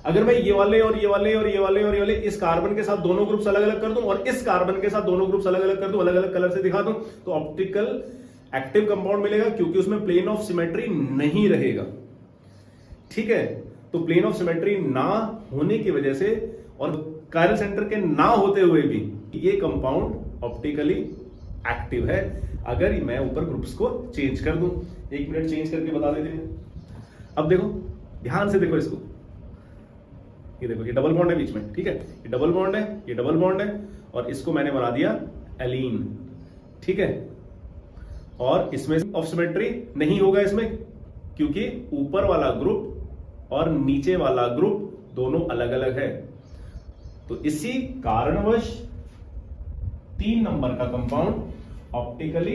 अगर मैं ये वाले और ये वाले और ये वाले और ये वाले इस कार्बन के साथ दोनों ग्रुप्स अलग अलग कर दूं और इस कार्बन के साथ दोनों ग्रुप्स अलग अलग कर दूं, अलग अलग कलर से दिखा दूं, तो ऑप्टिकल एक्टिव कंपाउंड मिलेगा, क्योंकि उसमें प्लेन ऑफ सिमेट्री नहीं रहेगा। ठीक है, तो प्लेन ऑफ सिमेट्री ना होने की वजह से और कायरल सेंटर के ना होते हुए भी ये कंपाउंड ऑप्टिकली एक्टिव है। अगर मैं ऊपर ग्रुप्स को चेंज कर दूं, 1 मिनट चेंज करके बता देते हैं। अब देखो, ध्यान से देखो इसको, ये देखो, ये डबल बॉन्ड है बीच में, ठीक है, ये डबल बॉन्ड है, ये डबल बॉन्ड है, और इसको मैंने बना दिया एलीन, ठीक है। और इसमें ऑफ सिमेट्री नहीं होगा इसमें, क्योंकि ऊपर वाला ग्रुप और नीचे वाला ग्रुप दोनों अलग अलग है। तो इसी कारणवश 3 नंबर का कंपाउंड ऑप्टिकली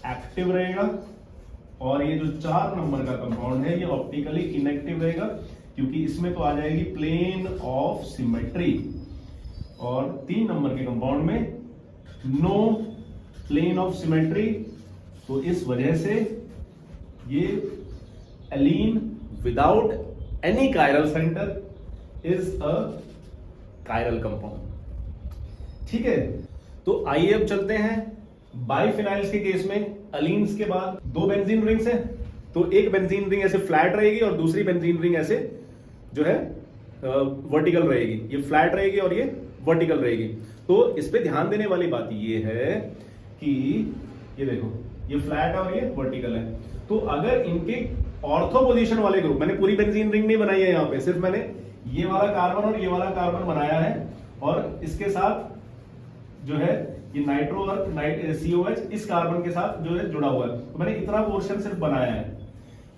एक्टिव रहेगा, और ये जो 4 नंबर का कंपाउंड है ये ऑप्टिकली इनएक्टिव रहेगा। क्योंकि इसमें तो आ जाएगी प्लेन ऑफ सिमेट्री, और 3 नंबर के कंपाउंड में नो प्लेन ऑफ सिमेट्री। तो इस वजह से ये allene without any chiral centre is a chiral compound. ठीक है, तो आइए अब चलते हैं बाइफिनाइल्स के केस में। अलीन्स के बाद 2 बेंजीन रिंग्स हैं, तो एक बेंजीन रिंग ऐसे फ्लैट रहेगी और दूसरी बेंजीन रिंग ऐसे जो है वर्टिकल रहेगी। ये फ्लैट रहेगी और ये वर्टिकल रहेगी। तो इस पे ध्यान देने वाली बात ये है कि ये देखो, ये फ्लैट है और ये वर्टिकल है। तो अगर इनके ऑर्थो पोजीशन वाले ग्रुप, मैंने पूरी बेंजीन रिंग नहीं बनाई है यहाँ पे, सिर्फ मैंने ये वाला कार्बन और ये वाला कार्बन बनाया है, और इसके साथ जो है ये नाइट्रो और COH इस कार्बन के साथ जो है जुड़ा हुआ है। तो मैंने इतना पोर्शन सिर्फ बनाया है,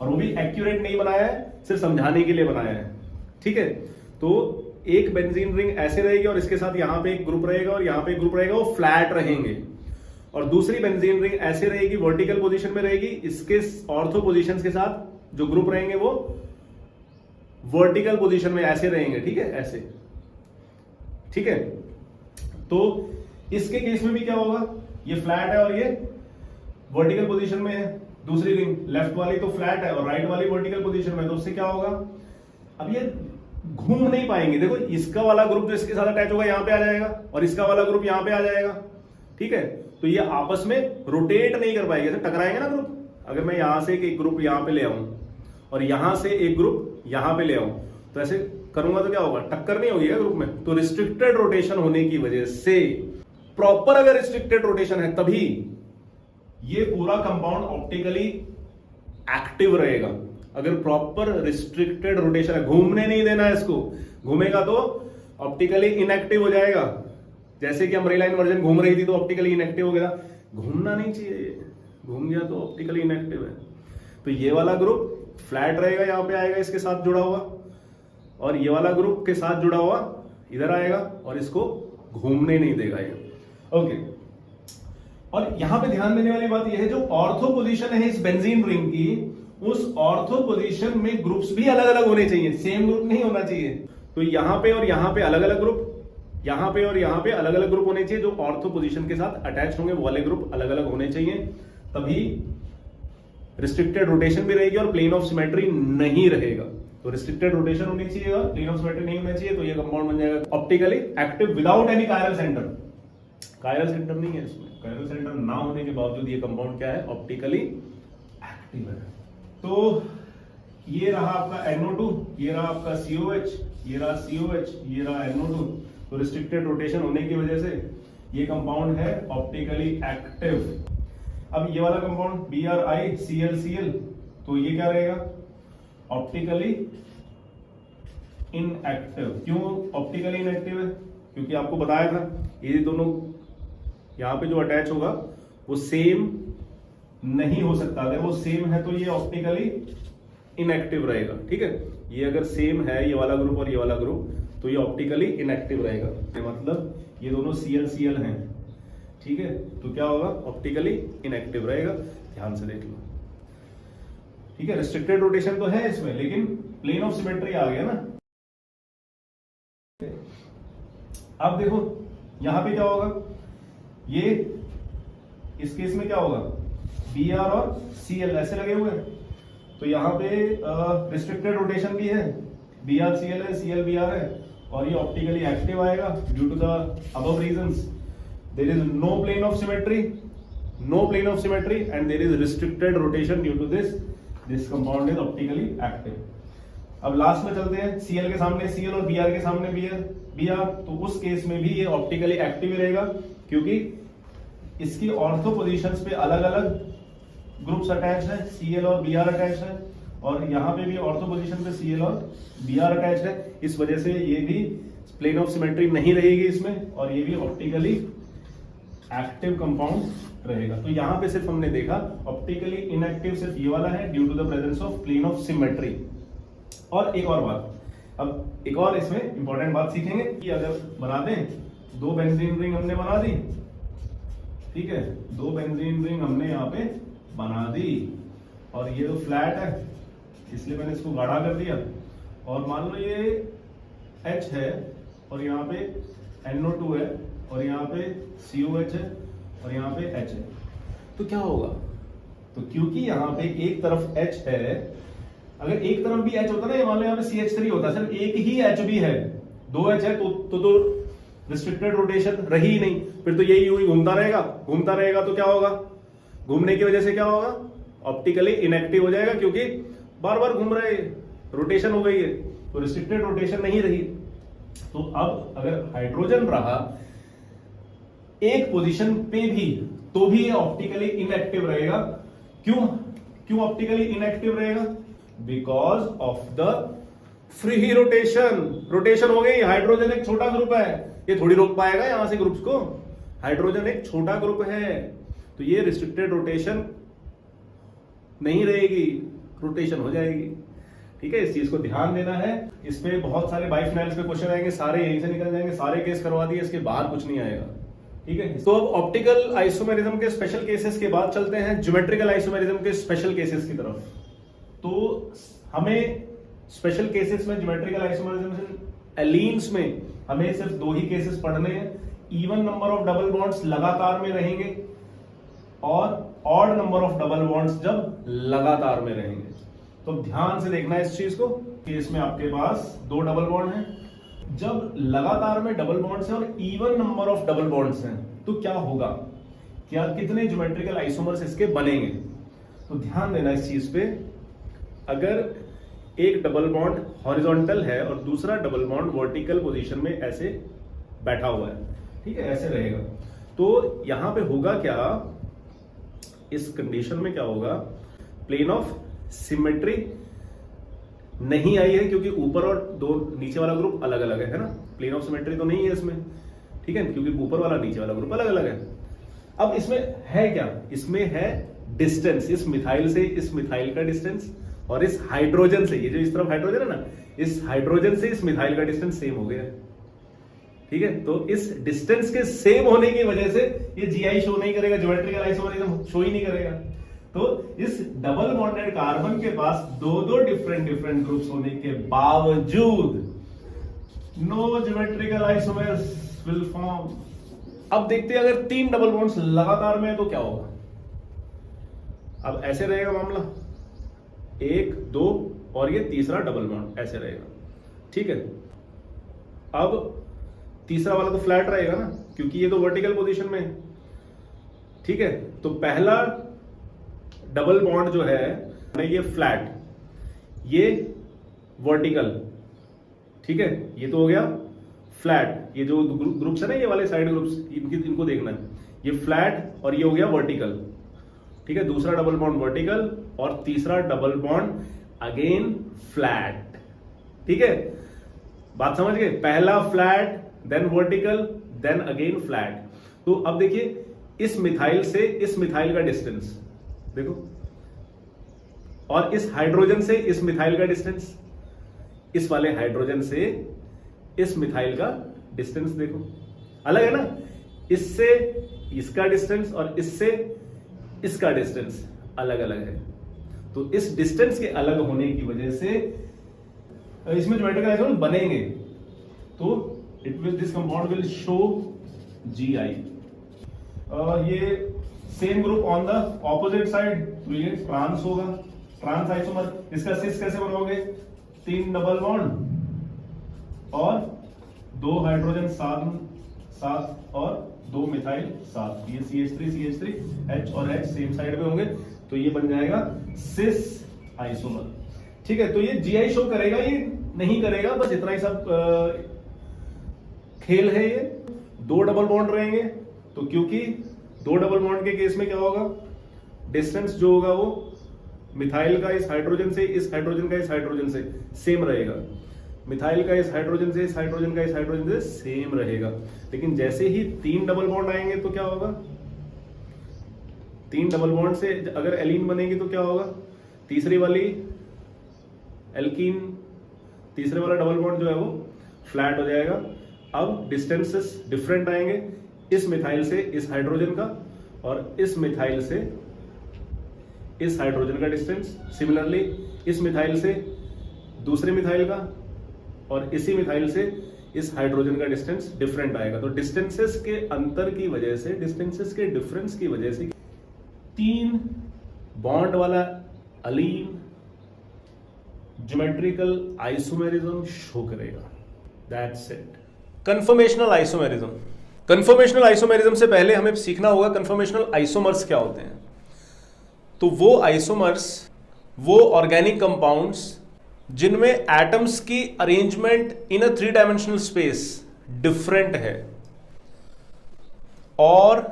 और वो भी एक्यूरेट नहीं बनाया है, सिर्फ समझाने के लिए बनाया है। ठीक है, तो एक बेंजीन रिंग ऐसे रहेगी और इसके साथ यहाँ पे एक ग्रुप रहेगा और यहाँ पे एक ग्रुप रहेगा, वो फ्लैट रहेंगे। और दूसरी बेंजीन रिंग ऐसे रहेगी, वर्टिकल पोजीशन में रहेगी, इसके ऑर्थो पोजीशंस के साथ जो ग्रुप रहेंगे वो वर्टिकल पोजीशन में ऐसे रहेंगे। ठीक है, ऐसे। ठीक है, तो इसके केस में भी क्या होगा, ये फ्लैट है और ये वर्टिकल पोजीशन में है। दूसरी रिंग लेफ्ट वाली तो फ्लैट है और राइट वाली वर्टिकल पोजीशन में, तो उससे क्या होगा, अब ये घूम नहीं पाएंगे। देखो, इसका वाला ग्रुप जो इसके साथ अटैच होगा यहां पे आ जाएगा और इसका वाला ग्रुप यहां पे आ जाएगा। ठीक है, तो ये आपस में रोटेट नहीं कर पाएंगे, टकराएंगे ना ग्रुप। अगर मैं यहां से एक ग्रुप यहां पे ले आऊं और यहां से एक ग्रुप यहां पे ले आऊं, तो ऐसे करूंगा तो क्या होगा, टक्कर नहीं होगी ग्रुप में। तो रिस्ट्रिक्टेड रोटेशन होने की वजह से, प्रॉपर अगर रिस्ट्रिक्टेड रोटेशन है तभी ये पूरा कंपाउंड ऑप्टिकली एक्टिव रहेगा। अगर प्रॉपर रिस्ट्रिक्टेड रोटेशन है, घूमने नहीं देना है इसको, घूमेगा तो ऑप्टिकली इनएक्टिव हो जाएगा। जैसे कि अम्ब्रेला इन्वर्जन घूम रही थी तो ऑप्टिकली इनएक्टिव हो गया। घूमना नहीं चाहिए, घूम गया तो ऑप्टिकली इनएक्टिव है। तो ये वाला ग्रुप फ्लैट रहेगा, यहां पे आएगा इसके साथ जुड़ा हुआ, और ये वाला ग्रुप के साथ जुड़ा हुआ इधर आएगा और इसको घूमने नहीं देगा ये। ओके, और यहां पे ध्यान देने वाली बात यह है, जो ऑर्थो पोजीशन है इस बेंजीन रिंग की, उस ऑर्थो पोजीशन में ग्रुप्स भी अलग अलग होने चाहिए, सेम ग्रुप नहीं होना चाहिए। तो यहां पे और यहां पे अलग अलग ग्रुप, यहां पे और यहां पे अलग अलग ग्रुप होने चाहिए। जो ऑर्थो पोजीशन के साथ अटैच होंगे वो वाले ग्रुप अलग अलग होने चाहिए, तभी रिस्ट्रिक्टेड रोटेशन भी रहेगी और प्लेन ऑफ सिमेट्री नहीं रहेगा। तो रिस्ट्रिक्टेड रोटेशन होनी चाहिए और प्लेन ऑफ सिमेट्री नहीं होना चाहिए, तो ये कंपाउंड बन जाएगा optically active without any chiral centre. Chiral centre नहीं है इसमें, कायरल सेंटर ना होने के बावजूद ये कंपाउंड क्या है, ऑप्टिकली एक्टिव है। तो ये रहा आपका NO2, ये रहा आपका COH, ये रहा COH, ये रहा NO2। तो रिस्ट्रिक्टेड रोटेशन होने की वजह से ये कंपाउंड है ऑप्टिकली एक्टिव। अब ये वाला कंपाउंड BrIClCl, तो ये क्या रहेगा, ऑप्टिकली इनएक्टिव। क्यों ऑप्टिकली इनएक्टिव है, क्योंकि आपको बताया था ये दोनों यहां पे जो अटैच होगा वो सेम नहीं हो सकता। अगर वो सेम है तो ये ऑप्टिकली इनएक्टिव रहेगा। ठीक है, ये अगर सेम है, ये वाला ग्रुप और ये वाला ग्रुप, तो ये ऑप्टिकली इनएक्टिव रहेगा। मतलब ये दोनों ClCl हैं। ठीक है, तो क्या होगा, ऑप्टिकली इनएक्टिव रहेगा। ध्यान से देख लो। ठीक है, रिस्ट्रिक्टेड रोटेशन तो है इसमें, लेकिन प्लेन ऑफ सिमेट्री आ गया ना। अब देखो यहां पे क्या होगा, ये इस केस में क्या होगा, Br और Cl ऐसे लगे हुए हैं, तो यहां पे रिस्ट्रिक्टेड रोटेशन भी है, BrCl है, ClBr है, और ये ऑप्टिकली एक्टिव आएगा due to the above reasons. There is no plane of symmetry, and there is restricted rotation due to this compound is optically active. अब लास्ट में चलते हैं, Cl के सामने Cl और Br के सामने Br, तो उस केस में भी ये ऑप्टिकली एक्टिव ही रहेगा, क्योंकि इसकी ऑर्थो पोजीशंस पे अलग अलग ग्रुप्स अटैच है, Cl और Br अटैच है, और यहाँ पे भी ऑर्थो पोजीशन पे Cl और Br अटैच है। इस वजह से ये भी प्लेन ऑफ सिमेट्री नहीं रहेगी इसमें, और ये भी ऑप्टिकली एक्टिव कंपाउंड रहेगा। तो यहाँ पे सिर्फ हमने देखा ऑप्टिकली इनएक्टिव सिर्फ ये वाला है due to the presence of plane of symmetry. और एक और बात, अब एक और इसमें इंपॉर्टेंट बात सीखेंगे कि अगर बना दें, 2 बेंजीन रिंग हमने बना दी, ठीक है, 2 बेंजीन रिंग हमने यहाँ पे बना दी, और ये तो फ्लैट है इसलिए मैंने इसको गाढ़ा कर दिया, और मान लो ये H है और यहाँ पे NO2 है और यहाँ पे COH है और यहाँ पे H है, तो क्या होगा? तो क्योंकि यहाँ पे एक तरफ H है, अगर एक तरफ भी H होता ना, ये मान लो यहाँ पे CH3 होता, सिर्फ एक ही H भी है, 2 H है तो रिस्ट्रिक्टेड रोटेशन रही ही नहीं, फिर तो यही यूं घूमता रहेगा तो क्या होगा? घूमने की वजह से क्या होगा? ऑप्टिकली इनएक्टिव हो जाएगा, क्योंकि बार बार घूम रहे हैं, रोटेशन हो गई है, तो रिस्ट्रिक्टेड रोटेशन नहीं रही। तो अब अगर हाइड्रोजन रहा एक पोजीशन पे भी, तो भी ये ऑप्टिकली इनएक्टिव रहेगा। क्यों ऑप्टिकली इनएक्टिव रहेगा? Because of the free rotation हो गई। हाइड्रोजन एक छोटा ग्रुप है, ये थोड़ी रोक पाएगा यहां से ग्रुप्स को, हाइड्रोजन एक छोटा ग्रुप है, तो ये रिस्ट्रिक्टेड रोटेशन नहीं रहेगी, रोटेशन हो जाएगी। ठीक है, इस चीज को ध्यान देना है। इसमें बहुत सारे बाइफिनाइल्स पे क्वेश्चन आएंगे, सारे यहीं से निकल जाएंगे, सारे केस करवा दिए, इसके बाहर कुछ नहीं आएगा। ठीक है, तो अब ऑप्टिकल आइसोमेरिज्म के स्पेशल केसेस के बाद चलते हैं ज्योमेट्रिकल आइसोमेरिज्म के स्पेशल केसेस की तरफ। तो हमें स्पेशल केसेस में ज्योमेट्रिकल आइसोमेरिज्म एलीन्स में हमें सिर्फ 2 ही केसेस पढ़ने हैं। Even number of double bonds लगातार में रहेंगे और odd number of double bonds जब लगातार में रहेंगे। तो ध्यान से देखना है इस चीज को कि इसमें आपके पास 2 डबल बॉन्ड हैं, जब लगातार में डबल बॉन्ड्स हैं और even number of double bonds हैं, तो क्या होगा? क्या कितने ज्योमेट्रिकल आइसोमर्स इसके बनेंगे? तो ध्यान देना इस चीज पे। अगर एक डबल बॉन्ड हॉरिजॉन्टल है और दूसरा डबल बॉन्ड वर्टिकल पोजीशन में ऐसे बैठा हुआ है, ठीक है, ऐसे रहेगा, तो यहां पे होगा क्या? इस कंडीशन में क्या होगा? प्लेन ऑफ सिमेट्री नहीं आई है, क्योंकि ऊपर और दो नीचे वाला ग्रुप अलग अलग है ना, प्लेन ऑफ सिमेट्री तो नहीं है इसमें। ठीक है, क्योंकि ऊपर वाला नीचे वाला ग्रुप अलग अलग है। अब इसमें है क्या? इसमें है डिस्टेंस, इस मिथाइल से इस मिथाइल का डिस्टेंस और इस हाइड्रोजन से, ये जो इस तरफ हाइड्रोजन है ना, इस हाइड्रोजन से इस मिथाइल का डिस्टेंस सेम हो गया। ठीक है, तो इस डिस्टेंस के सेम होने की वजह से ये जीआई शो नहीं करेगा, ज्योमेट्रिकल आइसोमेरिज्म शो ही नहीं करेगा। तो इस डबल बॉन्डेड कार्बन के पास 2 डिफरेंट ग्रुप्स होने के बावजूद no geometrical isomers will form. अब देखते हैं अगर 3 डबल बॉन्ड्स लगातार में है तो क्या होगा? अब ऐसे रहेगा मामला, 1 2 और ये तीसरा डबल बॉन्ड ऐसे रहेगा। ठीक है, अब तीसरा वाला तो फ्लैट रहेगा ना, क्योंकि ये तो वर्टिकल पोजीशन में है। ठीक है, तो पहला डबल बॉन्ड जो है ये फ्लैट, ये वर्टिकल। ठीक है, ये तो हो गया फ्लैट। ये जो ग्रुप्स है ना, ये वाले साइड ग्रुप्स, इनको देखना है, ये फ्लैट और ये हो गया वर्टिकल। ठीक है, दूसरा डबल बॉन्ड वर्टिकल और तीसरा डबल बॉन्ड अगेन फ्लैट। ठीक है, बात समझ गए? पहला flat, then vertical, then again flat. तो अब देखिए इस मिथाइल से इस मिथाइल का डिस्टेंस देखो, और इस हाइड्रोजन से इस मिथाइल का डिस्टेंस, इस वाले हाइड्रोजन से इस मिथाइल का डिस्टेंस देखो, अलग है ना। इससे इसका डिस्टेंस और इससे इसका डिस्टेंस अलग अलग है। तो इस डिस्टेंस के अलग होने की वजह से इसमें ज्योमेट्रिकल आइसोमर्स बनेंगे, तो this compound will show GI। ये same group on the opposite side, तो ये ट्रांस होगा, ट्रांस आइसोमर। इसका सिस कैसे बनोगे? 3 डबल बॉन्ड और 2 हाइड्रोजन साथ और 2 मिथाइल साथ, ये CH3 H और H सेम साइड पे होंगे, तो ये बन जाएगा सिस आइसोमर। ठीक है, तो ये GI शो करेगा, ये नहीं करेगा, बस इतना ही सब खेल है। ये 2 डबल बॉन्ड रहेंगे, तो क्योंकि 2 डबल बॉन्ड के केस में क्या होगा? डिस्टेंस जो होगा वो मिथाइल का इस हाइड्रोजन से, इस हाइड्रोजन का इस हाइड्रोजन से सेम रहेगा, मिथाइल का इस हाइड्रोजन से, इस हाइड्रोजन का इस हाइड्रोजन से सेम रहेगा। लेकिन जैसे ही 3 डबल बॉन्ड आएंगे तो क्या होगा? 3 डबल बॉन्ड से अगर एलीन बनेगी तो क्या होगा? तीसरी वाली एल्कीन, तीसरे वाला डबल बॉन्ड जो है वो फ्लैट हो जाएगा। अब डिस्टेंसेस डिफरेंट आएंगे, इस मिथाइल से इस हाइड्रोजन का और इस मिथाइल से इस हाइड्रोजन का डिस्टेंस, सिमिलरली इस मिथाइल से दूसरे मिथाइल का और इसी मिथाइल से इस हाइड्रोजन का डिस्टेंस डिफरेंट आएगा। तो डिस्टेंसेस के अंतर की वजह से, डिस्टेंसेस के डिफरेंस की वजह से 3 बॉन्ड वाला अलीन ज्योमेट्रिकल आइसोमेरिज्म शो करेगा। That's it. Conformational isomerism. Conformational isomerism से पहले हमें सीखना होगा कन्फर्मेशनल आइसोमर्स क्या होते हैं। तो वो आइसोमर्स, वो ऑर्गेनिक कंपाउंड्स जिनमें एटम्स की अरेंजमेंट इन अ 3 डायमेंशनल स्पेस डिफरेंट है, और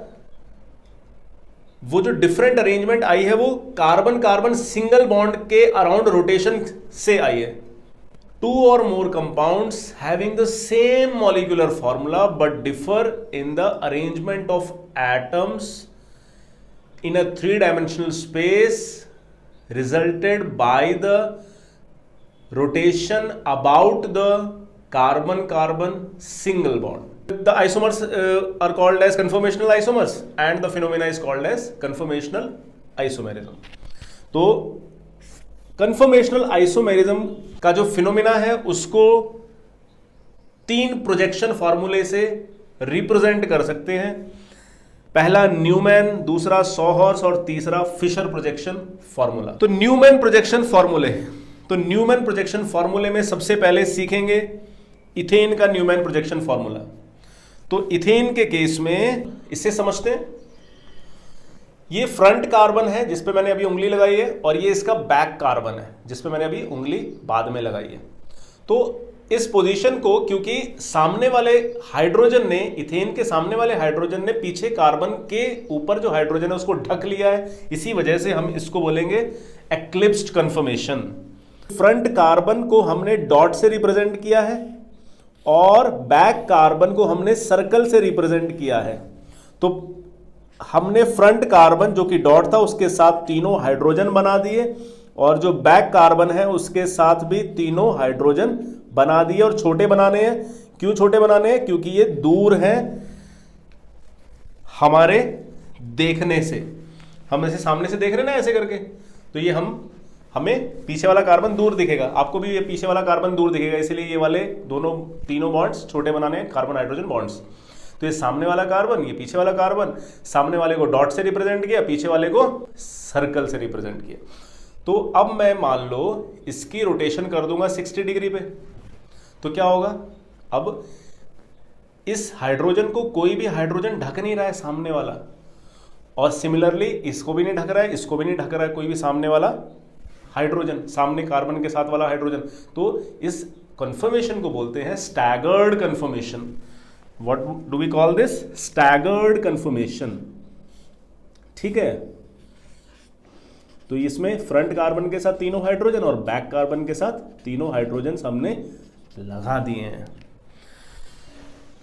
वो जो डिफरेंट अरेंजमेंट आई है वो कार्बन कार्बन सिंगल बॉन्ड के अराउंड रोटेशन से आई है। 2 or more compounds having the same molecular formula but differ in the arrangement of atoms in a 3-dimensional space resulted by the rotation about the carbon-carbon single bond. The isomers are called as conformational isomers and the phenomena is called as conformational isomerism. तो conformational isomerism का जो phenomena है उसको 3 projection फॉर्मूले से represent कर सकते हैं। पहला न्यूमैन, दूसरा सॉहर्स और तीसरा फिशर प्रोजेक्शन फॉर्मूला। तो न्यूमैन प्रोजेक्शन फॉर्मूले, तो न्यूमैन प्रोजेक्शन फॉर्मूले में सबसे पहले सीखेंगे इथेन का न्यूमैन प्रोजेक्शन फॉर्मूला। तो इथेन के केस में इसे समझते हैं। ये फ्रंट कार्बन है जिस पे मैंने अभी उंगली लगाई है, और ये इसका बैक कार्बन है जिस पे मैंने अभी उंगली बाद में लगाई है। तो इस पोजीशन को, क्योंकि सामने वाले हाइड्रोजन ने, इथेन के सामने वाले हाइड्रोजन ने पीछे कार्बन के ऊपर जो हाइड्रोजन है उसको ढक लिया है, इसी वजह से हम इसको बोलेंगे एक्लिप्स्ड कन्फर्मेशन। फ्रंट कार्बन को हमने डॉट से रिप्रेजेंट किया है और बैक कार्बन को हमने सर्कल से रिप्रेजेंट किया है। तो हमने फ्रंट कार्बन जो कि डॉट था उसके साथ तीनों हाइड्रोजन बना दिए, और जो बैक कार्बन है उसके साथ भी तीनों हाइड्रोजन बना दिए, और छोटे बनाने हैं। क्यों छोटे बनाने हैं? क्योंकि ये दूर हैं हमारे देखने से। हम ऐसे सामने से देख रहे हैं ना ऐसे करके, तो ये हमें पीछे वाला कार्बन दूर दिखेगा, आपको भी ये पीछे वाला कार्बन दूर दिखेगा, इसलिए ये वाले तीनों बॉन्ड्स छोटे बनाने हैं, कार्बन हाइड्रोजन बॉन्ड्स। तो ये सामने वाला कार्बन, ये पीछे वाला कार्बन, सामने वाले को डॉट से रिप्रेजेंट किया, पीछे वाले को सर्कल से रिप्रेजेंट किया। तो अब मैं मान लो इसकी रोटेशन कर दूंगा 60 डिग्री पे, तो क्या होगा? अब इस हाइड्रोजन को कोई भी हाइड्रोजन ढक नहीं रहा है सामने वाला, और सिमिलरली इसको भी नहीं ढक रहा है, इसको भी नहीं ढक रहा है कोई भी सामने वाला हाइड्रोजन, सामने कार्बन के साथ वाला हाइड्रोजन। तो इस कन्फर्मेशन को बोलते हैं staggered conformation. What do we call this? Staggered conformation। ठीक है, तो इसमें फ्रंट कार्बन के साथ तीनों हाइड्रोजन और बैक कार्बन के साथ तीनों हाइड्रोजन हमने लगा दिए हैं।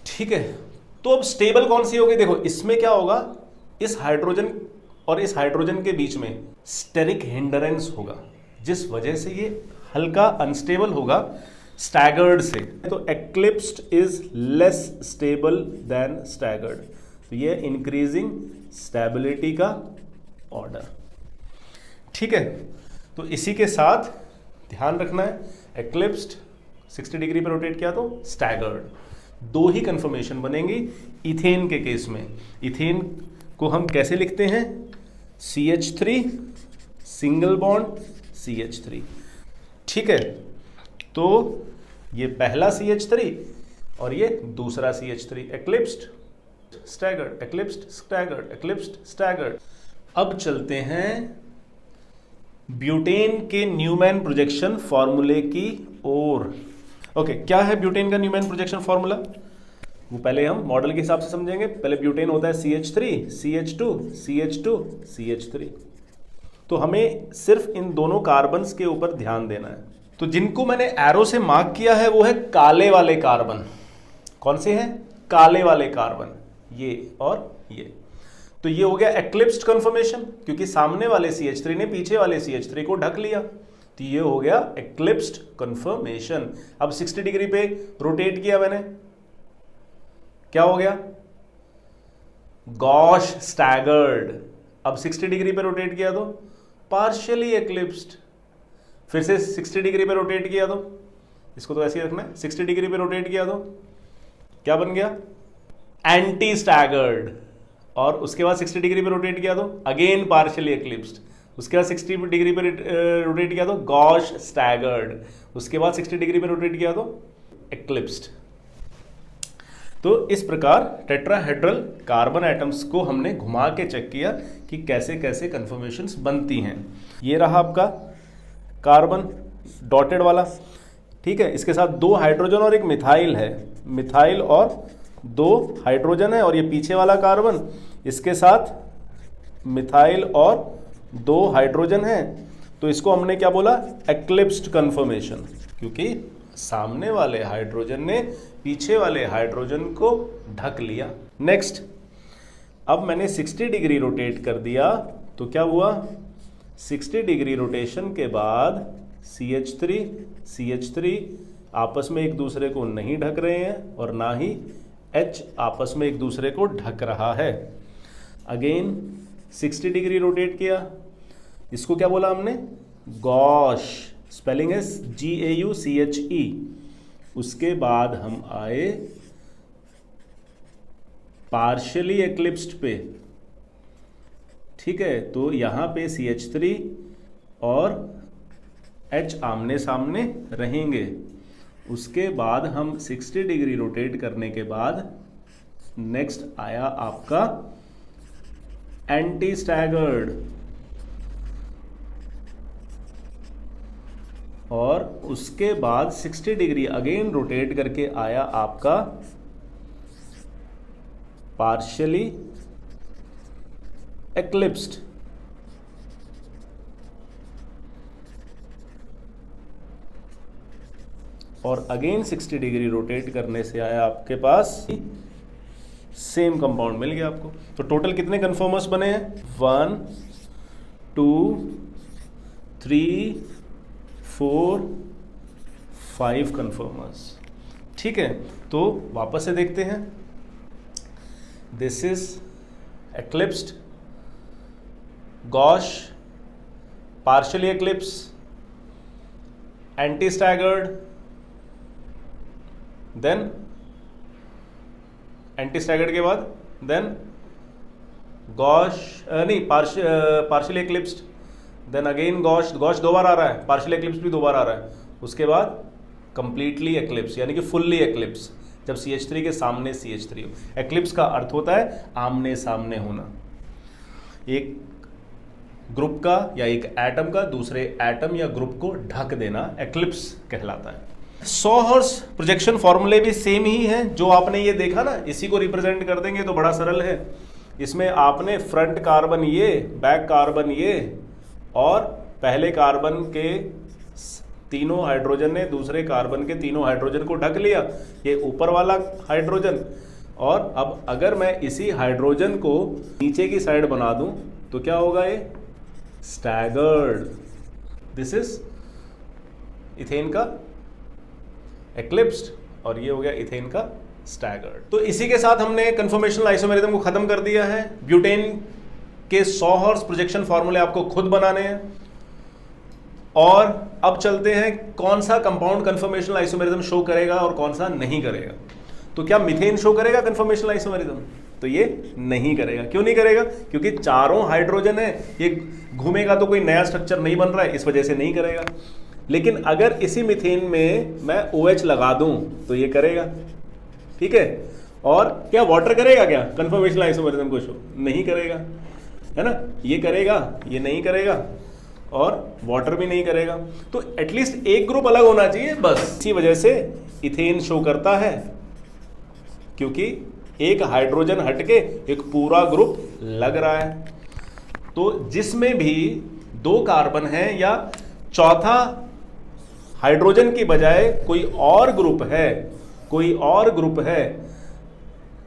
ठीक है, तो अब स्टेबल कौन सी होगी? देखो इसमें क्या होगा, इस हाइड्रोजन और इस हाइड्रोजन के बीच में स्टेरिक हिंडरेंस होगा, जिस वजह से ये हल्का अनस्टेबल होगा स्टैगर्ड से। तो eclipsed is less stable than staggered, तो ये इंक्रीजिंग स्टेबिलिटी का ऑर्डर। ठीक है, तो इसी के साथ ध्यान रखना है, एक्लिप्स्ड 60 डिग्री पर रोटेट किया तो स्टैगर्ड। 2 ही कंफर्मेशन बनेंगी इथेन के केस में। इथेन को हम कैसे लिखते हैं? CH3 single bond CH3। ठीक है, तो ये पहला CH3 और ये दूसरा CH3, एक्लिप्स्ड स्टैगर्ड, एक्लिप्स्ड स्टैगर्ड, एक्लिप्स्ड स्टैगर्ड। अब चलते हैं ब्यूटेन के न्यूमैन प्रोजेक्शन फॉर्मूले की ओर। ओके, क्या है ब्यूटेन का न्यूमैन प्रोजेक्शन फॉर्मूला? वो पहले हम मॉडल के हिसाब से समझेंगे। पहले ब्यूटेन होता है CH3, CH2, CH2, CH3। तो हमें सिर्फ इन दोनों कार्बन्स के ऊपर ध्यान देना है। तो जिनको मैंने एरो से मार्क किया है वो है काले वाले कार्बन। कौन से हैं? काले वाले कार्बन, ये और ये। तो ये हो गया एक्लिप्स्ड कन्फर्मेशन, क्योंकि सामने वाले CH3 ने पीछे वाले CH3 को ढक लिया, तो ये हो गया एक्लिप्स्ड कन्फर्मेशन। अब 60 डिग्री पे रोटेट किया मैंने, क्या हो गया? Gosh staggered. अब 60 डिग्री पे रोटेट किया तो पार्शियली एक्लिप्स्ड। फिर से 60 डिग्री पे रोटेट किया तो, इसको तो ऐसे ही रखना है, 60 डिग्री पे रोटेट किया तो क्या बन गया, एंटी स्टैगर्ड। और उसके बाद 60 डिग्री पे रोटेट किया तो अगेन पार्शियली एक्लिप्स्ड। उसके बाद 60 डिग्री पे रोटेट किया तो गॉश स्टैगर्ड। उसके बाद 60 डिग्री पे रोटेट किया तो एक्लिप्स्ड। तो इस प्रकार टेट्राहेड्रल कार्बन एटम्स को हमने घुमा के चेक किया कि कैसे कैसे कन्फर्मेशंस बनती हैं। ये रहा आपका कार्बन डॉटेड वाला, ठीक है। इसके साथ 2 हाइड्रोजन और एक मिथाइल है, मिथाइल और 2 हाइड्रोजन है। और ये पीछे वाला कार्बन, इसके साथ मिथाइल और 2 हाइड्रोजन है। तो इसको हमने क्या बोला, एक्लिप्स्ड कन्फर्मेशन, क्योंकि सामने वाले हाइड्रोजन ने पीछे वाले हाइड्रोजन को ढक लिया। नेक्स्ट, अब मैंने 60 डिग्री रोटेट कर दिया तो क्या हुआ, 60 डिग्री रोटेशन के बाद CH3 आपस में एक दूसरे को नहीं ढक रहे हैं और ना ही H आपस में एक दूसरे को ढक रहा है। अगेन 60 डिग्री रोटेट किया, इसको क्या बोला हमने, गॉश, स्पेलिंग है GAUCHE। उसके बाद हम आए पार्शियली एक्लिप्स्ड पे, ठीक है। तो यहां पे CH3 और H आमने सामने रहेंगे। उसके बाद हम 60 डिग्री रोटेट करने के बाद नेक्स्ट आया आपका एंटी स्टैगर्ड, और उसके बाद 60 डिग्री अगेन रोटेट करके आया आपका पार्शियली एक्लिप्स्ड। और अगेन 60 डिग्री रोटेट करने से आया आपके पास सेम कंपाउंड मिल गया आपको। तो टोटल कितने कन्फर्मर्स बने हैं, 1 2 3 4 5 कन्फर्मर्स, ठीक है। तो वापस से देखते हैं, this is eclipsed, gauche, partially eclipse, anti staggered, then anti staggered के बाद देन गॉश, नहीं partially eclipsed, then again gauche 2 बार आ रहा है, पार्शियली एक्लिप्स भी 2 बार आ रहा है। उसके बाद कंप्लीटली एक्लिप्स यानी कि फुल्ली एक्लिप्स, जब CH3 के सामने CH3 हो। एक्लिप्स का अर्थ होता है आमने सामने होना, एक ग्रुप का या एक एटम का दूसरे एटम या ग्रुप को ढक देना एक्लिप्स कहलाता है। सॉहर्स प्रोजेक्शन फॉर्मूले भी सेम ही है, जो आपने ये देखा ना, इसी को रिप्रेजेंट कर देंगे तो बड़ा सरल है। इसमें आपने फ्रंट कार्बन ये, बैक कार्बन ये, और पहले कार्बन के तीनों हाइड्रोजन ने दूसरे कार्बन के तीनों हाइड्रोजन को ढक लिया, ये ऊपर वाला हाइड्रोजन। और अब अगर मैं इसी हाइड्रोजन को नीचे की साइड बना दूं तो क्या होगा, ये स्टैगर्ड। दिस इज इथेन का एक्लिप्स्ड और ये हो गया इथेन का स्टैगर्ड। तो इसी के साथ हमने कन्फर्मेशनल आइसोमेरिज्म को खत्म कर दिया है। ब्यूटेन के सॉहर्स प्रोजेक्शन फॉर्मूले आपको खुद बनाने हैं। और अब चलते हैं कौन सा कंपाउंड कन्फर्मेशनल आइसोमेरिज्म शो करेगा और कौन सा नहीं करेगा। तो क्या मीथेन शो करेगा कन्फर्मेशनल आइसोमेरिज्म? तो ये नहीं करेगा। क्यों नहीं करेगा? क्योंकि चारों हाइड्रोजन है, ये घूमेगा तो कोई नया स्ट्रक्चर नहीं बन रहा है, इस वजह से नहीं करेगा। लेकिन अगर इसी मीथेन में मैं OH लगा दूं तो ये करेगा, ठीक है। और क्या वाटर करेगा क्या कन्फर्मेशनल आइसोमेरिज्म को शो? नहीं करेगा, है ना। ये करेगा, ये नहीं करेगा, और वाटर भी नहीं करेगा। तो एटलीस्ट एक ग्रुप अलग होना चाहिए, बस इसी वजह से इथेन शो करता है, क्योंकि एक हाइड्रोजन हटके एक पूरा ग्रुप लग रहा है। तो जिसमें भी 2 कार्बन है या चौथा हाइड्रोजन की बजाय कोई और ग्रुप है,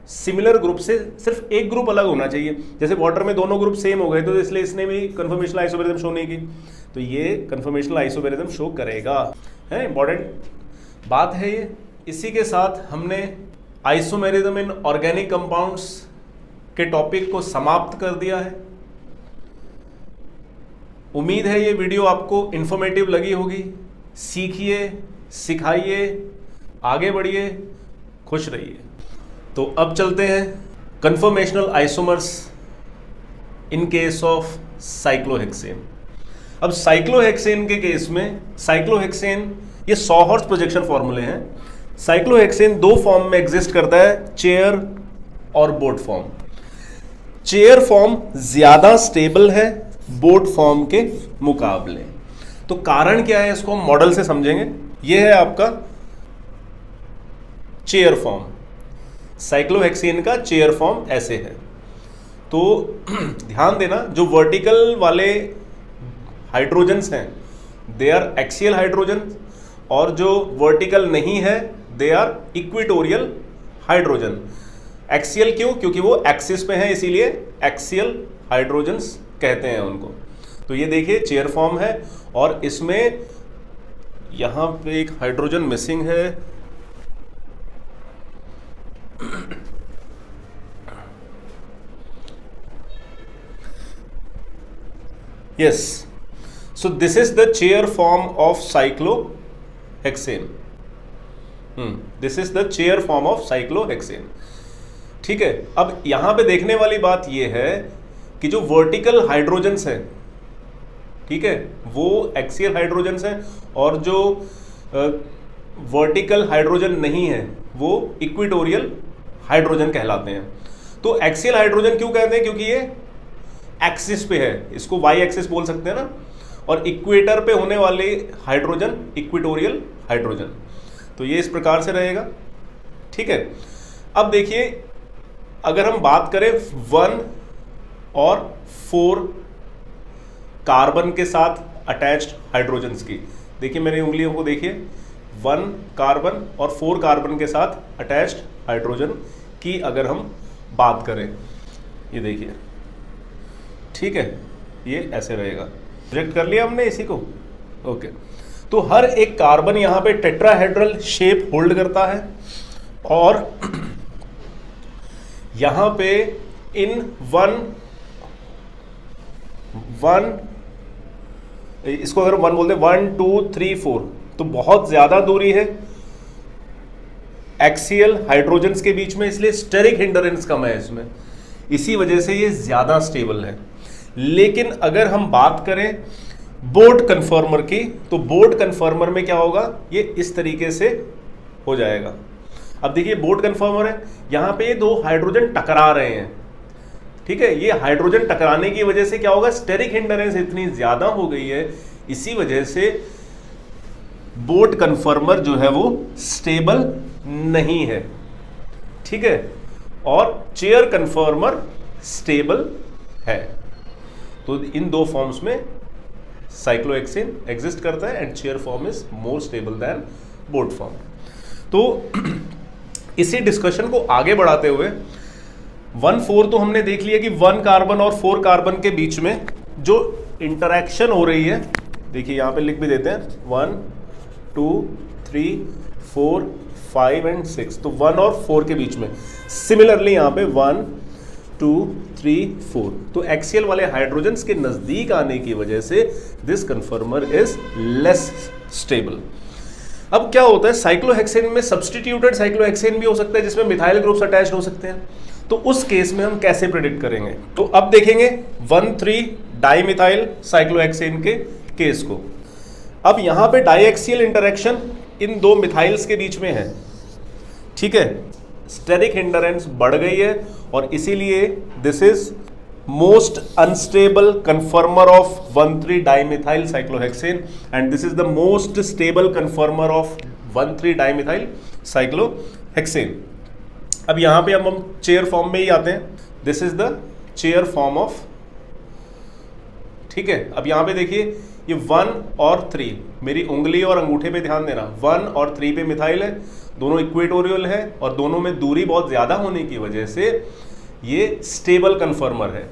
सिमिलर ग्रुप से सिर्फ एक ग्रुप अलग होना चाहिए। जैसे वाटर में दोनों ग्रुप सेम हो गए तो इसलिए इसने भी कन्फर्मेशनल आइसोमेरिज्म शो नहीं की, तो ये कन्फर्मेशनल आइसोमेरिज्म शो करेगा, है। इंपॉर्टेंट बात है ये। इसी के साथ हमने आइसोमेरिज्म इन ऑर्गेनिक कंपाउंड्स के टॉपिक को समाप्त कर दिया है। उम्मीद है ये वीडियो आपको इंफॉर्मेटिव लगी होगी। सीखिए, सिखाइए, आगे बढ़िए, खुश रहिए। तो अब चलते हैं conformational isomers in case of cyclohexane. अब साइक्लोहेक्सेन के केस में साइक्लोहेक्सेन ये सॉहॉर्स प्रोजेक्शन फॉर्मूले हैं। साइक्लोहेक्सेन दो फॉर्म में एग्जिस्ट करता है, चेयर और बोट फॉर्म। चेयर फॉर्म ज्यादा स्टेबल है बोट फॉर्म के मुकाबले। तो कारण क्या है, इसको हम मॉडल से समझेंगे। यह है आपका चेयर फॉर्म। साइक्लोहेक्सेन का चेयर फॉर्म ऐसे है। तो ध्यान देना, जो वर्टिकल वाले हाइड्रोजन्स हैं दे आर एक्सियल हाइड्रोजन, और जो वर्टिकल नहीं है they are equatorial hydrogen. Axial क्यों? क्योंकि वो एक्सिस पे है, इसीलिए एक्सियल हाइड्रोजन्स कहते हैं उनको। तो ये देखिए चेयर फॉर्म है, और इसमें यहां पे एक हाइड्रोजन मिसिंग है। yes, so this is the chair form of cyclohexane. This is the chair form of cyclohexane. ठीक है। अब यहां पे देखने वाली बात यह है कि जो वर्टिकल हाइड्रोजन्स हैं, ठीक है, वो एक्सियल हाइड्रोजन्स हैं, और जो वर्टिकल हाइड्रोजन नहीं है वो इक्वेटोरियल हाइड्रोजन कहलाते हैं। तो एक्सियल हाइड्रोजन क्यों कहते हैं? क्योंकि ये एक्सिस पे है, इसको वाई एक्सिस बोल सकते हैं ना, और इक्वेटर पे होने वाले हाइड्रोजन इक्वेटोरियल हाइड्रोजन। तो ये इस प्रकार से रहेगा, ठीक है। अब देखिए, अगर हम बात करें 1 और 4 कार्बन के साथ अटैच्ड हाइड्रोजन्स की, देखिए मेरी उंगलियों को देखिए, 1 कार्बन और 4 कार्बन के साथ अटैच्ड हाइड्रोजन की अगर हम बात करें, ये देखिए, ठीक है, ये ऐसे रहेगा। प्रोजेक्ट कर लिया हमने इसी को, ओके। तो हर एक कार्बन यहां पे टेट्राहेड्रल शेप होल्ड करता है, और यहां पे इन 1 इसको अगर 1 बोलते 1 2 3 4, तो बहुत ज्यादा दूरी है एक्सियल हाइड्रोजन्स के बीच में, इसलिए स्टेरिक हिंडरेंस कम है इसमें, इसी वजह से ये ज्यादा स्टेबल है। लेकिन अगर हम बात करें बोट कन्फर्मर की, तो बोट कन्फर्मर में क्या होगा, ये इस तरीके से हो जाएगा। अब देखिए बोट कन्फर्मर है, यहां पे ये 2 हाइड्रोजन टकरा रहे हैं, ठीक है। ये हाइड्रोजन टकराने की वजह से क्या होगा, स्टेरिक हिंडरेंस इतनी ज्यादा हो गई है, इसी वजह से बोट कन्फर्मर जो है वो स्टेबल नहीं है, ठीक है। और चेयर कन्फर्मर स्टेबल है। तो इन 2 फॉर्म्स में साइक्लोहेक्सेन एग्जिस्ट करता है, and chair form is more stable then boat form. तो इसी डिस्कशन को आगे बढ़ाते हुए 1,4 तो हमने देख लिया कि 1 कार्बन और 4 कार्बन के बीच में जो इंटरैक्शन हो रही है, देखिए यहां पे लिख भी देते हैं 1 2 3 4 5 एंड 6, तो 1 और 4 के बीच में। सिमिलरली यहां पे 1 2 3 4, तो एक्सियल वाले हाइड्रोजन्स के नजदीक आने की वजह से this conformer is less stable. अब क्या होता है, साइक्लोहेक्सेन में सब्स्टिट्यूटेड साइक्लोहेक्सेन भी हो सकता है, जिसमें मिथाइल ग्रुप्स अटैच्ड हो सकते हैं। तो उस केस में हम कैसे प्रेडिक्ट करेंगे, तो अब देखेंगे 1,3 डाइमिथाइल साइक्लोहेक्सेन के केस को। अब यहां पे डाइएक्सियल इंटरेक्शन इन 2 मिथाइल्स के बीच में है, ठीक है, स्टेरिक हिंडरेंस बढ़ गई है, और इसीलिए this is most unstable कन्फर्मर of 1,3 dimethyl cyclohexane, and this is the most stable कन्फर्मर of 1,3 dimethyl cyclohexane. अब यहां पे हम चेयर फॉर्म में ही आते हैं, this is the chair form of, ठीक है। अब यहां पे देखिए ये 1 और 3, मेरी उंगली और अंगूठे पे ध्यान देना, 1 और 3 पे मिथाइल है, दोनों इक्वेटोरियल है, और दोनों में दूरी बहुत ज्यादा होने की वजह से ये स्टेबल कन्फर्मर है,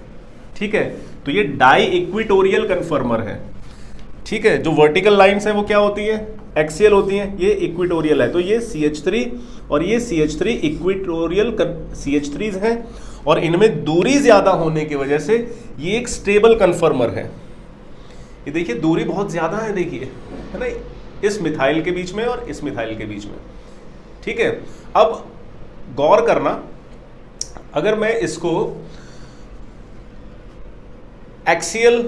ठीक है। तो ये डाई इक्वेटोरियल कन्फर्मर है, ठीक है। जो वर्टिकल लाइंस है वो क्या होती है, एक्सियल होती हैं, ये इक्वेटोरियल है। तो ये CH3 और ये CH3 इक्वेटोरियल CH3s हैं, और इनमें दूरी ज्यादा होने की वजह से ये एक स्टेबल कन्फर्मर है। ये देखिए दूरी बहुत ज़्यादा है, देखिए, है ना, इस मिथाइल के बीच में और इस मिथाइल के बीच में। ठीक है, अब गौर करना, अगर मैं इसको एक्सियल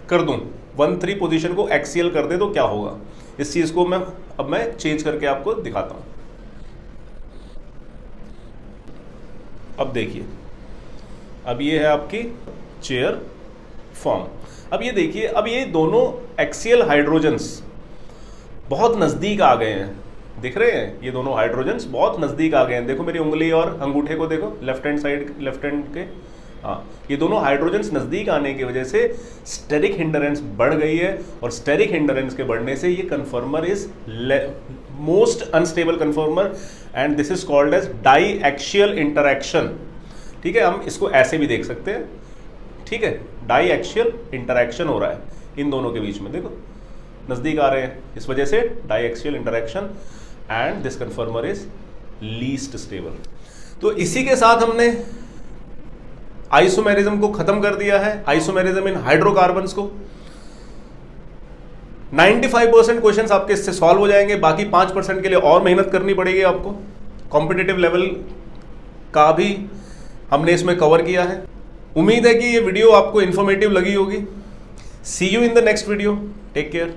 कर दूं, 1,3 पोजीशन को एक्सियल कर दे तो क्या होगा, इस चीज को अब मैं चेंज करके आपको दिखाता हूं। अब देखिए, अब ये है आपकी चेयर फॉर्म। अब ये देखिए, अब ये दोनों एक्सियल हाइड्रोजन्स बहुत नजदीक आ गए हैं, दिख रहे हैं, ये दोनों हाइड्रोजन्स बहुत नजदीक आ गए हैं। देखो मेरी उंगली और अंगूठे को देखो, left hand side, left hand के, हाँ, ये दोनों हाइड्रोजन्स नजदीक आने की वजह से स्टेरिक हिंडरेंस बढ़ गई है, और स्टेरिक हिंडरेंस के बढ़ने से ये conformer is most unstable conformer, and this is called as diaxial interaction. ठीक है, हम इसको ऐसे भी देख सकते हैं। ठीक है, डाई एक्सियल इंटरैक्शन हो रहा है इन दोनों के बीच में, देखो नजदीक आ रहे हैं, इस वजह से diaxial interaction, and this conformer is least stable. तो इसी के साथ हमने आइसोमेरिज्म को खत्म कर दिया है, आइसोमेरिज्म इन हाइड्रोकार्बन्स को। 95% क्वेश्चंस आपके इससे सॉल्व हो जाएंगे, बाकी 5% के लिए और मेहनत करनी पड़ेगी आपको। कॉम्पिटिटिव लेवल का भी हमने इसमें कवर किया है। उम्मीद है कि ये वीडियो आपको इंफॉर्मेटिव लगी होगी। See you in the next video, take care.